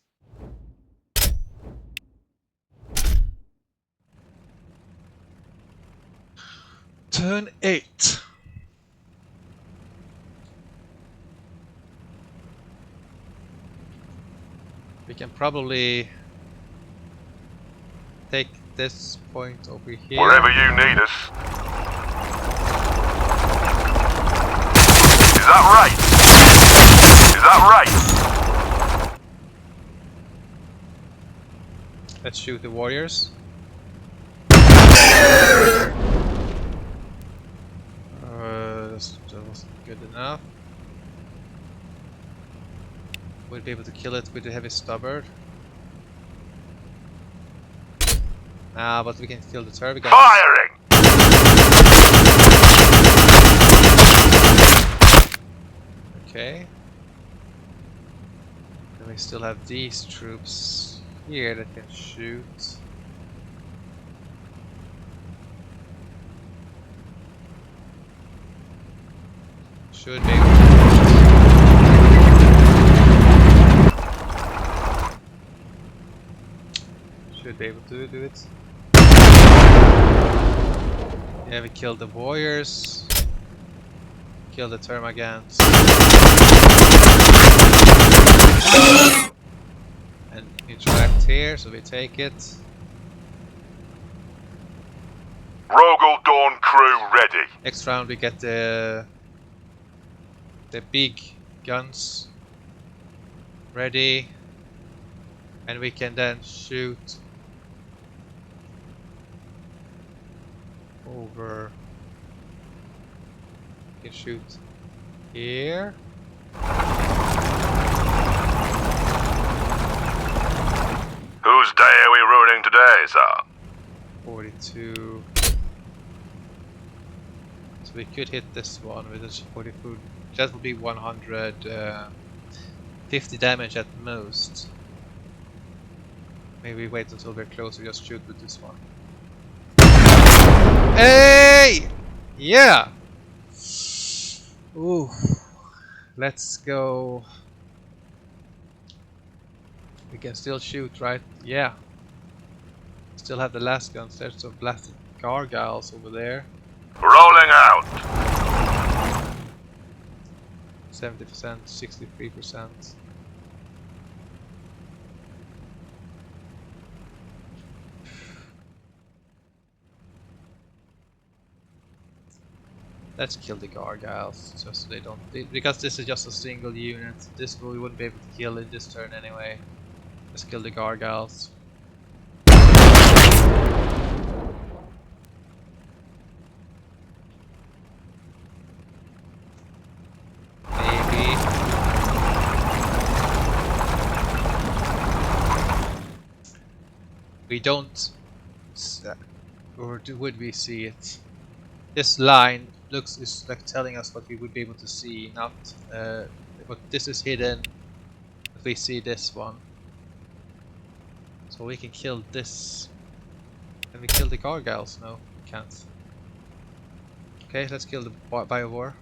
Turn 8. We can probably take this point over here.
Wherever you need us. Is that right? Is that right?
Let's shoot the warriors. That wasn't good enough. We'll be able to kill it with the heavy stubber. Ah, but we can kill the termagants.
Firing!
Okay. Then we still have these troops here that can shoot. Should be able to. Should be able to do it. Yeah, we killed the warriors. Kill the termagants. And interact here, so we take it.
Rogel Dawn crew ready.
Next round we get the big guns ready, and we can then shoot over. We can shoot here.
Whose day are we ruining today, sir?
42. So we could hit this one with this 42. That would be 150 damage at most. Maybe wait until we're closer, just shoot with this one. Hey! Yeah! Ooh. Let's go. We can still shoot, right? Yeah. Still have the last guns. There's some blasted gargiles over there.
Rolling out.
70%, 63%. Let's kill the gargiles, just so they don't. Because this is just a single unit. This we wouldn't be able to kill in this turn anyway. Let's kill the gargiles. Maybe. We don't. Or would we see it? This line is like telling us what we would be able to see, not but this is hidden if we see this one. So we can kill this. Can we kill the gargiles? No, we can't. Okay, let's kill the biovore.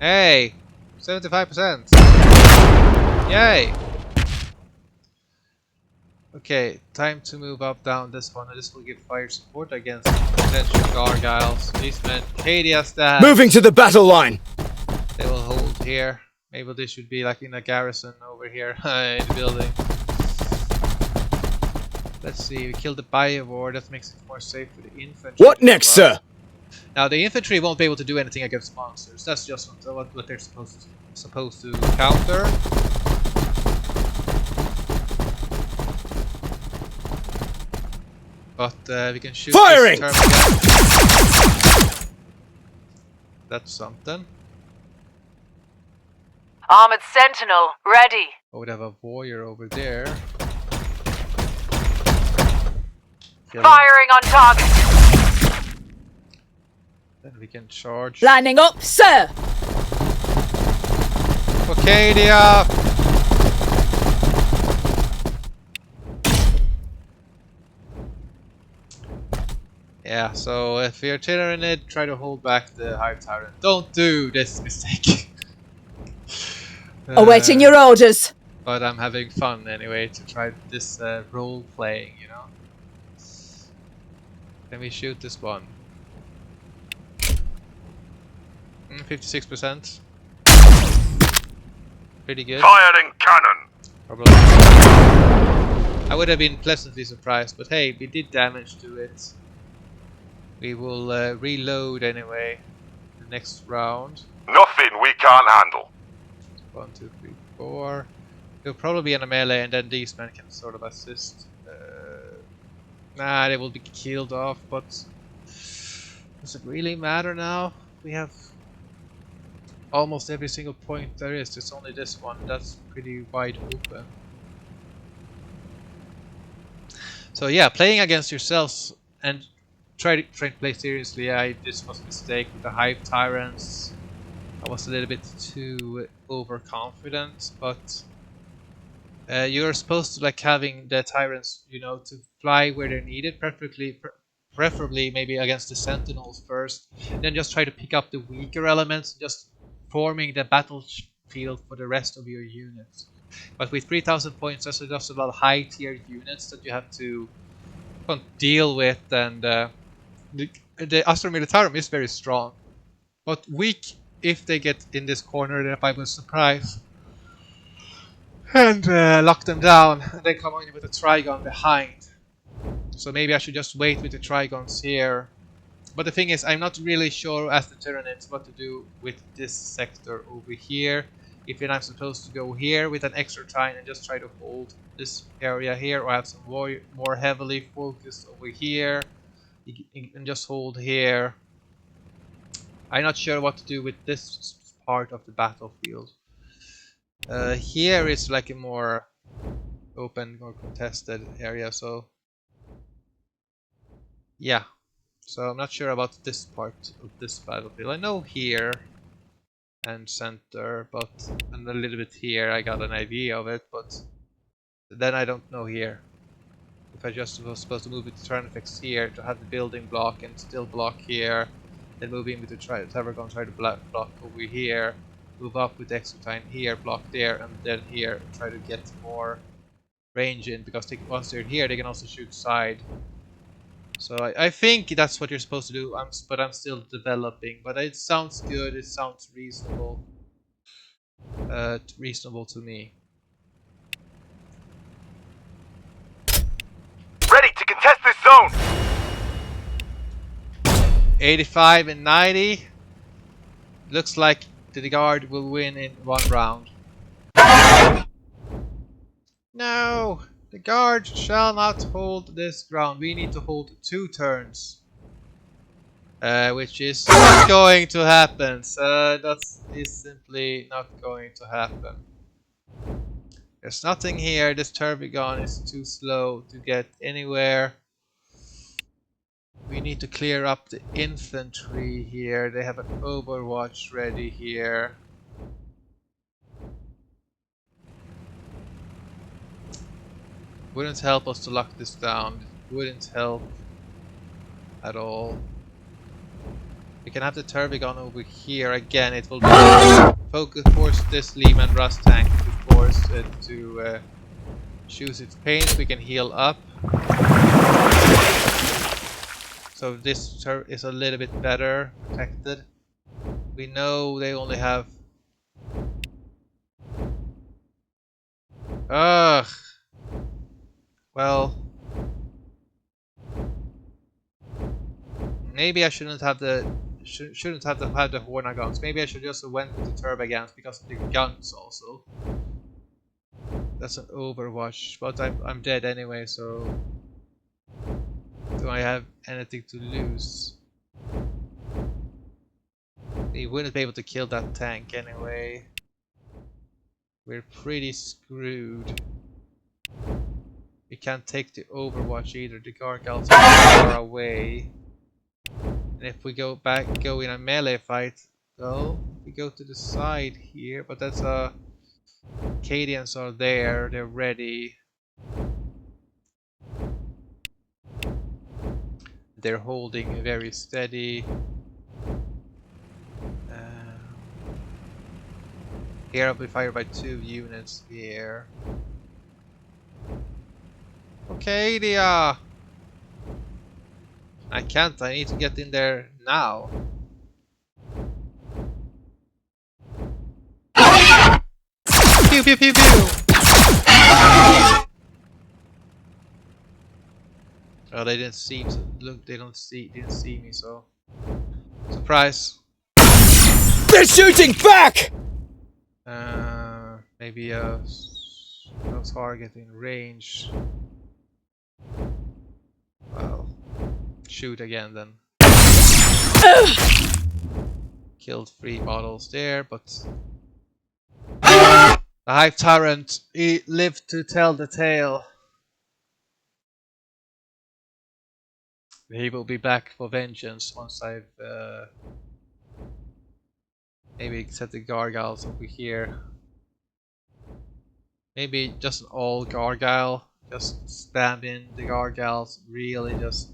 Hey! 75%! Yay! Okay, time to move up down this one, and this will give fire support against potential gargiles. These men, Cadia staff.
Moving to the battle line.
They will hold here. Maybe this should be like in a garrison over here in the building. Let's see, we killed the biovore. That makes it more safe for the infantry.
What next, sir?
Now the infantry won't be able to do anything against monsters. That's just what they're supposed to counter. But we can shoot.
Firing!
That's something.
Armored sentinel, ready.
Oh, we have a warrior over there. Kill him.
Firing on target.
Then we can charge.
Lining up, sir!
Cadia! Yeah, so if you're Tyranid, try to hold back the Hive Tyrant. Don't do this mistake.
Awaiting your orders.
But I'm having fun anyway to try this role playing, you know. Can we shoot this one? 56%. Pretty good.
Firing cannon.
Probably. I would have been pleasantly surprised, but hey, we did damage to it. We will reload anyway. The next round.
Nothing we can't handle.
1, 2, 3, 4. It'll probably be in a melee, and then these men can sort of assist. Nah, they will be killed off, but does it really matter now? We have almost every single point there is. There's only this one that's pretty wide open. So yeah, playing against yourselves and try to play seriously. This was a mistake with the Hive Tyrants. I was a little bit too overconfident, but you're supposed to like having the Tyrants, you know, to fly where they're needed, preferably maybe against the Sentinels first, then just try to pick up the weaker elements, just forming the battlefield for the rest of your units. But with 3000 points, that's just a lot of high tier units that you have to deal with, and the Astra militarium is very strong, but weak if they get in this corner. Then if I was surprised and lock them down, and then come in with a trygon behind. So maybe I should just wait with the trygons here. But the thing is, I'm not really sure as the Tyranids what to do with this sector over here. If I'm supposed to go here with an extra time and just try to hold this area here, or have some more heavily focused over here and just hold here. I'm not sure what to do with this part of the battlefield. Here is like a more open or contested area, so yeah. So I'm not sure about this part of this battlefield. I know here and center, and a little bit here I got an idea of it, but then I don't know here. If I just was supposed to move with the tyranofex here to have the building block and still block here, then move in with the trygon, try to block over here, move up with the exotine here, block there, and then here try to get more range in, because once they're here they can also shoot side. So I think that's what you're supposed to do, but I'm still developing. But it sounds good, it sounds reasonable. Reasonable to me.
Ready to contest this zone.
85 and 90. Looks like the guard will win in one round. No! The guard shall not hold this ground. We need to hold 2 turns. Which is not going to happen. So that is simply not going to happen. There's nothing here. This termagant is too slow to get anywhere. We need to clear up the infantry here. They have an overwatch ready here. Wouldn't help us to lock this down. It wouldn't help at all. We can have the Termagant over here again. It will force this Lehman Rust tank to force it to choose its pains. We can heal up. So this is a little bit better protected. We know they only have. Ugh. Well, maybe I shouldn't have had the hormagants. Maybe I should just have went with the termagants because of the guns also. That's an overwatch, but I'm dead anyway, so do I have anything to lose? We wouldn't be able to kill that tank anyway. We're pretty screwed. We can't take the overwatch either. The gargyles are far away. And if we go in a melee fight, though, we go to the side here, but that's Cadians are there, they're ready. They're holding very steady. Here I'll be fired by 2 units here. Arcadia! I can't, I need to get in there now. Pew pew pew pew! Oh, they didn't see me. Look, they didn't see me, so surprise.
They're shooting back!
Maybe a target in range. Well, shoot again then. Killed 3 bottles there, but the Hive Tyrant, he lived to tell the tale. He will be back for vengeance once I've maybe set the gargoyles over here. Maybe just an all gargyle. Just spam in the gargoyles. Really just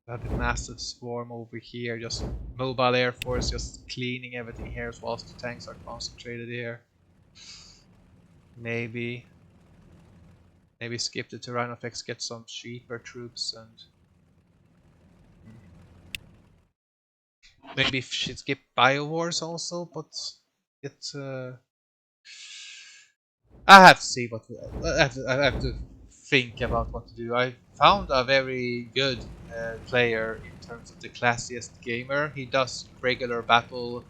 have a massive swarm over here. Just mobile air force just cleaning everything here whilst the tanks are concentrated here. Maybe skip the tyranofex, get some cheaper troops, and maybe skip biovores also, but it's I have to see what I have to think about what to do. I found a very good player in terms of the classiest gamer. He does regular Battlesector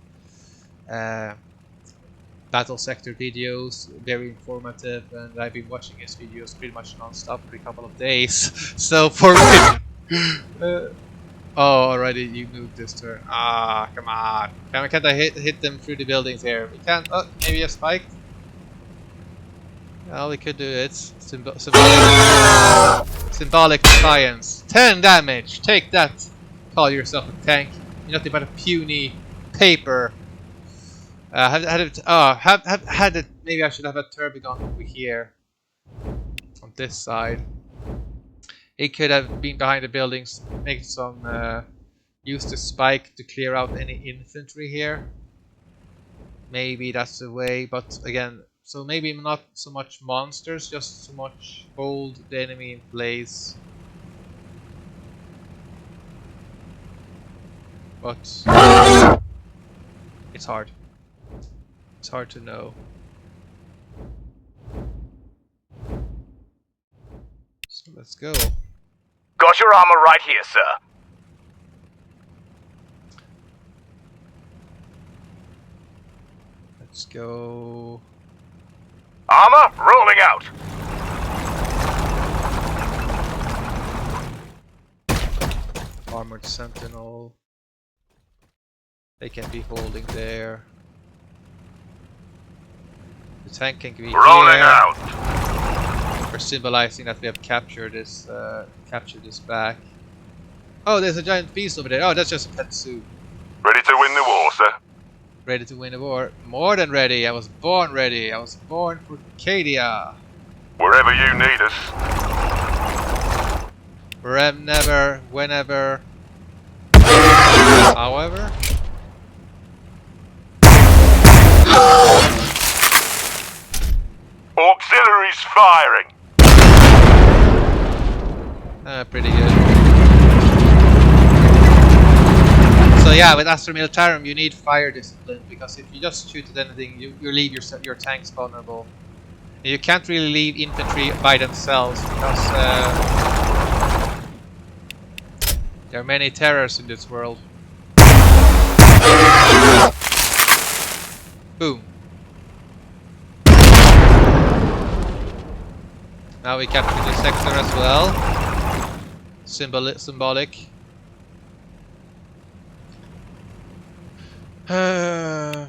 videos, very informative, and I've been watching his videos pretty much non-stop for a couple of days. So for me, oh, already you moved this turn. Ah, come on! Can't I hit them through the buildings here? We can't. Oh, maybe a spike. Well, we could do it. Symbolic defiance. 10 damage. Take that. Call yourself a tank. You're nothing but a puny paper. Had it. Maybe I should have a termagant over here on this side. It could have been behind the buildings. Make some. Use the spike to clear out any infantry here. Maybe that's the way. But again, so maybe not so much monsters, just so much hold the enemy in place. But it's hard. It's hard to know. So let's go.
Got your armor right here, sir.
Let's go.
Armor rolling out.
Armored sentinel. They can be holding there. The tank can be
Rolling
here.
out.
We're symbolizing that we have captured this back. Oh, there's a giant beast over there. Oh, that's just a pet zoo.
Ready to win the war, sir.
Ready to win the war. More than ready. I was born ready. I was born for Cadia.
Wherever you need us.
Never, whenever. However.
Auxiliaries firing.
Pretty good. So yeah, with Astra militarium you need fire discipline, because if you just shoot at anything, you leave your tanks vulnerable. And you can't really leave infantry by themselves, because there are many terrors in this world. Boom. Now we capture the sector as well. Symbolic.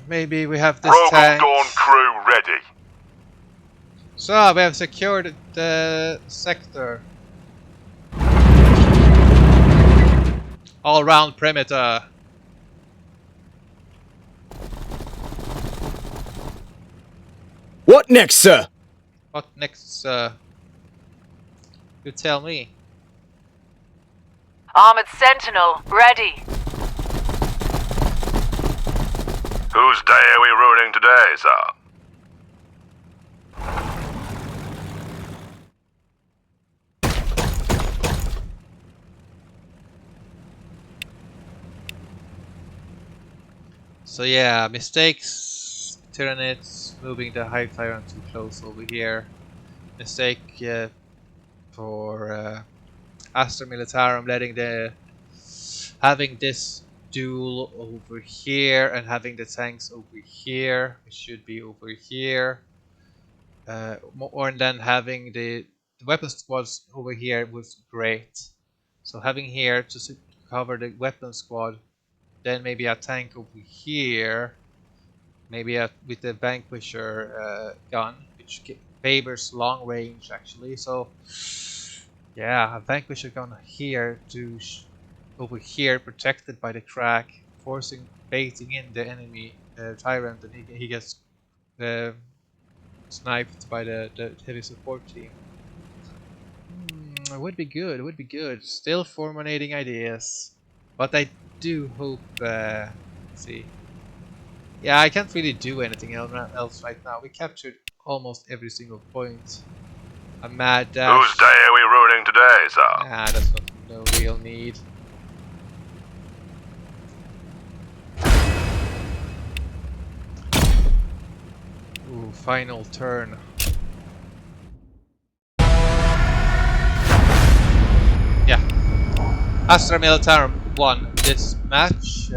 Maybe we have this
Rogue
tank.
Dawn crew ready.
So we have secured the sector. All round perimeter.
What next, sir?
What next, sir? You tell me.
Armored sentinel, ready.
Whose day are we ruining today, sir?
So yeah, mistakes. Tyranids moving the high tyrant too close over here. Mistake for Astra militarium letting the having this duel over here and having the tanks over here. It should be over here. More than having the weapon squads over here was great. So having here to cover the weapon squad, then maybe a tank over here, maybe with the vanquisher gun, which favors long range actually. So yeah, a vanquisher gun here to over here, protected by the crack, forcing baiting in the enemy tyrant, and he gets sniped by the heavy support team. It would be good, it would be good. Still formulating ideas. But I do hope, let's see. Yeah, I can't really do anything else right now. We captured almost every single point. A mad dash.
Whose day are we ruining today, sir?
Ah, that's not no real need. Ooh, final turn. Yeah. Astra militarium won this match.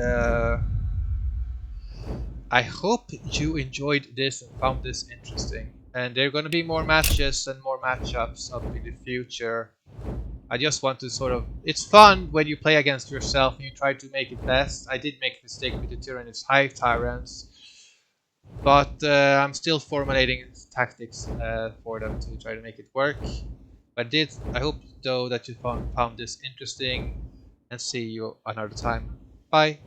I hope you enjoyed this and found this interesting. And there are going to be more matches and more matchups up in the future. I just want to sort of... It's fun when you play against yourself and you try to make it best. I did make a mistake with the Tyranids High Tyrants. But I'm still formulating tactics for them to try to make it work. But I hope though that you found this interesting. And see you another time. Bye!